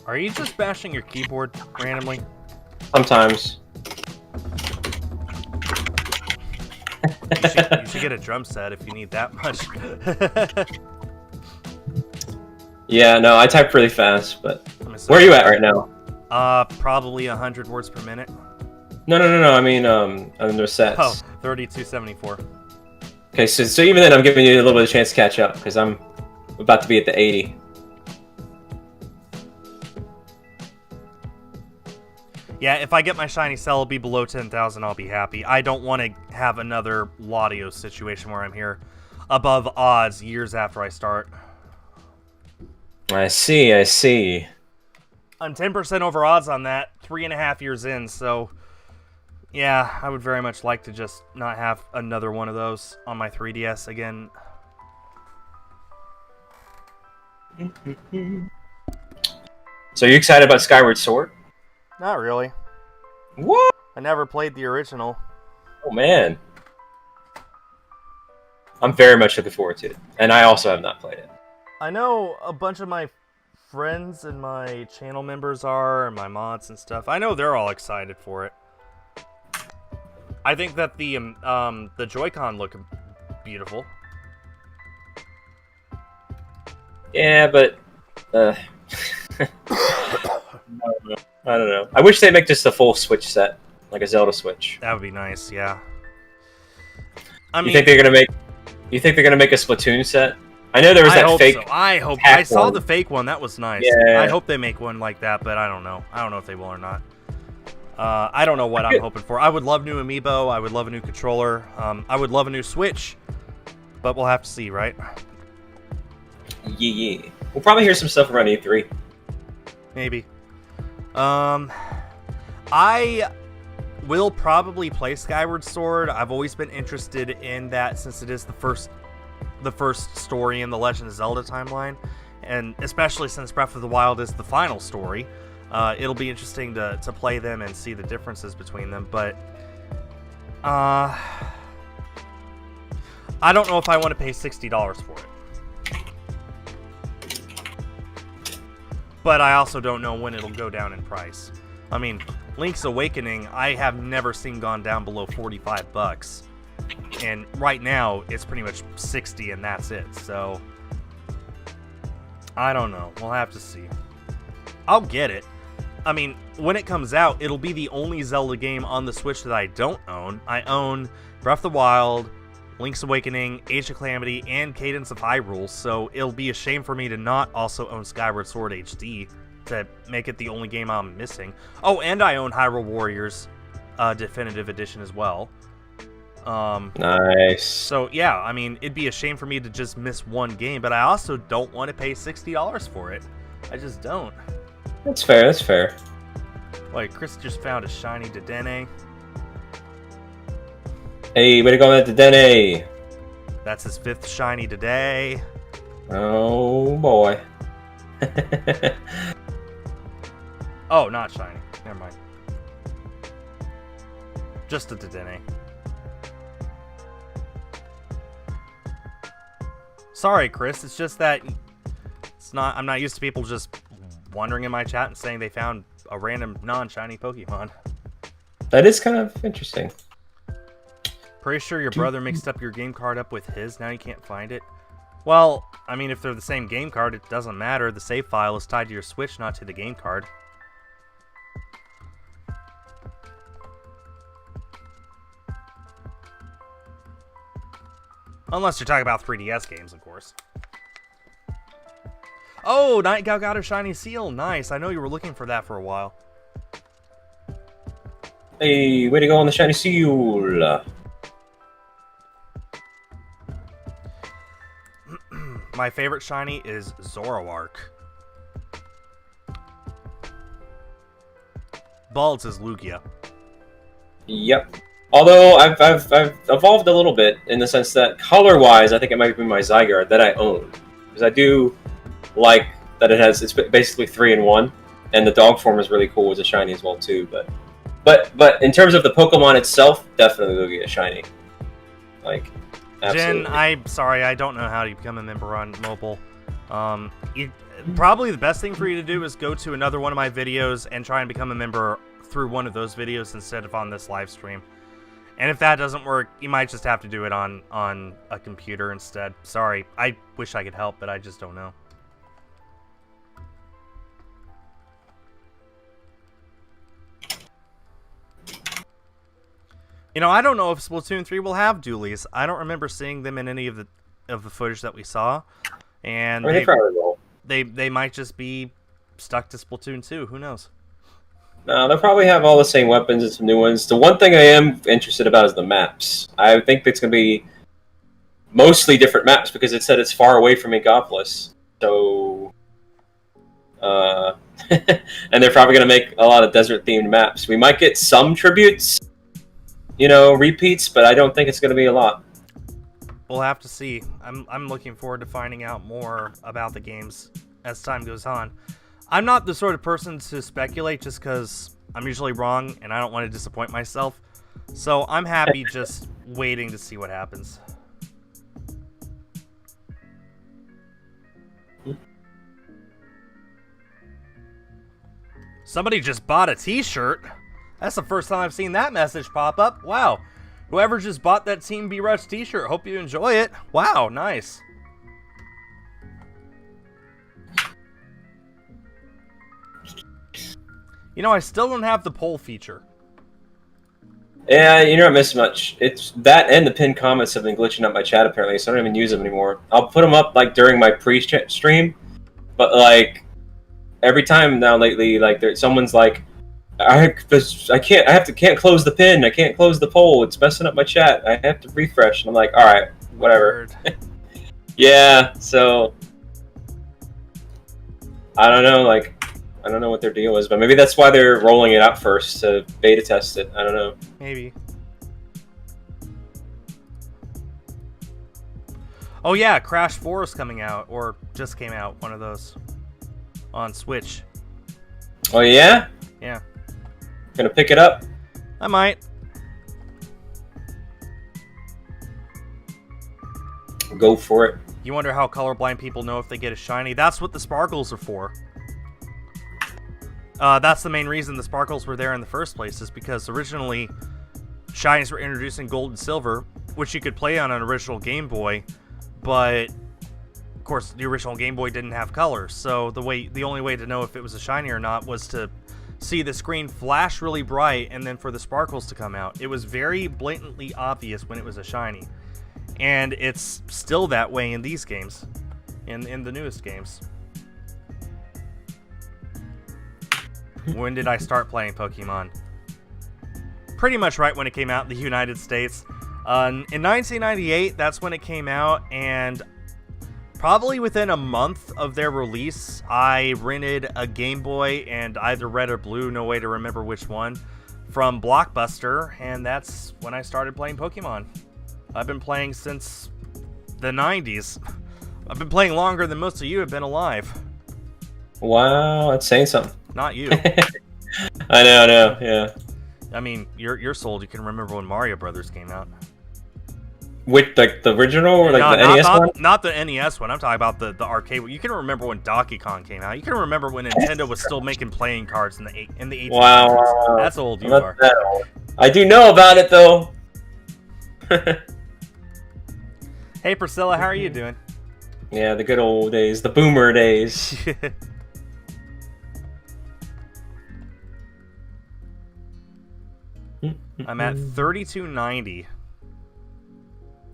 Are you just bashing your keyboard randomly? Sometimes. You should get a drum set if you need that much. Yeah, no, I type really fast, but where are you at right now? Probably 100 words per minute. No. I mean, under sets. Oh, 3274. Okay, so even then, I'm giving you a little bit of a chance to catch up because I'm about to be at the 80. Yeah, if I get my shiny Celebi below 10,000, I'll be happy. I don't want to have another Latios situation where I'm here above odds years after I start. I see. I'm 10% over odds on that, 3.5 years in, so yeah, I would very much like to just not have another one of those on my 3DS again. So you excited about Skyward Sword? Not really. What? I never played the original. Oh man. I'm very much looking forward to it. And I also have not played it. I know a bunch of my friends and my channel members are, and my mods and stuff. I know they're all excited for it. I think that the Joy-Con look beautiful. Yeah, but I don't know. I wish they'd make just a full Switch set, like a Zelda Switch. That would be nice, yeah. I mean, you think they're gonna make a Splatoon set? I know there was that fake. So. I hope. I saw the fake one. That was nice. Yeah. I hope they make one like that, but I don't know. I don't know if they will or not. I don't know what I'm hoping for. I would love new amiibo. I would love a new controller. I would love a new Switch, but we'll have to see, right? Yeah. We'll probably hear some stuff around E3. Maybe. I will probably play Skyward Sword. I've always been interested in that since it is the first story in the Legend of Zelda timeline, and especially since Breath of the Wild is the final story, it'll be interesting to play them and see the differences between them. But I don't know if I want to pay $60 for it. But I also don't know when it'll go down in price. I mean, Link's Awakening, I have never seen gone down below $45. And right now, it's pretty much 60 and that's it. So, I don't know. We'll have to see. I'll get it. I mean, when it comes out, it'll be the only Zelda game on the Switch that I don't own. I own Breath of the Wild, Link's Awakening, Age of Calamity, and Cadence of Hyrule, so it'll be a shame for me to not also own Skyward Sword HD to make it the only game I'm missing. Oh, and I own Hyrule Warriors Definitive Edition as well. Nice. So yeah, I mean, it'd be a shame for me to just miss one game, but I also don't want to pay $60 for it. I just don't. That's fair. That's fair. Like, Chris just found a shiny Dedenne. Hey, way to go, Dene. That's his 5th shiny today. Oh boy. Oh, not shiny. Never mind. Just a Dedenne. Sorry, Chris. It's just that I'm not used to people just wandering in my chat and saying they found a random non-shiny Pokemon. That is kind of interesting. Pretty sure your brother mixed up your game card up with his. Now you can't find it. Well, I mean, if they're the same game card, it doesn't matter. The save file is tied to your Switch, not to the game card. Unless you're talking about 3DS games, of course. Oh, Night Gal got a shiny seal. Nice. I know you were looking for that for a while. Hey, way to go on the shiny seal. My favorite shiny is Zoroark. Balds is Lugia. Yep. Although I've evolved a little bit in the sense that color-wise, I think it might be my Zygarde that I own, because I do like that it's basically 3-in-1, and the dog form is really cool as a shiny as well too. But in terms of the Pokemon itself, definitely Lugia shiny. Like, absolutely. Jen, I'm sorry, I don't know how to become a member on mobile. Probably the best thing for you to do is go to another one of my videos and try and become a member through one of those videos instead of on this live stream. And if that doesn't work, you might just have to do it on a computer instead. Sorry, I wish I could help, but I just don't know. You know, I don't know if Splatoon 3 will have dualies. I don't remember seeing them in any of the footage that we saw. And they probably will. They might just be stuck to Splatoon 2. Who knows? No, they'll probably have all the same weapons and some new ones. The one thing I am interested about is the maps. I think it's going to be mostly different maps because it said it's far away from Megapolis. So, and they're probably going to make a lot of desert-themed maps. We might get some tributes, you know, repeats, but I don't think it's going to be a lot. We'll have to see. I'm looking forward to finding out more about the games as time goes on. I'm not the sort of person to speculate just because I'm usually wrong and I don't want to disappoint myself. So I'm happy just waiting to see what happens. Somebody just bought a t-shirt. That's the first time I've seen that message pop up. Wow. Whoever just bought that Team B-Rush t-shirt, hope you enjoy it. Wow, nice. You know, I still don't have the poll feature. Yeah, you're not missing much. It's that and the pinned comments have been glitching up my chat apparently, so I don't even use them anymore. I'll put them up like during my pre-stream, but like every time now lately, like someone's like, can't close the pin. I can't close the poll. It's messing up my chat. I have to refresh. And I'm like, all right, whatever. Yeah. So I don't know. Like, I don't know what their deal is, but maybe that's why they're rolling it out first to beta test it. I don't know. Maybe. Oh yeah, Crash 4 is coming out, or just came out. One of those on Switch. Oh yeah. Yeah. Gonna pick it up? I might. Go for it. You wonder how colorblind people know if they get a shiny? That's what the sparkles are for. That's the main reason the sparkles were there in the first place, is because originally shinies were introduced in gold and silver, which you could play on an original Game Boy, but of course the original Game Boy didn't have colors, so the only way to know if it was a shiny or not was to see the screen flash really bright and then for the sparkles to come out. It was very blatantly obvious when it was a shiny. And it's still that way in these games, in the newest games. When did I start playing Pokemon? Pretty much right when it came out in the United States. In 1998, that's when it came out, and probably within a month of their release, I rented a Game Boy and either red or blue, no way to remember which one, from Blockbuster, and that's when I started playing Pokemon. I've been playing since the 90s. I've been playing longer than most of you have been alive. Wow, that's saying something. Not you. I know, yeah. I mean, you're sold. You can remember when Mario Brothers came out. With like the original or like the NES one? Not the NES one. I'm talking about the arcade. You can remember when Donkey Kong came out. You can remember when Nintendo was still making playing cards in the 1800s. Wow. That's how old you are. I do know about it though. Hey Priscilla, how are you doing? Yeah, the good old days, the boomer days. I'm at 3290.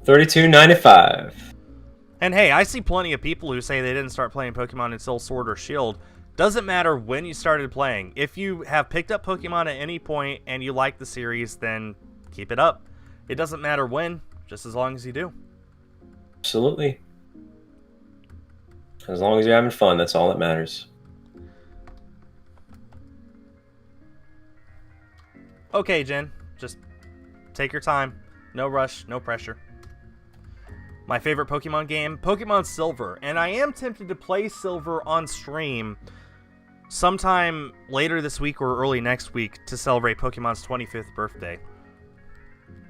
32.95. And hey, I see plenty of people who say they didn't start playing Pokemon until Sword or Shield. Doesn't matter when you started playing. If you have picked up Pokemon at any point and you like the series, then keep it up. It doesn't matter when, just as long as you do. Absolutely. As long as you're having fun, that's all that matters. Okay, Jen. Just take your time. No rush, no pressure. My favorite Pokemon game, Pokemon Silver. And I am tempted to play Silver on stream sometime later this week or early next week to celebrate Pokemon's 25th birthday.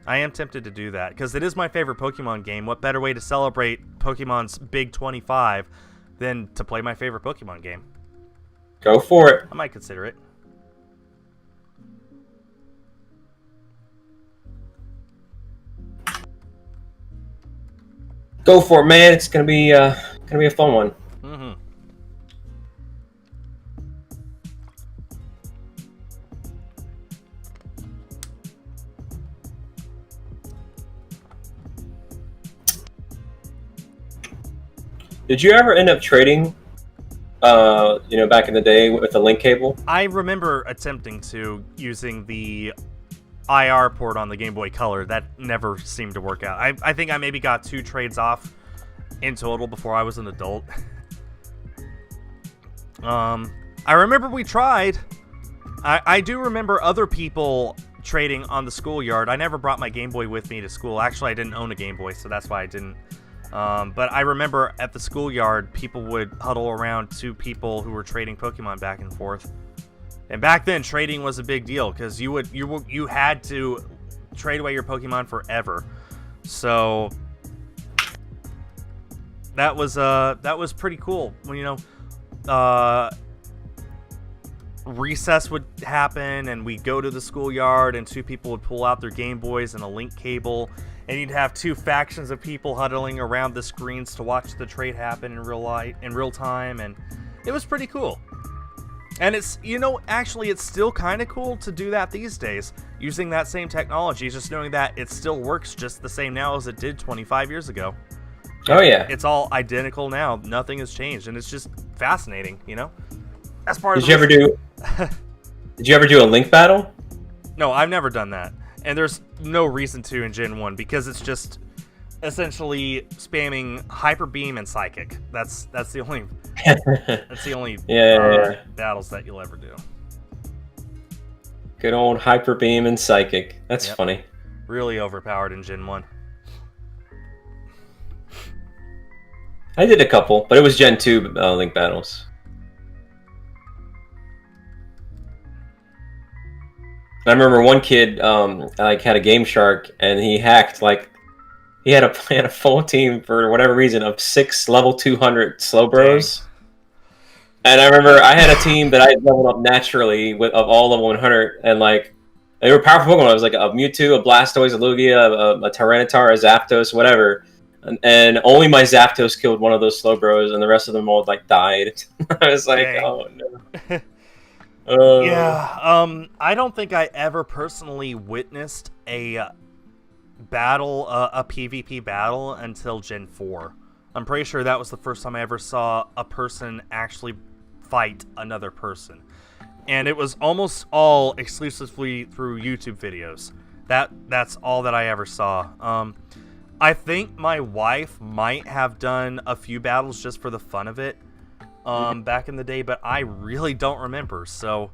I am tempted to do that because it is my favorite Pokemon game. What better way to celebrate Pokemon's big 25 than to play my favorite Pokemon game? Go for it. I might consider it. Go for it, man. It's gonna be a fun one. Mm-hmm. Did you ever end up trading, back in the day with the link cable? I remember attempting to using the IR port on the Game Boy Color. That never seemed to work out. I think I maybe got 2 trades off in total before I was an adult. I remember we tried. I do remember other people trading on the schoolyard. I never brought my Game Boy with me to school. Actually, I didn't own a Game Boy, so that's why I didn't. But I remember at the schoolyard, people would huddle around 2 people who were trading Pokemon back and forth. And back then, trading was a big deal because you had to trade away your Pokemon forever. So that was pretty cool. When recess would happen and we'd go to the schoolyard and 2 people would pull out their Game Boys and a link cable, and you'd have 2 factions of people huddling around the screens to watch the trade happen in real time, and it was pretty cool. And it's, actually it's still kind of cool to do that these days, using that same technology, just knowing that it still works just the same now as it did 25 years ago. Oh yeah. It's all identical now. Nothing has changed, and it's just fascinating, That's part of Did you ever do a link battle? No, I've never done that. And there's no reason to in Gen 1 because it's just essentially spamming Hyper Beam and Psychic. That's the only battles that you'll ever do. Good old Hyper Beam and Psychic. That's funny. Really overpowered in Gen 1. I did a couple, but it was Gen 2 link battles. I remember one kid had a Game Shark, and he hacked he had a full team for whatever reason of 6 level 200 Slowbros. Dang. And I remember I had a team that I leveled up naturally of all level 100, and they were powerful Pokemon. It was like a Mewtwo, a Blastoise, a Lugia, a Tyranitar, a Zapdos, whatever. And only my Zapdos killed one of those Slowbros, and the rest of them all died. I was like, dang. Oh no. I don't think I ever personally witnessed a battle, a PvP battle until Gen 4. I'm pretty sure that was the first time I ever saw a person actually fight another person. And it was almost all exclusively through YouTube videos. That's all that I ever saw. I think my wife might have done a few battles just for the fun of it back in the day, but I really don't remember. So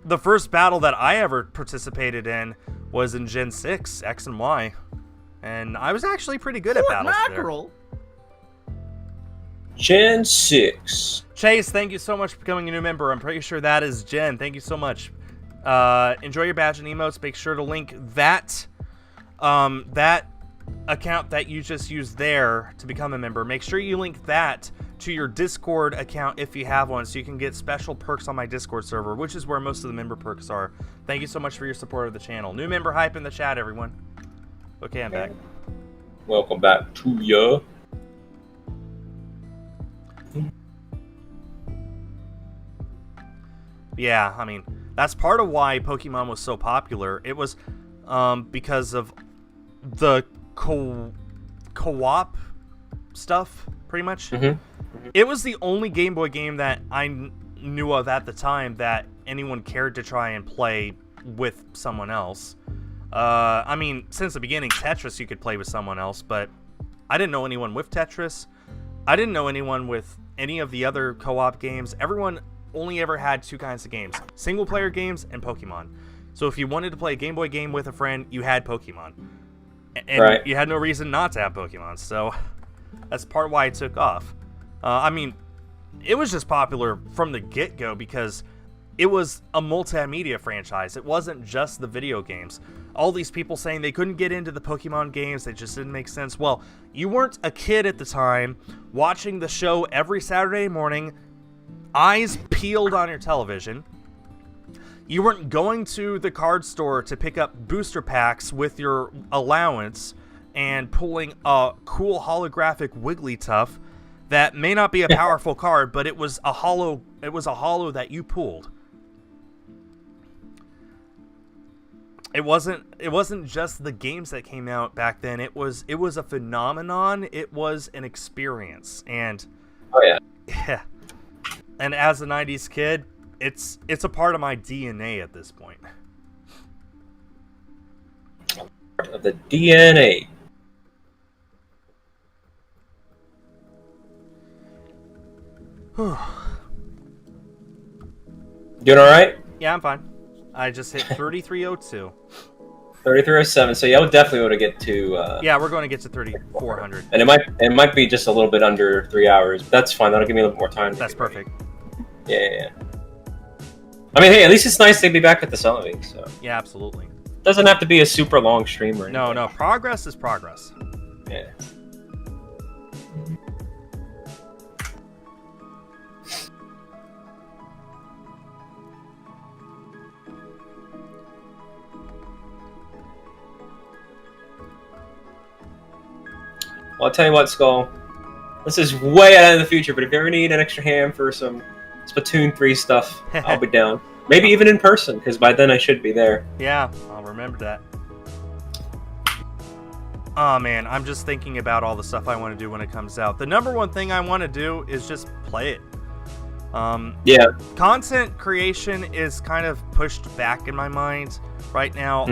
the first battle that I ever participated in was in Gen 6, X and Y. And I was actually pretty good at battles mackerel. there. Gen 6. Chase, thank you so much for becoming a new member. I'm pretty sure that is Jen. Thank you so much. Enjoy your badge and emotes. Make sure to link that account that you just used there to become a member. Make sure you link that to your Discord account if you have one, so you can get special perks on my Discord server, which is where most of the member perks are. Thank you so much for your support of the channel. New member hype in the chat, everyone. Okay, I'm back. Welcome back to ya. Yeah, I mean, that's part of why Pokemon was so popular. It was because of the co-op stuff, pretty much. It was the only Game Boy game that I knew of at the time that anyone cared to try and play with someone else. I mean, since the beginning, Tetris you could play with someone else, but I didn't know anyone with Tetris. I didn't know anyone with any of the other co-op games. Everyone only ever had two kinds of games: single-player games and Pokemon. So if you wanted to play a Game Boy game with a friend, you had Pokemon. And you had no reason not to have Pokemon, so that's part of why it took off. I mean, it was just popular from the get-go because it was a multimedia franchise. It wasn't just the video games. All these people saying they couldn't get into the Pokemon games, they just didn't make sense. Well, you weren't a kid at the time watching the show every Saturday morning, eyes peeled on your television. You weren't going to the card store to pick up booster packs with your allowance and pulling a cool holographic Wigglytuff that may not be a powerful card, but it was a holo that you pulled. It wasn't just the games that came out back then. It was a phenomenon. It was an experience. And yeah. And as a 90s kid, it's a part of my DNA at this point. Part of the DNA. Doing all right? Yeah, I'm fine. I just hit 3302. 3307. So yeah, we'll definitely want to get to. Yeah, we're going to get to 3400. And it might be just a little bit under 3 hours, but that's fine. That'll give me a little more time. That's perfect. Yeah. I mean, hey, at least it's nice to be back at the Celebi. So yeah, absolutely. Doesn't have to be a super long stream or anything. No. Progress is progress. Yeah. Well, I'll tell you what, Skull. This is way out in the future, but if you ever need an extra hand for some Splatoon 3 stuff, I'll be down. Maybe even in person, because by then I should be there. Yeah, I'll remember that. Oh man, I'm just thinking about all the stuff I want to do when it comes out. The number one thing I want to do is just play it. Yeah. Content creation is kind of pushed back in my mind right now.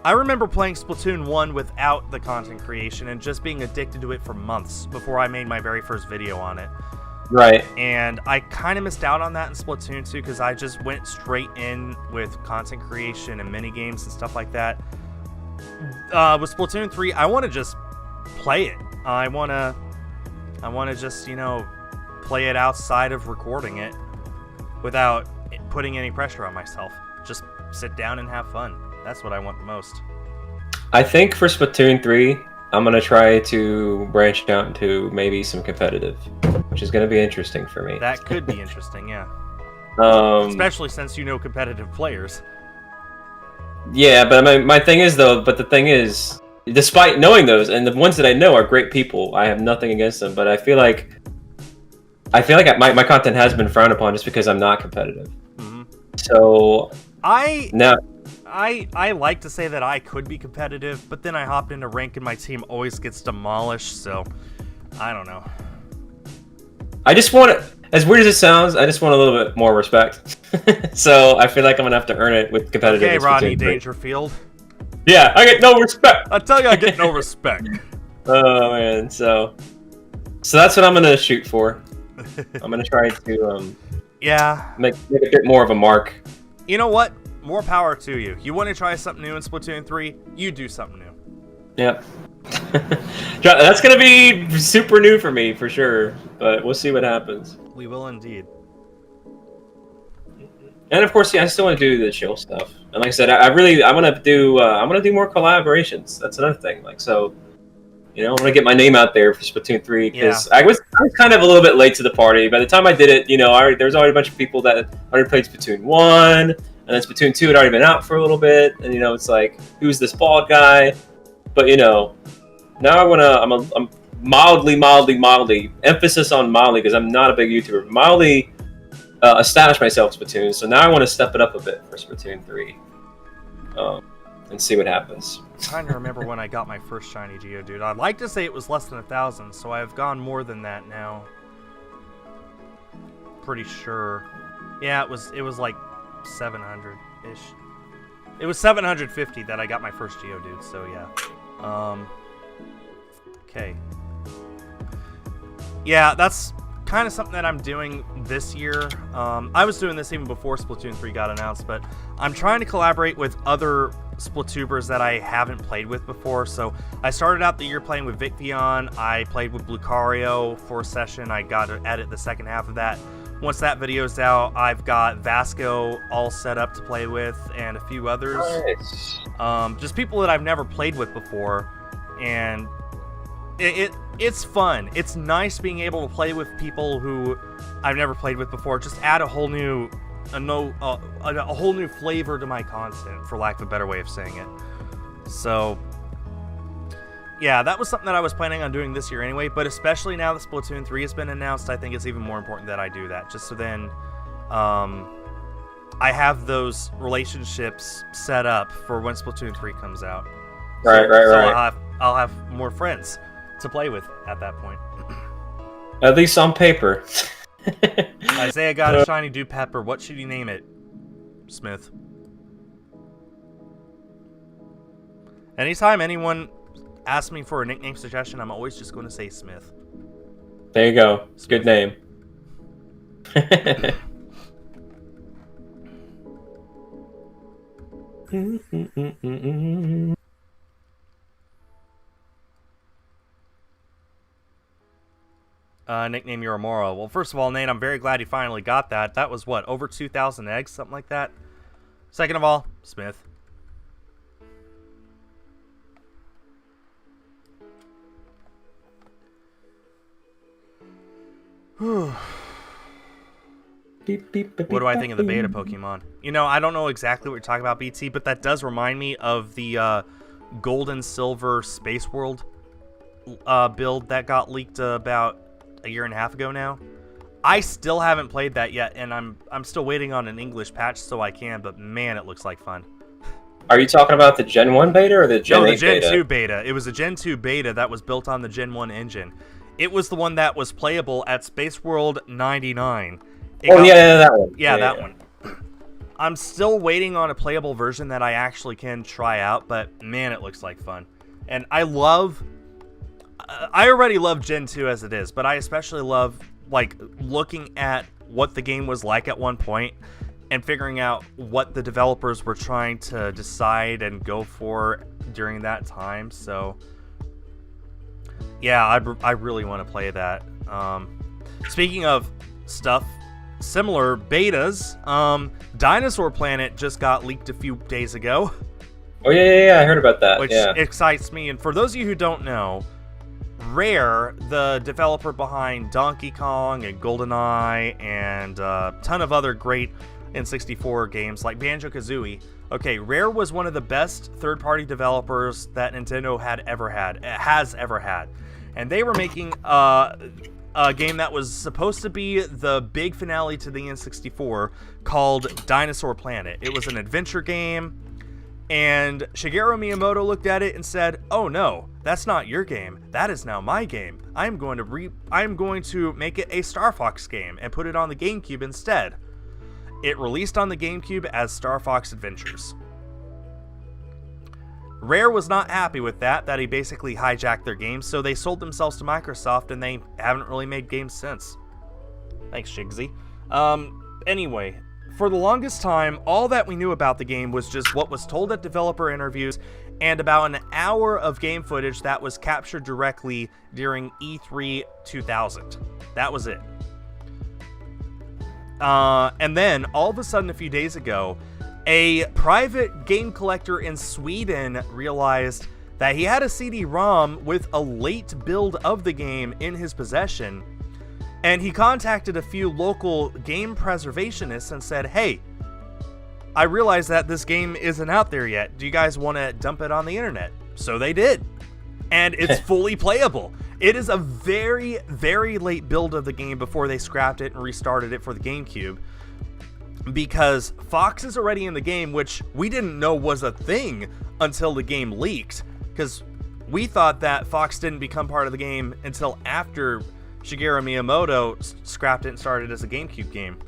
I remember playing Splatoon 1 without the content creation and just being addicted to it for months before I made my very first video on it. Right. And I kind of missed out on that in Splatoon 2 because I just went straight in with content creation and minigames and stuff like that. With Splatoon 3, I want to just play it. I want to just, play it outside of recording it without putting any pressure on myself. Just sit down and have fun. That's what I want the most. I think for Splatoon 3, I'm going to try to branch out into maybe some competitive, which is going to be interesting for me. That could be interesting, yeah. Especially since you know competitive players. Yeah, but my thing is, though, the thing is, despite knowing those, and the ones that I know are great people, I have nothing against them, but I feel like my content has been frowned upon just because I'm not competitive. Mm-hmm. So I like to say that I could be competitive, but then I hop into rank and my team always gets demolished, so I don't know. I just want to... as weird as it sounds, I just want a little bit more respect. So I feel like I'm gonna have to earn it with competitive. Okay, Rodney Dangerfield. Yeah, I get no respect. I tell you, I get no respect. Oh man, so that's what I'm gonna shoot for. I'm gonna try to yeah, make a bit more of a mark. You know what? More power to you. You want to try something new in Splatoon 3? You do something new. Yep. That's gonna be super new for me for sure, but we'll see what happens. We will indeed. And of course, yeah, I still want to do the chill stuff. And like I said, I want to do more collaborations. That's another thing. Like so, you know, I want to get my name out there for Splatoon 3 because I was kind of a little bit late to the party. By the time I did it, you know, there was already a bunch of people that already played Splatoon 1, and then Splatoon 2 had already been out for a little bit, and you know, it's like, who's this bald guy? But you know, now I'm mildly emphasis on mildly because I'm not a big YouTuber. Mildly establish myself in Splatoon, so now I want to step it up a bit for Splatoon 3 and see what happens. I'm trying to remember when I got my first shiny Geodude. I'd like to say it was less than 1,000, so I've gone more than that now. Pretty sure. Yeah, it was like 700-ish. It was 750 that I got my first Geodude, so yeah. Okay. Yeah, that's kind of something that I'm doing this year. I was doing this even before Splatoon 3 got announced, but I'm trying to collaborate with other Splatubers that I haven't played with before. So I started out the year playing with Vicvion. I played with Lucario for a session. I got to edit the second half of that. Once that video's out, I've got Vasco all set up to play with and a few others. Nice. Just people that I've never played with before, and it's fun. It's nice being able to play with people who I've never played with before. Just add a whole new flavor to my content, for lack of a better way of saying it. So yeah, that was something that I was planning on doing this year anyway, but especially now that Splatoon 3 has been announced, I think it's even more important that I do that, just so then I have those relationships set up for when Splatoon 3 comes out. Right. I'll have more friends to play with at that point. At least on paper. Isaiah got a shiny Dew Pepper. What should you name it, Smith? Anytime anyone asks me for a nickname suggestion, I'm always just going to say Smith. There you go. It's a good name. Nickname Yoramura. Well, first of all, Nate, I'm very glad you finally got that. That was, what, over 2,000 eggs? Something like that? Second of all, Smith. What do I think of the beta Pokemon? You know, I don't know exactly what you're talking about, BT, but that does remind me of the Gold and Silver Space World build that got leaked about a year and a half ago now. I still haven't played that yet, and I'm still waiting on an English patch so I can, but man, it looks like fun. Are you talking about the Gen 1 beta or the Gen 8 beta? No, the Gen 2 beta. It was a Gen 2 beta that was built on the Gen 1 engine. It was the one that was playable at Space World 99. Yeah, that one. Yeah, that one. I'm still waiting on a playable version that I actually can try out, but man, it looks like fun. And I already love Gen 2 as it is, but I especially love like looking at what the game was like at one point and figuring out what the developers were trying to decide and go for during that time. So yeah, I really want to play that. Speaking of stuff, similar betas, Dinosaur Planet just got leaked a few days ago. Oh yeah, I heard about that. Which excites me. And for those of you who don't know, Rare, the developer behind Donkey Kong and GoldenEye and a ton of other great N64 games like Banjo-Kazooie. Okay, Rare was one of the best third-party developers that Nintendo has ever had. And they were making a game that was supposed to be the big finale to the N64 called Dinosaur Planet. It was an adventure game. And Shigeru Miyamoto looked at it and said, "Oh no, that's not your game. That is now my game. I'm going to make it a Star Fox game and put it on the GameCube instead." It released on the GameCube as Star Fox Adventures. Rare was not happy with that he basically hijacked their game, so they sold themselves to Microsoft, and they haven't really made games since. Thanks, Shigsy. Anyway, for the longest time, all that we knew about the game was just what was told at developer interviews and about an hour of game footage that was captured directly during E3 2000. That was it. And then, all of a sudden, a few days ago, a private game collector in Sweden realized that he had a CD-ROM with a late build of the game in his possession, and he contacted a few local game preservationists and said, "Hey, I realize that this game isn't out there yet. Do you guys want to dump it on the internet?" So they did. And it's fully playable. It is a very, very late build of the game before they scrapped it and restarted it for the GameCube. Because Fox is already in the game, which we didn't know was a thing until the game leaked. Because we thought that Fox didn't become part of the game until after Shigeru Miyamoto scrapped it and started as a GameCube game.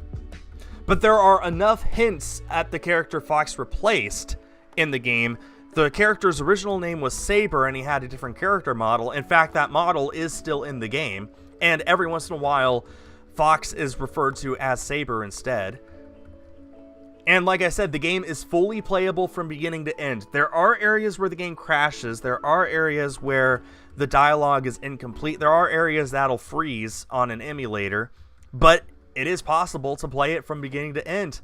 But there are enough hints at the character Fox replaced in the game. The character's original name was Saber, and he had a different character model. In fact, that model is still in the game, and every once in a while, Fox is referred to as Saber instead. And like I said, the game is fully playable from beginning to end. There are areas where the game crashes. There are areas where the dialogue is incomplete. There are areas that'll freeze on an emulator, but it is possible to play it from beginning to end.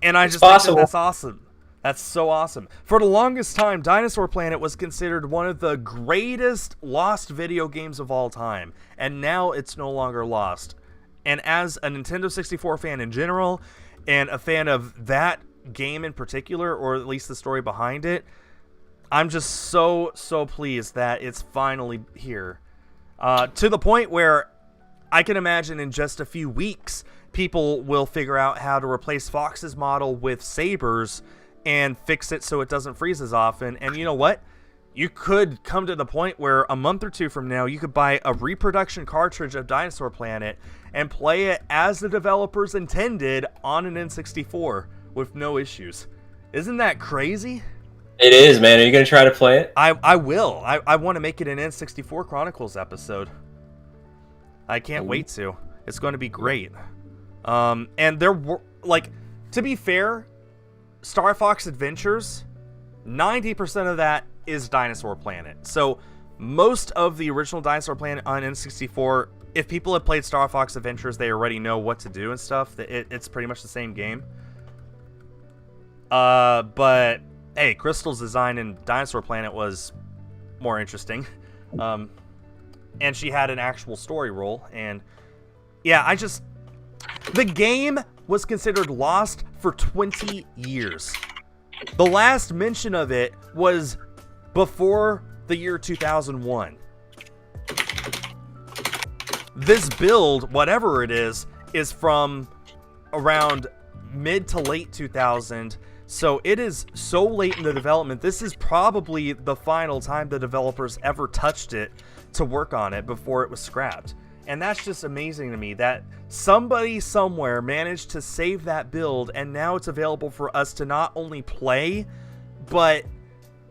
And I just think that's awesome. That's so awesome. For the longest time, Dinosaur Planet was considered one of the greatest lost video games of all time, and now it's no longer lost. And as a Nintendo 64 fan in general, and a fan of that game in particular, or at least the story behind it, I'm just so pleased that it's finally here. To the point where I can imagine in just a few weeks, people will figure out how to replace Fox's model with Saber's and fix it so it doesn't freeze as often. And you know what? You could come to the point where a month or two from now, you could buy a reproduction cartridge of Dinosaur Planet and play it as the developers intended on an N64 with no issues. Isn't that crazy? It is, man. Are you going to try to play it? I will. I want to make it an N64 Chronicles episode. I can't wait to. It's going to be great. And there were, like, to be fair, Star Fox Adventures, 90% of that is Dinosaur Planet. So most of the original Dinosaur Planet on N64, if people have played Star Fox Adventures, they already know what to do and stuff. It's pretty much the same game. But hey, Crystal's design in Dinosaur Planet was more interesting. And she had an actual story role. And yeah, the game was considered lost for 20 years. The last mention of it was before the year 2001. This build, whatever it is from around mid to late 2000. So it is so late in the development. This is probably the final time the developers ever touched it to work on it before it was scrapped. And that's just amazing to me that somebody somewhere managed to save that build, and now it's available for us to not only play, but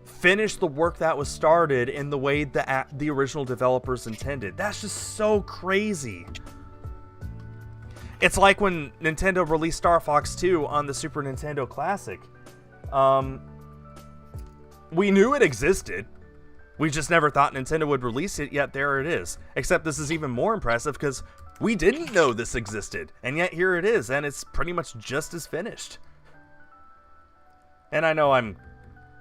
finish the work that was started in the way that the original developers intended. That's just so crazy. It's like when Nintendo released Star Fox 2 on the Super Nintendo Classic. We knew it existed. We just never thought Nintendo would release it, yet there it is. Except this is even more impressive because we didn't know this existed, and yet here it is, and it's pretty much just as finished. And I know I'm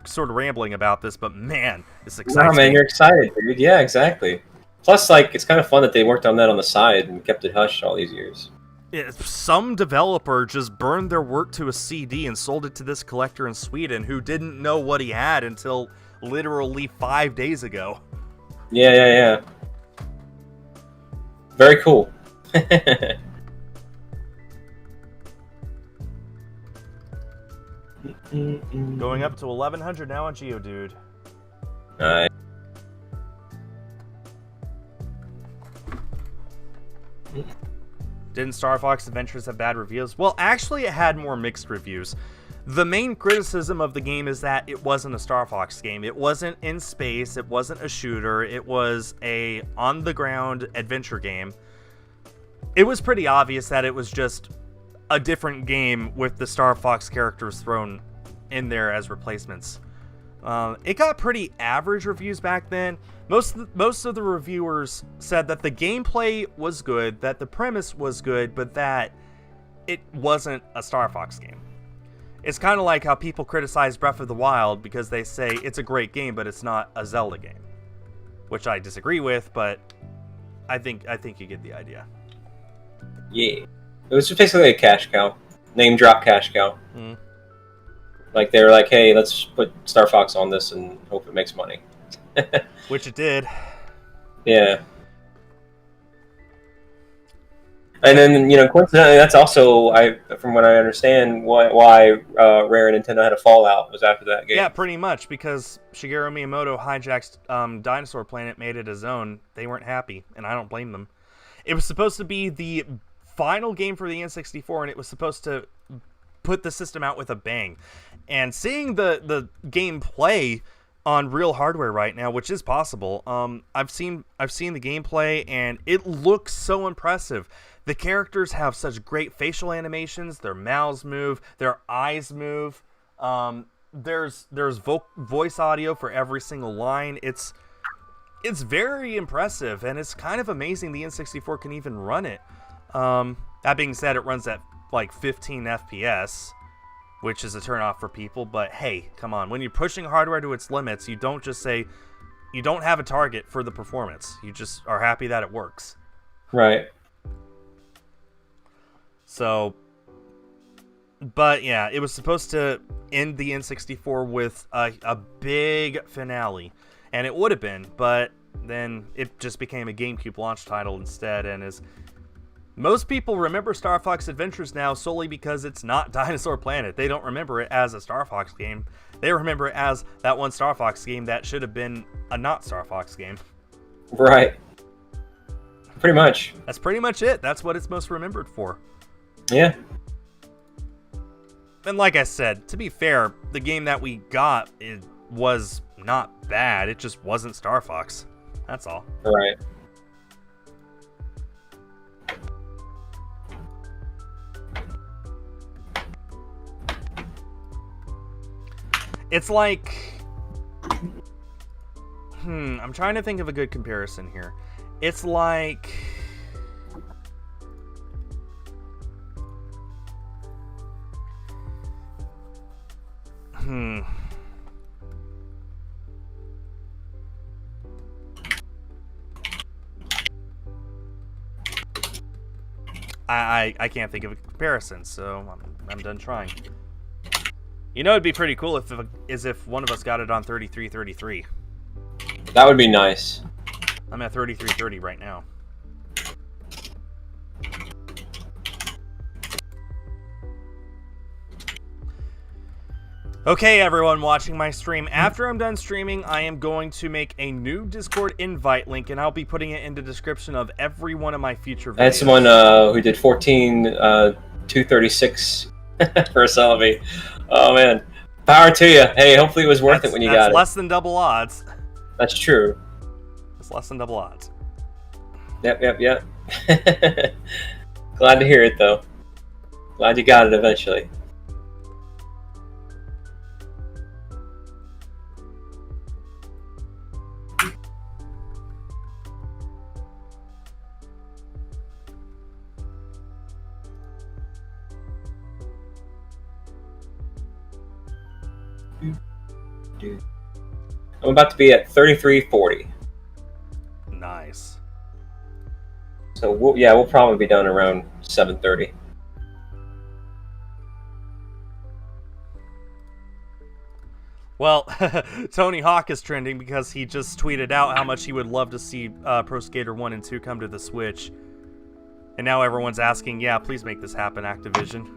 sort of rambling about this, but man, this excites me. No, man, you're excited, dude. Yeah, exactly. Plus, like, it's kind of fun that they worked on that on the side and kept it hush all these years. Some developer just burned their work to a CD and sold it to this collector in Sweden who didn't know what he had until literally 5 days ago. Yeah. Very cool. Going up to 1100 now on Geodude. Alright. Didn't Star Fox Adventures have bad reviews? Well, actually, it had more mixed reviews. The main criticism of the game is that it wasn't a Star Fox game. It wasn't in space. It wasn't a shooter. It was a on-the-ground adventure game. It was pretty obvious that it was just a different game with the Star Fox characters thrown in there as replacements. It got pretty average reviews back then. Most of the reviewers said that the gameplay was good, that the premise was good, but that it wasn't a Star Fox game. It's kind of like how people criticize Breath of the Wild because they say it's a great game, but it's not a Zelda game, which I disagree with, but I think you get the idea. Yeah, it was basically a cash cow, name drop cash cow. Mm. Like they were like, "Hey, let's put Star Fox on this and hope it makes money." Which it did. Yeah. And then, coincidentally, that's also, from what I understand, why Rare and Nintendo had a fallout was after that game. Yeah, pretty much, because Shigeru Miyamoto hijacked Dinosaur Planet, made it his own. They weren't happy, and I don't blame them. It was supposed to be the final game for the N64, and it was supposed to put the system out with a bang. And seeing the gameplay on real hardware right now, which is possible, I've seen the gameplay, and it looks so impressive. The characters have such great facial animations. Their mouths move. Their eyes move. There's voice audio for every single line. It's very impressive, and it's kind of amazing the N64 can even run it. That being said, it runs at like 15 FPS, which is a turnoff for people. But hey, come on. When you're pushing hardware to its limits, you don't just say, you don't have a target for the performance. You just are happy that it works. Right. So, but yeah, it was supposed to end the N64 with a big finale, and it would have been, but then it just became a GameCube launch title instead, and as most people remember Star Fox Adventures now solely because it's not Dinosaur Planet. They don't remember it as a Star Fox game. They remember it as that one Star Fox game that should have been a not Star Fox game. Right. Pretty much. That's pretty much it. That's what it's most remembered for. Yeah. And like I said, to be fair, the game that we got was not bad. It just wasn't Star Fox. That's all. Right. It's like... I'm trying to think of a good comparison here. It's like... I can't think of a comparison, so I'm done trying. You know, it'd be pretty cool if one of us got it on 3333. That would be nice. I'm at 3330 right now. Okay, everyone watching my stream, after I'm done streaming, I am going to make a new Discord invite link, and I'll be putting it in the description of every one of my future videos. That's someone who did 236 for a Celebi. Oh, man. Power to you. Hey, hopefully it was worth it when you got it. That's less than double odds. That's true. It's less than double odds. Yep. Glad to hear it, though. Glad you got it eventually. I'm about to be at 3340. Nice. So we'll probably be done around 7:30. Well, Tony Hawk is trending because he just tweeted out how much he would love to see Pro Skater 1 and 2 come to the Switch. And now everyone's asking, yeah, please make this happen, Activision.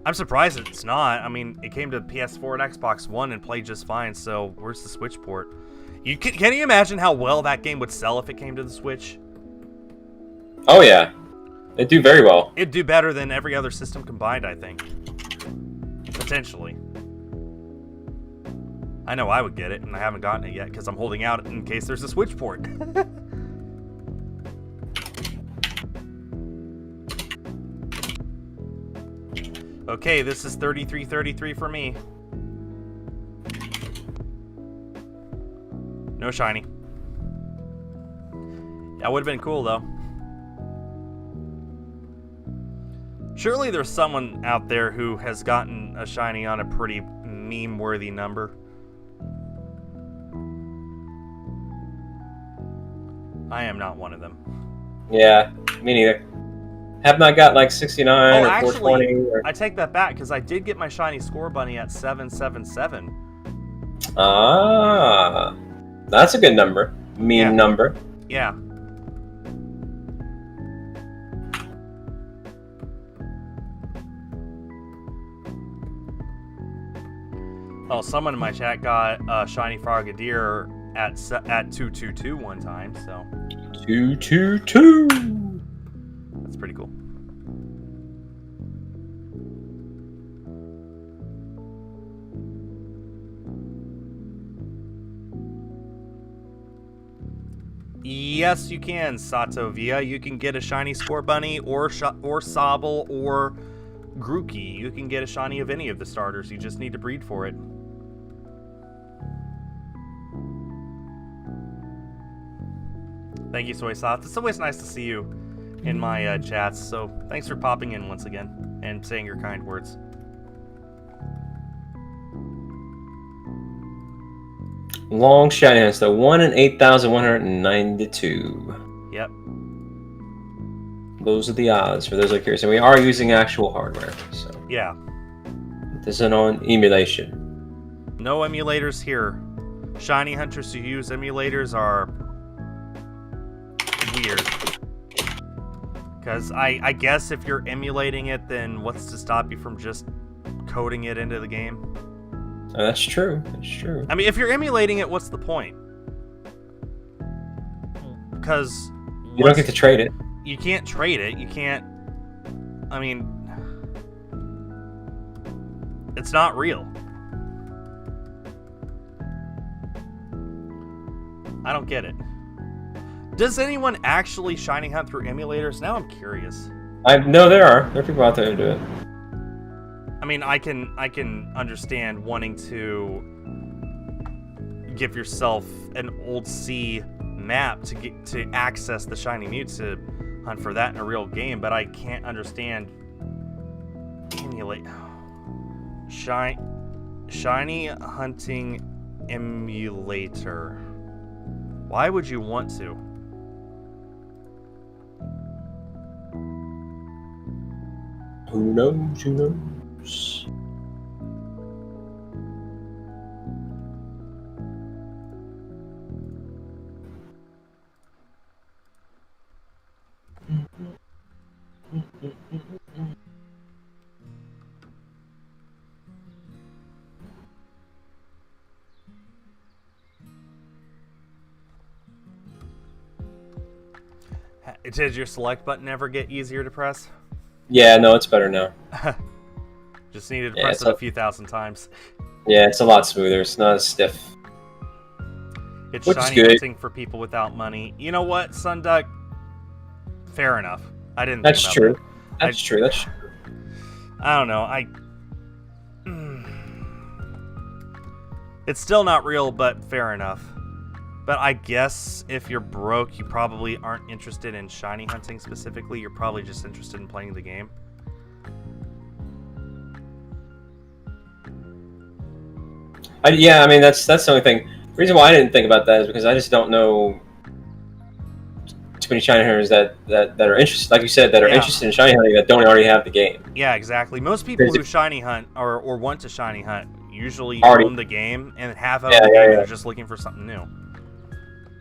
I'm surprised it's not. I mean, it came to PS4 and Xbox One and played just fine, so where's the Switch port? Can you imagine how well that game would sell if it came to the Switch? Oh, yeah. It'd do very well. It'd do better than every other system combined, I think. Potentially. I know I would get it, and I haven't gotten it yet because I'm holding out in case there's a Switch port. Okay, this is 33-33 for me. No shiny. That would have been cool, though. Surely there's someone out there who has gotten a shiny on a pretty meme-worthy number. I am not one of them. Yeah, me neither. Have not got like 69 or actually, 420. Or... I take that back because I did get my shiny score bunny at 777. Ah, that's a good number. Meme number. Yeah. Oh, someone in my chat got a shiny Frogadier at 222 one time, so 222. That's pretty cool. Yes, you can, Sato Via. You can get a shiny Score Bunny or Sobble or Grookey. You can get a shiny of any of the starters. You just need to breed for it. Thank you, Soysauce. It's always nice to see you in my chats, so thanks for popping in once again and saying your kind words. Long shiny hunts, though. 1 in 8,192. Yep. Those are the odds for those who are curious. And we are using actual hardware, so. Yeah. This isn't on emulation. No emulators here. Shiny hunters who use emulators are weird. Because I guess if you're emulating it, then what's to stop you from just coding it into the game? Oh, that's true. That's true. I mean, if you're emulating it, what's the point? Because you don't get to trade it. You can't trade it. You can't. I mean, it's not real. I don't get it. Does anyone actually shiny hunt through emulators? Now I'm curious. No, there are people out there who do it. I mean, I can understand wanting to give yourself an old sea map to access the shiny Mew to hunt for that in a real game, but I can't understand emulate shiny hunting emulator. Why would you want to? Who knows? Who knows? Did your select button ever get easier to press? Yeah, no, it's better now. Just needed to press it a few thousand times. Yeah, it's a lot smoother. It's not as stiff. It's shiny hunting for people without money. You know what, Sunduck? Fair enough. I didn't think about true. That. That's true. That's true. I don't know. It's still not real, but fair enough. But I guess if you're broke, you probably aren't interested in shiny hunting specifically. You're probably just interested in playing the game. Yeah, I mean that's the only thing. The reason why I didn't think about that is because I just don't know too many shiny hunters that are interested, like you said, that are interested in shiny hunting that don't already have the game. Yeah, exactly. Most people who shiny hunt or want to shiny hunt usually own the game and have the game and are just looking for something new.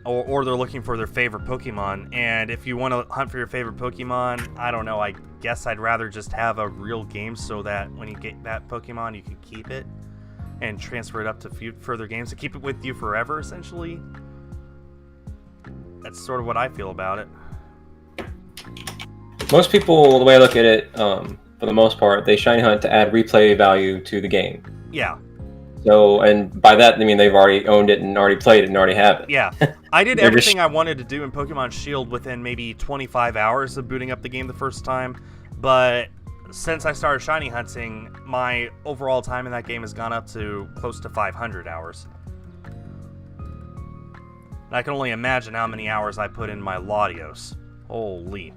or they're looking for their favorite Pokemon. And if you want to hunt for your favorite Pokemon, I don't know, I guess I'd rather just have a real game so that when you get that Pokemon, you can keep it and transfer it up to further games to keep it with you forever, essentially. That's sort of what I feel about it. Most people, the way I look at it, for the most part, they shiny hunt to add replay value to the game. Yeah. So, and by that, I mean they've already owned it and already played it and already have it. Yeah. I did everything I wanted to do in Pokemon Shield within maybe 25 hours of booting up the game the first time, but since I started shiny hunting, my overall time in that game has gone up to close to 500 hours. And I can only imagine how many hours I put in my Latios. Holy.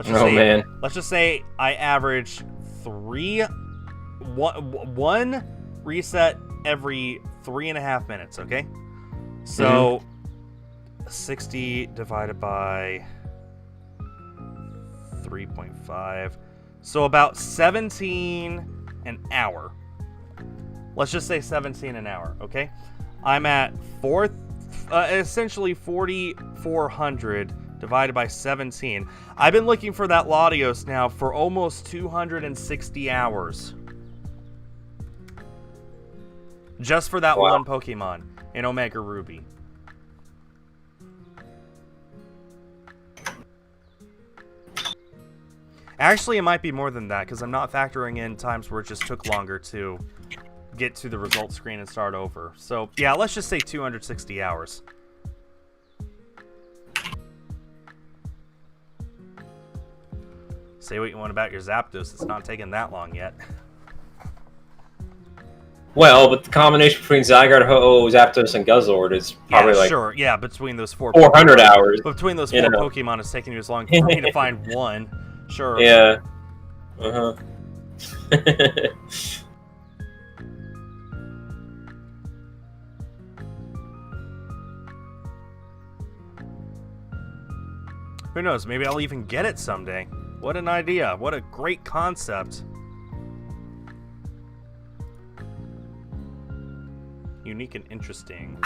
Man. Let's just say I average one reset every 3.5 minutes, okay? So 60 divided by 3.5. So about 17 an hour. Let's just say 17 an hour, okay? I'm at essentially 4,400 divided by 17. I've been looking for that Latios now for almost 260 hours. Just for that one Pokemon in Omega Ruby. Actually, it might be more than that, because I'm not factoring in times where it just took longer to get to the result screen and start over. So, yeah, let's just say 260 hours. Say what you want about your Zapdos, it's not taking that long yet. Well, but the combination between Zygarde, Ho-Oh, Zapdos, and Guzzlord is probably sure. Yeah, between those 400 hours. Between those four Pokemon, it's taking you as long for me to find one. Sure. Yeah. Who knows? Maybe I'll even get it someday. What an idea. What a great concept. Unique and interesting.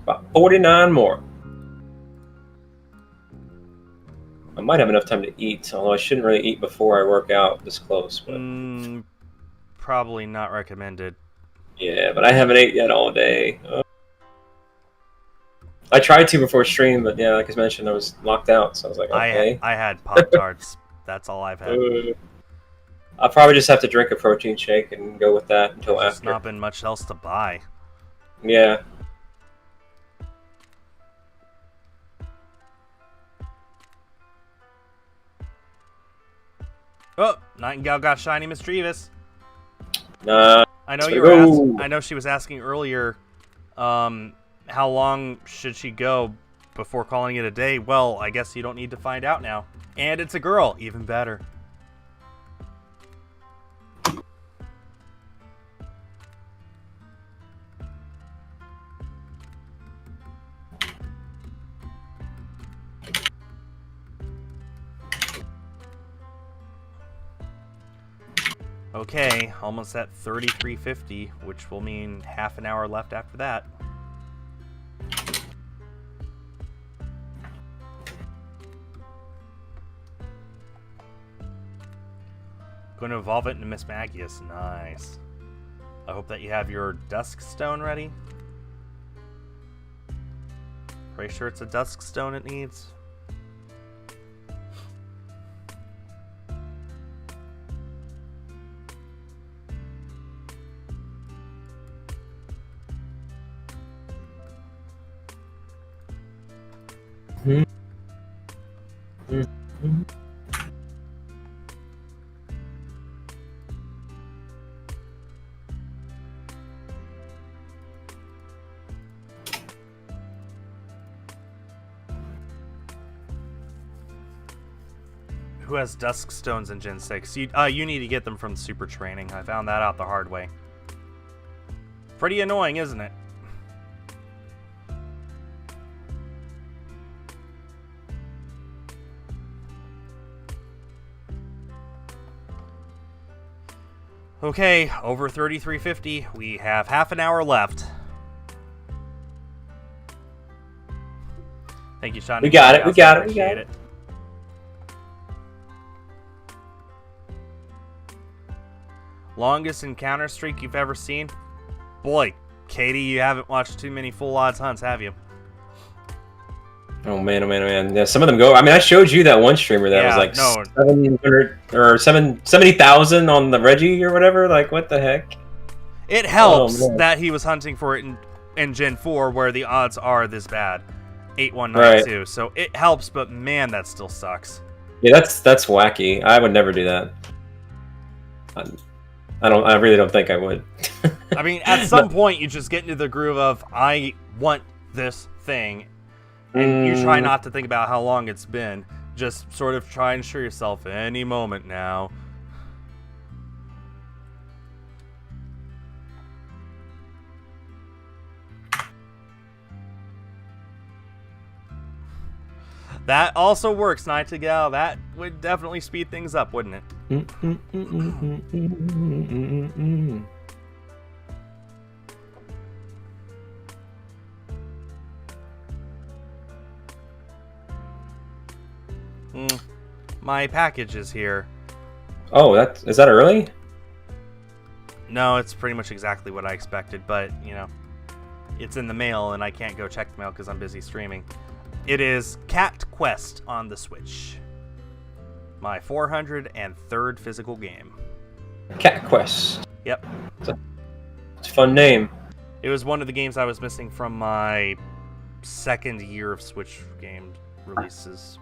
About 49 more. I might have enough time to eat, although I shouldn't really eat before I work out this close. But probably not recommended. Yeah, but I haven't ate yet all day. I tried to before stream, but yeah, like I mentioned, I was locked out, so I was like, okay. I had Pop-Tarts. That's all I've had. I'll probably just have to drink a protein shake and go with that until There's after. There's not been much else to buy. Yeah. Oh, Nightingale got shiny Mischievous. Nah. I know you were I know she was asking earlier, how long should she go before calling it a day? Well, I guess you don't need to find out now. And it's a girl, even better. Okay, almost at 3350, which will mean half an hour left after that. Going to evolve it into Miss Magius. Nice. I hope that you have your Dusk Stone ready. Pretty sure it's a Dusk Stone it needs. Who has Dusk Stones in Gen 6? You need to get them from Super Training. I found that out the hard way. Pretty annoying, isn't it? Okay, over 3350. We have half an hour left. Thank you, Sean. We got it. We got it. Appreciate it. Longest encounter streak you've ever seen? Boy, Katie, you haven't watched too many full odds hunts, have you? Oh man, oh man, oh man. Yeah, some of them go. I mean, I showed you that one streamer that was like 700 or 70,000 on the Reggie or whatever. Like, what the heck? It helps that he was hunting for it in Gen 4 where the odds are this bad. 8192. Right. So it helps, but man, that still sucks. Yeah, that's wacky. I would never do that. I really don't think I would. I mean, at some point you just get into the groove of I want this thing. And you try not to think about how long it's been. Just sort of try and assure yourself any moment now. That also works, Nightingale. That would definitely speed things up, wouldn't it? My package is here. Oh, is that early? No, it's pretty much exactly what I expected, but, you know, it's in the mail and I can't go check the mail because I'm busy streaming. It is Cat Quest on the Switch. My 403rd physical game. Cat Quest. Yep. It's a fun name. It was one of the games I was missing from my second year of Switch game releases.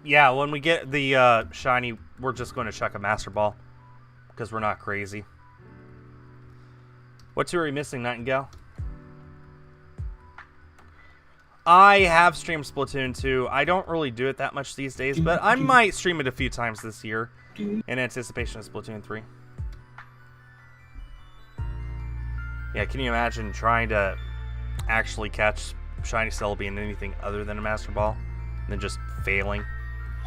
Yeah, when we get the shiny, we're just going to chuck a Master Ball. Because we're not crazy. What two are you missing, Nightingale? I have streamed Splatoon 2. I don't really do it that much these days, but I might stream it a few times this year in anticipation of Splatoon 3. Yeah, can you imagine trying to actually catch shiny Celebi in anything other than a Master Ball? And then just failing?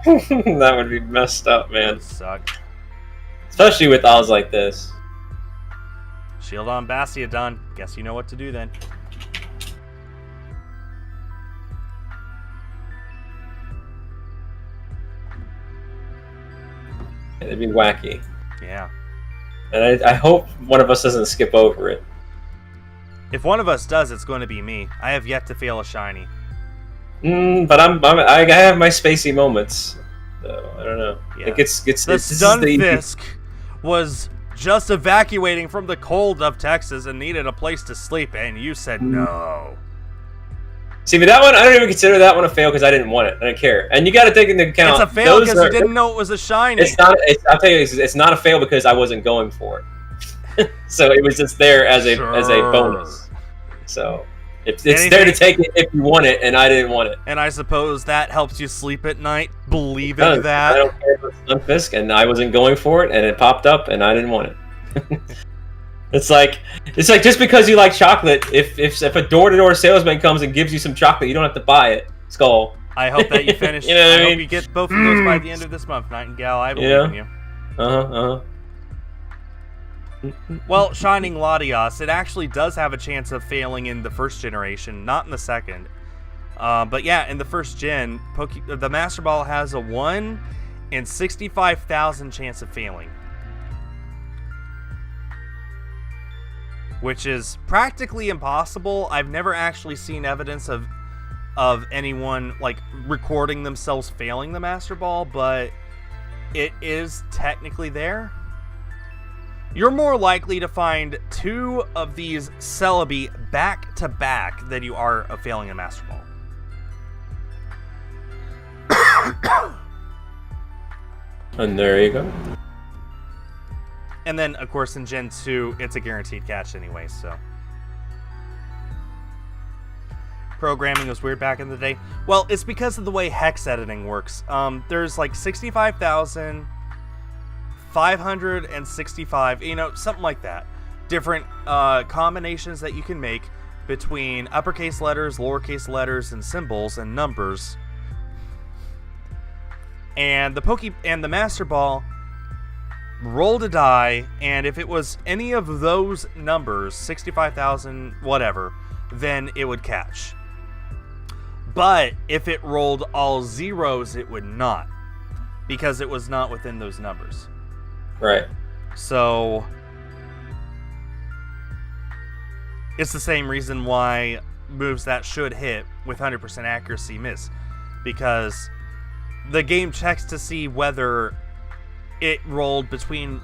That would be messed up, man. That would suck. Especially with odds like this. Shield on Bastiodon. Guess you know what to do then. It'd be wacky. Yeah. And I hope one of us doesn't skip over it. If one of us does, it's going to be me. I have yet to fail a shiny. But I have my spacey moments. So I don't know. Yeah. The Stunfisk was just evacuating from the cold of Texas and needed a place to sleep, and you said no. See, but that one, I don't even consider that one a fail because I didn't want it. I didn't care. And you got to take into account. It's a fail because you didn't know it was a shiny. It's not. I'll tell you, it's not a fail because I wasn't going for it. So it was just there as a bonus. So. It's there to take it if you want it, and I didn't want it. And I suppose that helps you sleep at night, believing that. I don't care about Stunfisk, and I wasn't going for it, and it popped up, and I didn't want it. It's like just because you like chocolate, if a door-to-door salesman comes and gives you some chocolate, you don't have to buy it. Skull. I hope that you finish. You know what I mean? Hope you get both of those by the end of this month, Nightingale. I believe in you. Well, Shining Latias, it actually does have a chance of failing in the first generation, not in the second. But yeah, in the first gen, the Master Ball has a 1 in 65,000 chance of failing. Which is practically impossible. I've never actually seen evidence of anyone like recording themselves failing the Master Ball, but it is technically there. You're more likely to find 2 of these Celebi back to back than you are of failing a Master Ball. And there you go. And then, of course, in Gen 2, it's a guaranteed catch anyway, so. programming was weird back in the day? Well, it's because of the way hex editing works. There's like 65,565, something like that. Different combinations that you can make between uppercase letters, lowercase letters, and symbols and numbers. And the Master Ball rolled a die, and if it was any of those numbers, 65,000 whatever, then it would catch. But if it rolled all zeros, it would not, because it was not within those numbers. Right. So it's the same reason why moves that should hit with 100% accuracy miss, because the game checks to see whether it rolled between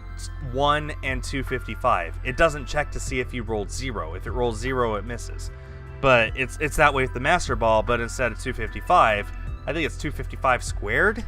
1 and 255. It doesn't check to see if you rolled 0. If it rolls 0, it misses. But it's that way with the Master Ball, but instead of 255, I think it's 255 squared?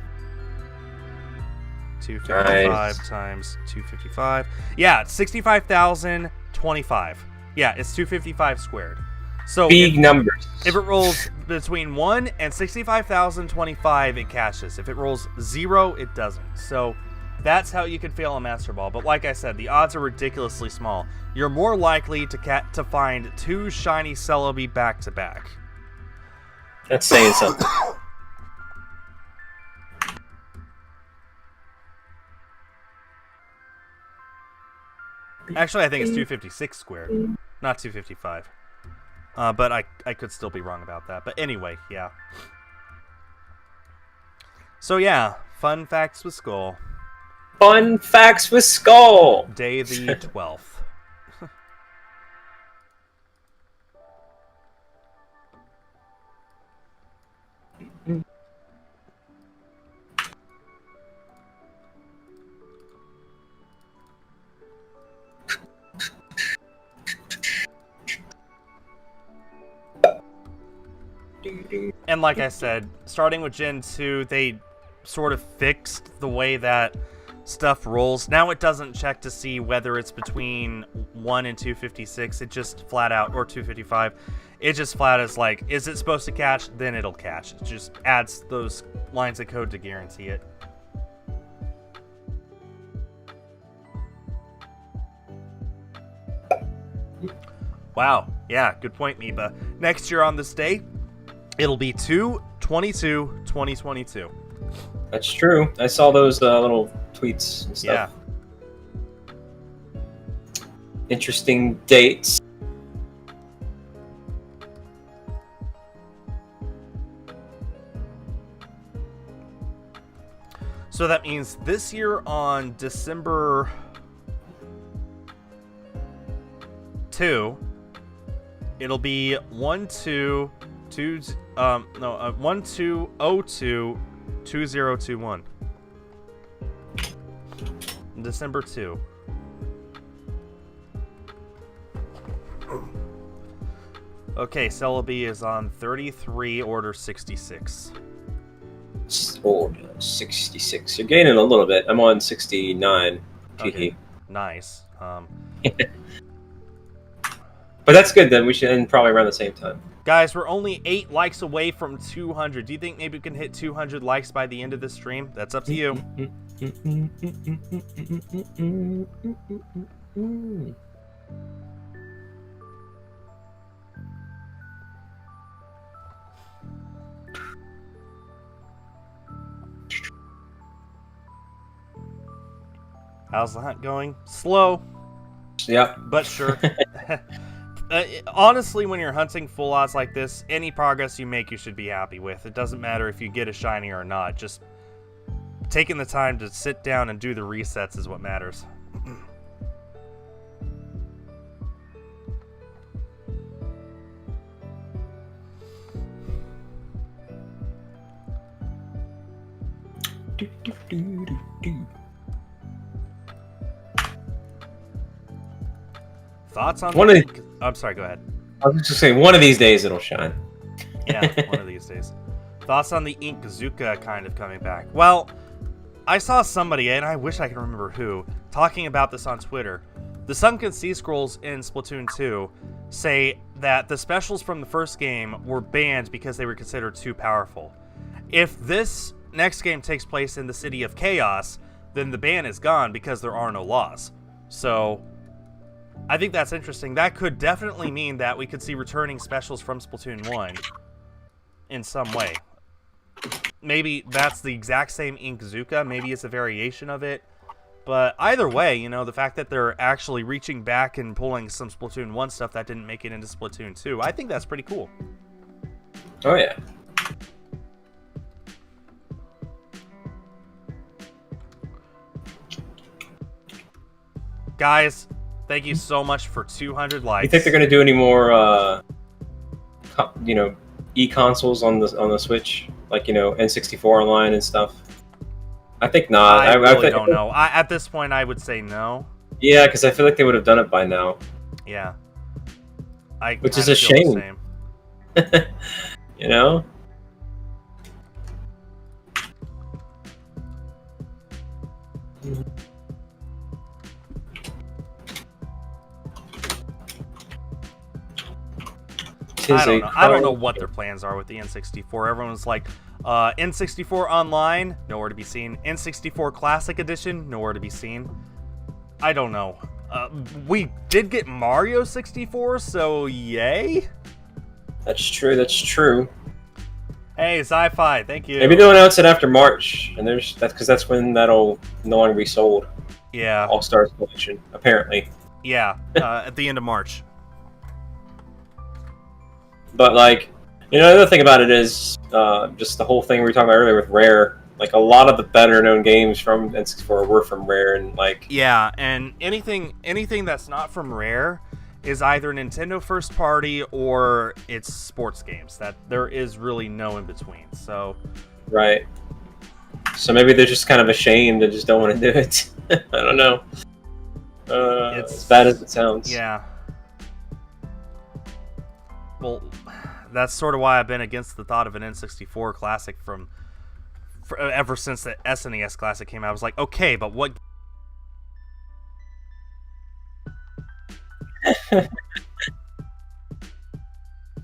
255 times 255. Yeah, it's 65,025. Yeah, it's 255 squared. So big numbers. If it rolls between 1 and 65,025, it catches. If it rolls 0, it doesn't. So that's how you could fail a Master Ball. But like I said, the odds are ridiculously small. You're more likely to find 2 shiny Celebi back to back. That's saying something. Actually, I think it's 256 squared, not 255. But I could still be wrong about that. But anyway, yeah. So yeah, fun facts with Skull. Fun facts with Skull. Day the 12th. And like I said, starting with Gen 2, they sort of fixed the way that stuff rolls. Now it doesn't check to see whether it's between 1 and 256. It just flat out, or 255. It just flat is like, is it supposed to catch? Then it'll catch. It just adds those lines of code to guarantee it. Wow. Yeah, good point, Meba. Next year on this day, it'll be 2/22/2022. That's true. I saw those little tweets and stuff. Yeah. Interesting dates. So that means this year on December 2, it'll be 1202/2021. December 2. Okay, Celebi is on 33, order 66. Order 66. You're gaining a little bit. I'm on 69. Okay, nice. But that's good then. We should end probably around the same time. Guys, we're only 8 likes away from 200. Do you think maybe we can hit 200 likes by the end of this stream? That's up to you. How's the hunt going? Slow. Yep. But sure. Honestly, when you're hunting full odds like this, any progress you make you should be happy with. It doesn't matter if you get a shiny or not. Just taking the time to sit down and do the resets is what matters. Thoughts on I'm sorry, go ahead. I was just saying, one of these days it'll shine. Yeah, one of these days. Thoughts on the Ink Zuka kind of coming back? Well, I saw somebody, and I wish I could remember who, talking about this on Twitter. The Sunken Sea Scrolls in Splatoon 2 say that the specials from the first game were banned because they were considered too powerful. If this next game takes place in the City of Chaos, then the ban is gone because there are no laws. So I think that's interesting. That could definitely mean that we could see returning specials from Splatoon 1 in some way. Maybe that's the exact same Inkzuka. Maybe it's a variation of it. But either way, you know, the fact that they're actually reaching back and pulling some Splatoon 1 stuff that didn't make it into Splatoon 2, I think that's pretty cool. Oh, yeah. Guys, thank you so much for 200 likes. You think they're going to do any more, you know, e-consoles on the Switch? Like, you know, N64 online and stuff? I think not. I really don't know. At this point, I would say no. Yeah, because I feel like they would have done it by now. Yeah. Which is a shame. You know? I don't know what their plans are with the N64. Everyone's like, N64 Online, nowhere to be seen. N64 Classic Edition, nowhere to be seen. I don't know. We did get Mario 64, so yay? That's true, that's true. Hey, Sci-Fi, thank you. Maybe they'll announce it after March, and that's because that's when that'll no longer be sold. Yeah. All-Stars Collection, apparently. Yeah, at the end of March. But, like, you know, the other thing about it is just the whole thing we were talking about earlier with Rare. Like, a lot of the better-known games from N64 were from Rare, and, like... Yeah, and anything that's not from Rare is either Nintendo first party or it's sports games. That there is really no in-between, so... Right. So maybe they're just kind of ashamed and just don't want to do it. I don't know. It's as bad as it sounds. Yeah. Well, that's sort of why I've been against the thought of an N64 Classic ever since the SNES Classic came out. I was like, okay, but what...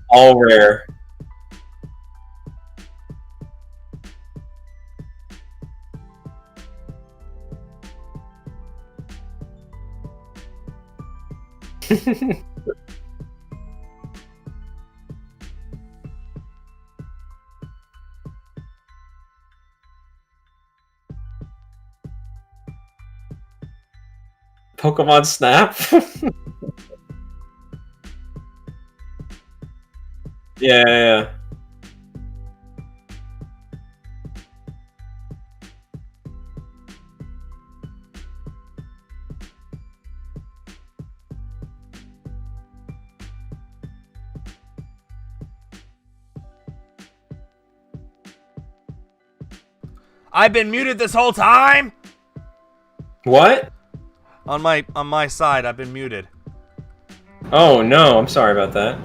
All Rare. Pokemon Snap? Yeah. I've been muted this whole time? What? On my side, I've been muted. Oh no, I'm sorry about that.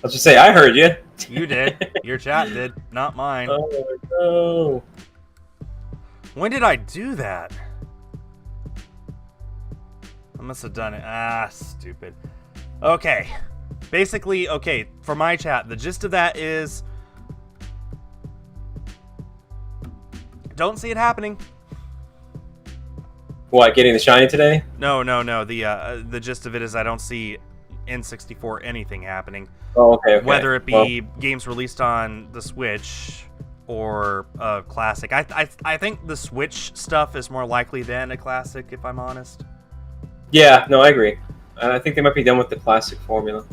Let's just say I heard you. You did. Your chat did, not mine. Oh no. When did I do that? I must have done it. Ah, stupid. Okay. Basically, okay, for my chat, the gist of that is... Don't see it happening. What, getting the shiny today? No. The gist of it is I don't see N64 anything happening. Oh, okay. Whether it be games released on the Switch or a Classic. I think the Switch stuff is more likely than a Classic, if I'm honest. Yeah, no, I agree. I think they might be done with the Classic formula.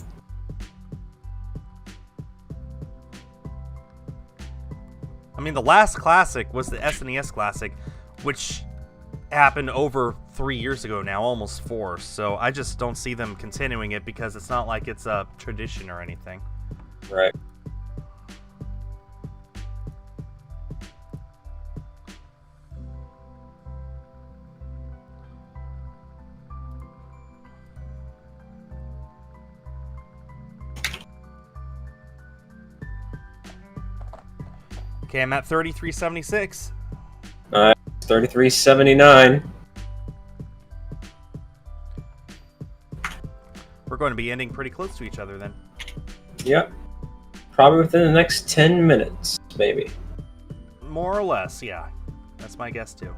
I mean, the last Classic was the SNES Classic, which happened over 3 years ago now, almost 4. So I just don't see them continuing it because it's not like it's a tradition or anything. Right. Okay, I'm at 3376. Alright, 3379. going to be ending pretty close to each other then. Yep. Probably within the next 10 minutes, maybe. More or less, yeah. That's my guess, too.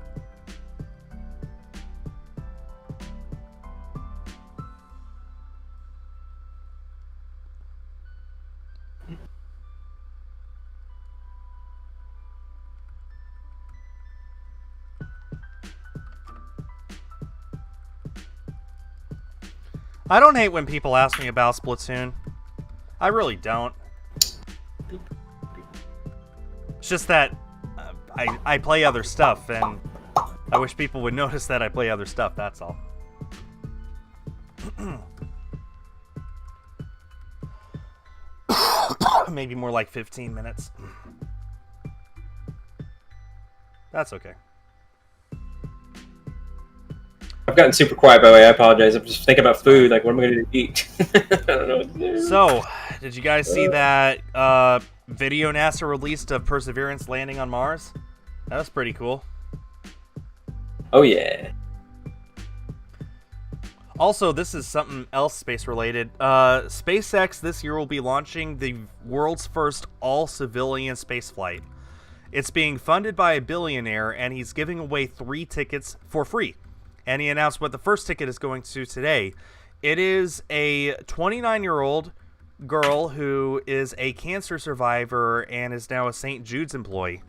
I don't hate when people ask me about Splatoon. I really don't. It's just that I play other stuff, and I wish people would notice that I play other stuff, that's all. Maybe more like 15 minutes. That's okay. I've gotten super quiet, by the way. I apologize. I'm just thinking about food. Like, what am I going to eat? I don't know what to do. So, did you guys see that video NASA released of Perseverance landing on Mars? That was pretty cool. Oh, yeah. Also, this is something else space-related. SpaceX this year will be launching the world's first all-civilian spaceflight. It's being funded by a billionaire, and he's giving away 3 tickets for free. And he announced what the first ticket is going to today. It is a 29-year-old girl who is a cancer survivor and is now a St. Jude's employee.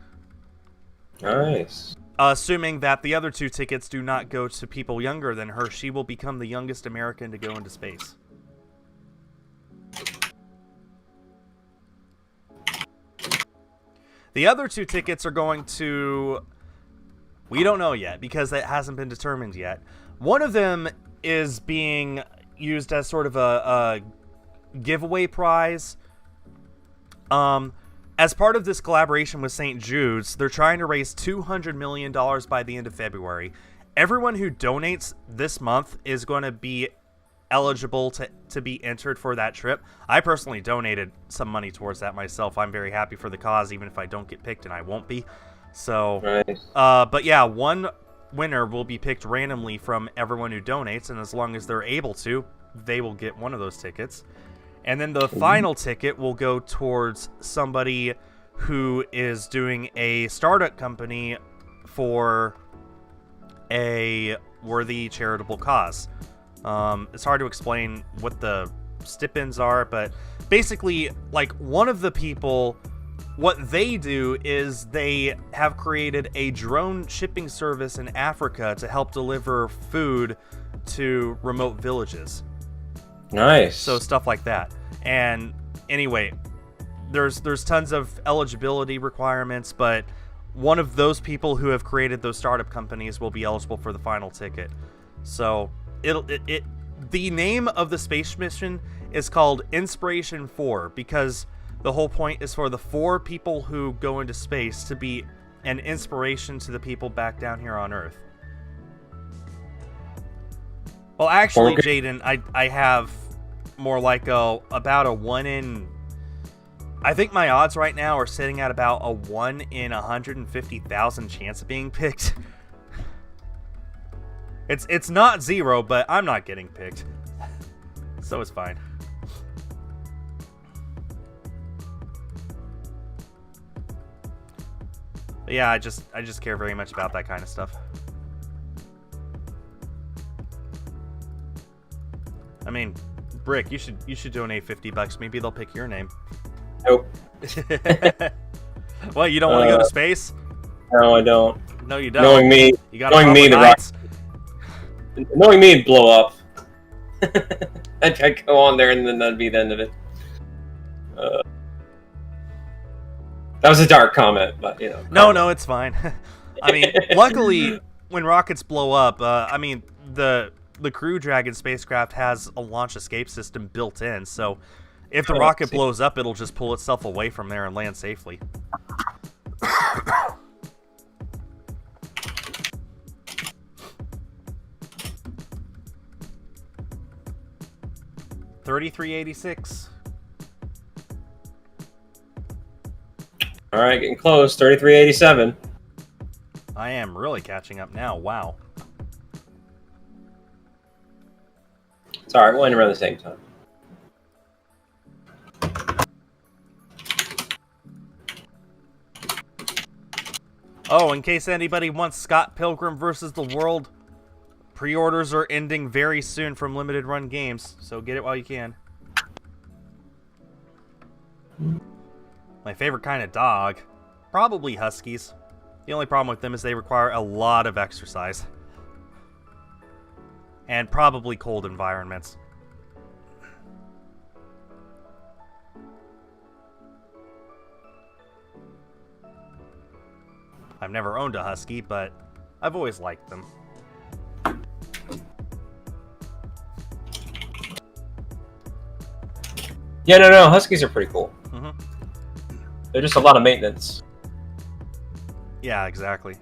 Nice. Assuming that the other 2 tickets do not go to people younger than her, she will become the youngest American to go into space. The other 2 tickets are going to... We don't know yet, because that hasn't been determined yet. One of them is being used as sort of a giveaway prize. As part of this collaboration with St. Jude's, they're trying to raise $200 million by the end of February. Everyone who donates this month is going to be eligible to be entered for that trip. I personally donated some money towards that myself. I'm very happy for the cause, even if I don't get picked, and I won't be. So, nice. But yeah, one winner will be picked randomly from everyone who donates, and as long as they're able to, they will get one of those tickets. And then the final ticket will go towards somebody who is doing a startup company for a worthy charitable cause. It's hard to explain what the stipends are, but basically, like, one of the people... What they do is they have created a drone shipping service in Africa to help deliver food to remote villages. Nice. So stuff like that. And anyway, there's tons of eligibility requirements, but one of those people who have created those startup companies will be eligible for the final ticket. So the name of the space mission is called Inspiration 4 because the whole point is for the 4 people who go into space to be an inspiration to the people back down here on Earth. Well, actually, Jaden, I have more like about a 1 in... I think my odds right now are sitting at about a 1 in 150,000 chance of being picked. It's not 0, but I'm not getting picked. So it's fine. But yeah, I just care very much about that kind of stuff. I mean, Brick, you should donate $50. Maybe they'll pick your name. Nope. What, you don't want to go to space? No, I don't. No, you don't. Knowing me, you gotta knowing me, it'd blow up. I'd go on there, and then that'd be the end of it. That was a dark comment, but you know. No, it's fine. I mean, luckily, when rockets blow up, I mean the Crew Dragon spacecraft has a launch escape system built in, so if the rocket blows up, it'll just pull itself away from there and land safely. $33.86. All right, getting close. 33.87. I am really catching up now. Wow. It's all right. We'll end around the same time. Oh, in case anybody wants Scott Pilgrim versus the World, pre-orders are ending very soon from limited run games, so get it while you can. My favorite kind of dog? Probably Huskies. The only problem with them is they require a lot of exercise. And probably cold environments. I've never owned a Husky, but I've always liked them. Yeah, no, Huskies are pretty cool. Mm-hmm. They're just a lot of maintenance. Yeah, exactly.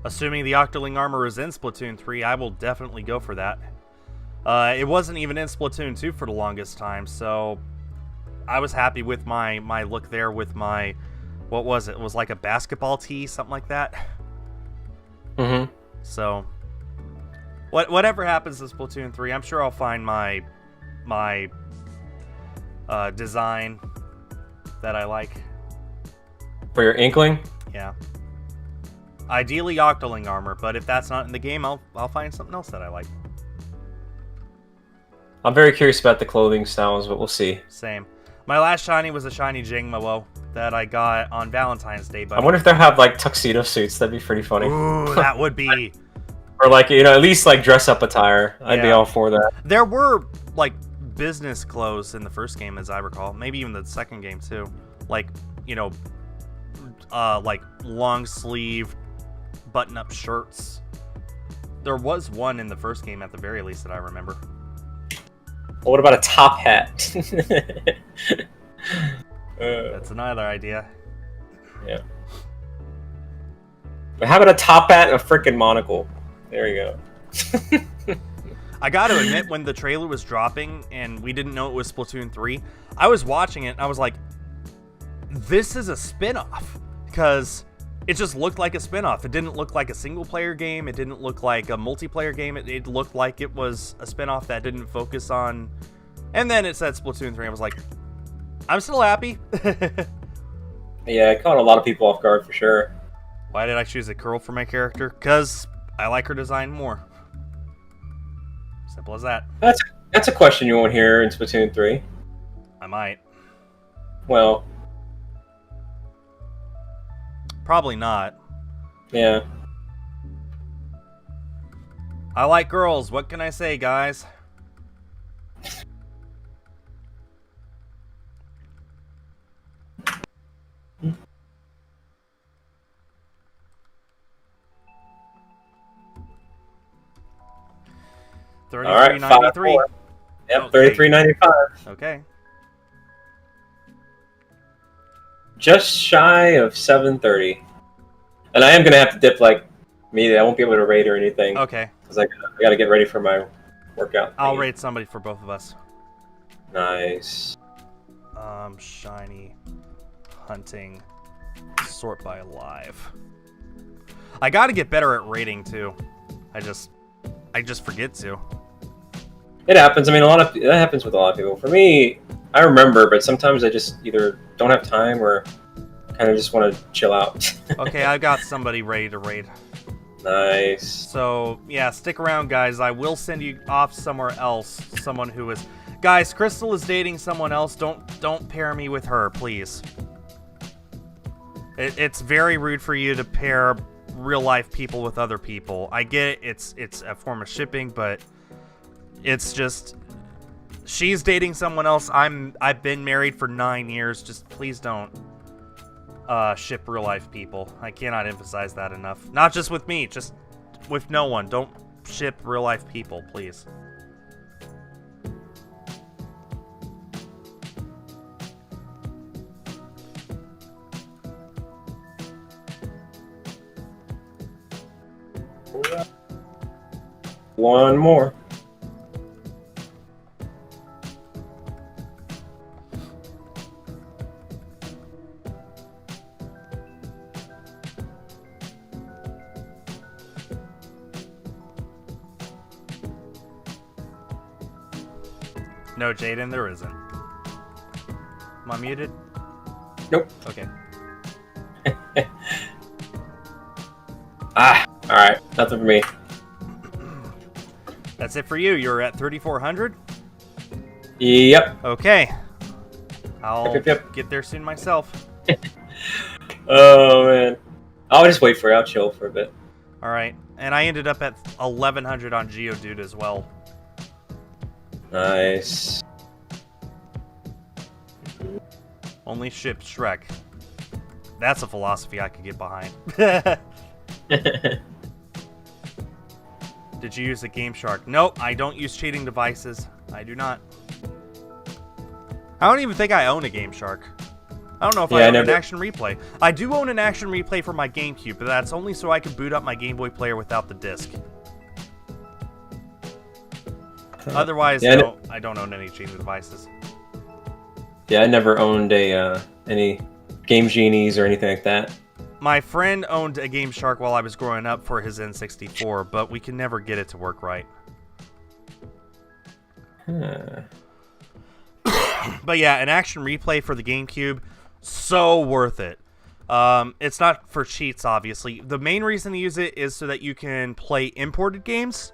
Assuming the Octoling armor is in Splatoon 3, I will definitely go for that. It wasn't even in Splatoon 2 for the longest time, so I was happy with my look there with my, what was it? It was like a basketball tee, something like that. Mm-hmm. So, whatever happens in Splatoon 3, I'm sure I'll find my design that I like. For your Inkling? Yeah. Ideally Octoling armor, but if that's not in the game, I'll find something else that I like. I'm very curious about the clothing styles, but we'll see. Same. My last shiny was a shiny Jingmo that I got on Valentine's Day. But I wonder if they'll have like tuxedo suits. That'd be pretty funny. Ooh, that would be. Or like, you know, at least like dress up attire. I'd be all for that. There were like business clothes in the first game, as I recall. Maybe even the second game too. Like, you know, like long sleeve button-up shirts. There was one in the first game at the very least that I remember. Well, what about a top hat? That's another idea. Yeah. But how about a top hat and a freaking monocle? There you go. I gotta admit, when the trailer was dropping and we didn't know it was Splatoon 3, I was watching it and I was like, this is a spin-off. Because it just looked like a spin-off. It didn't look like a single-player game. It didn't look like a multiplayer game. It looked like it was a spin-off that didn't focus on... And then it said Splatoon 3. I was like, I'm still happy. Yeah, it caught a lot of people off guard for sure. Why did I choose a girl for my character? Because I like her design more. Simple as that. That's a question you won't hear in Splatoon 3. I might. Well... Probably not. Yeah. I like girls. What can I say, guys? $33.93. Yep, Okay. $33.95. Okay. Just shy of 7:30. And I am gonna have to dip like immediately. I won't be able to raid or anything. Okay. Because I gotta get ready for my workout. I'll raid somebody for both of us. Nice. Shiny, hunting, sort by live. I gotta get better at raiding too. I just forget to. It happens. I mean, that happens with a lot of people. For me, I remember, but sometimes I just either don't have time or kind of just want to chill out. Okay, I got somebody ready to raid. Nice. So, yeah, stick around, guys. I will send you off somewhere else. Someone who is... Guys, Crystal is dating someone else. Don't pair me with her, please. It's very rude for you to pair real-life people with other people. I get it. It's a form of shipping, but it's just... She's dating someone else. I've been married for 9 years. Just please don't ship real life people. I cannot emphasize that enough. Not just with me, just with no one. Don't ship real life people, please. One more. No, Jaden, there isn't. Am I muted? Nope. Okay. Alright. Nothing for me. That's it for you. You're at 3,400? Yep. Okay. I'll Yep. get there soon myself. Oh, man. I'll just wait for you. I'll chill for a bit. Alright. And I ended up at 1,100 on Geodude as well. Nice. Only ship Shrek. That's a philosophy I could get behind. Did you use a Game Shark? Nope, I don't use cheating devices. I do not. I don't even think I own a Game Shark. I don't know if I own an Action Replay. I do own an Action Replay for my GameCube, but that's only so I can boot up my Game Boy player without the disc. Otherwise, no, I don't own any cheating devices. Yeah, I never owned any Game Genies or anything like that. My friend owned a Game Shark while I was growing up for his N64, but we can never get it to work right. But yeah, an Action Replay for the GameCube, so worth it. It's not for cheats, obviously. The main reason to use it is so that you can play imported games,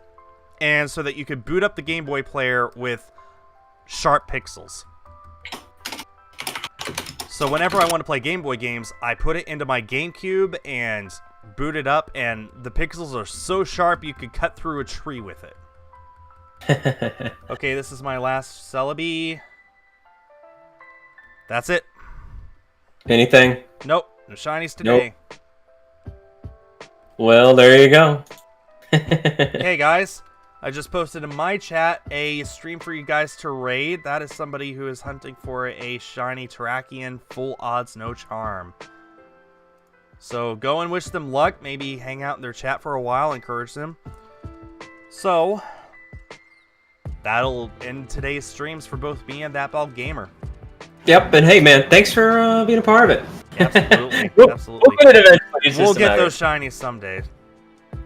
and so that you can boot up the Game Boy player with sharp pixels. So whenever I want to play Game Boy games, I put it into my GameCube and boot it up, and the pixels are so sharp you could cut through a tree with it. Okay, this is my last Celebi. That's it. Anything? Nope, no shinies today. Nope. Well, there you go. Hey guys, I just posted in my chat a stream for you guys to raid. That is somebody who is hunting for a shiny Terrakion, full odds, no charm. So go and wish them luck. Maybe hang out in their chat for a while, encourage them. So that'll end today's streams for both me and ThatBaldGamer. Yep, and hey man, thanks for being a part of it. Absolutely, absolutely. We'll get it eventually. We'll get those shinies someday.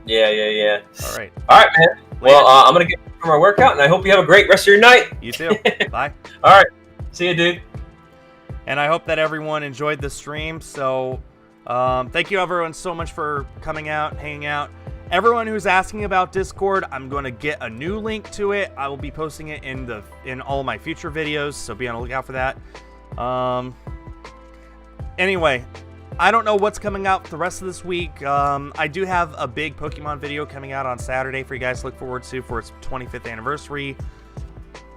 Yeah. All right, man. Well, I'm gonna get from our workout, and I hope you have a great rest of your night. You too. Bye. All right, see you, dude. And I hope that everyone enjoyed the stream. So, thank you everyone so much for coming out, hanging out. Everyone who's asking about Discord, I'm going to get a new link to it. I will be posting it in all my future videos, so be on the lookout for that. Anyway, I don't know what's coming out the rest of this week. I do have a big Pokemon video coming out on Saturday for you guys to look forward to for its 25th anniversary.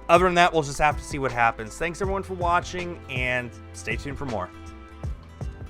Other than that, we'll just have to see what happens. Thanks everyone for watching, and stay tuned for more.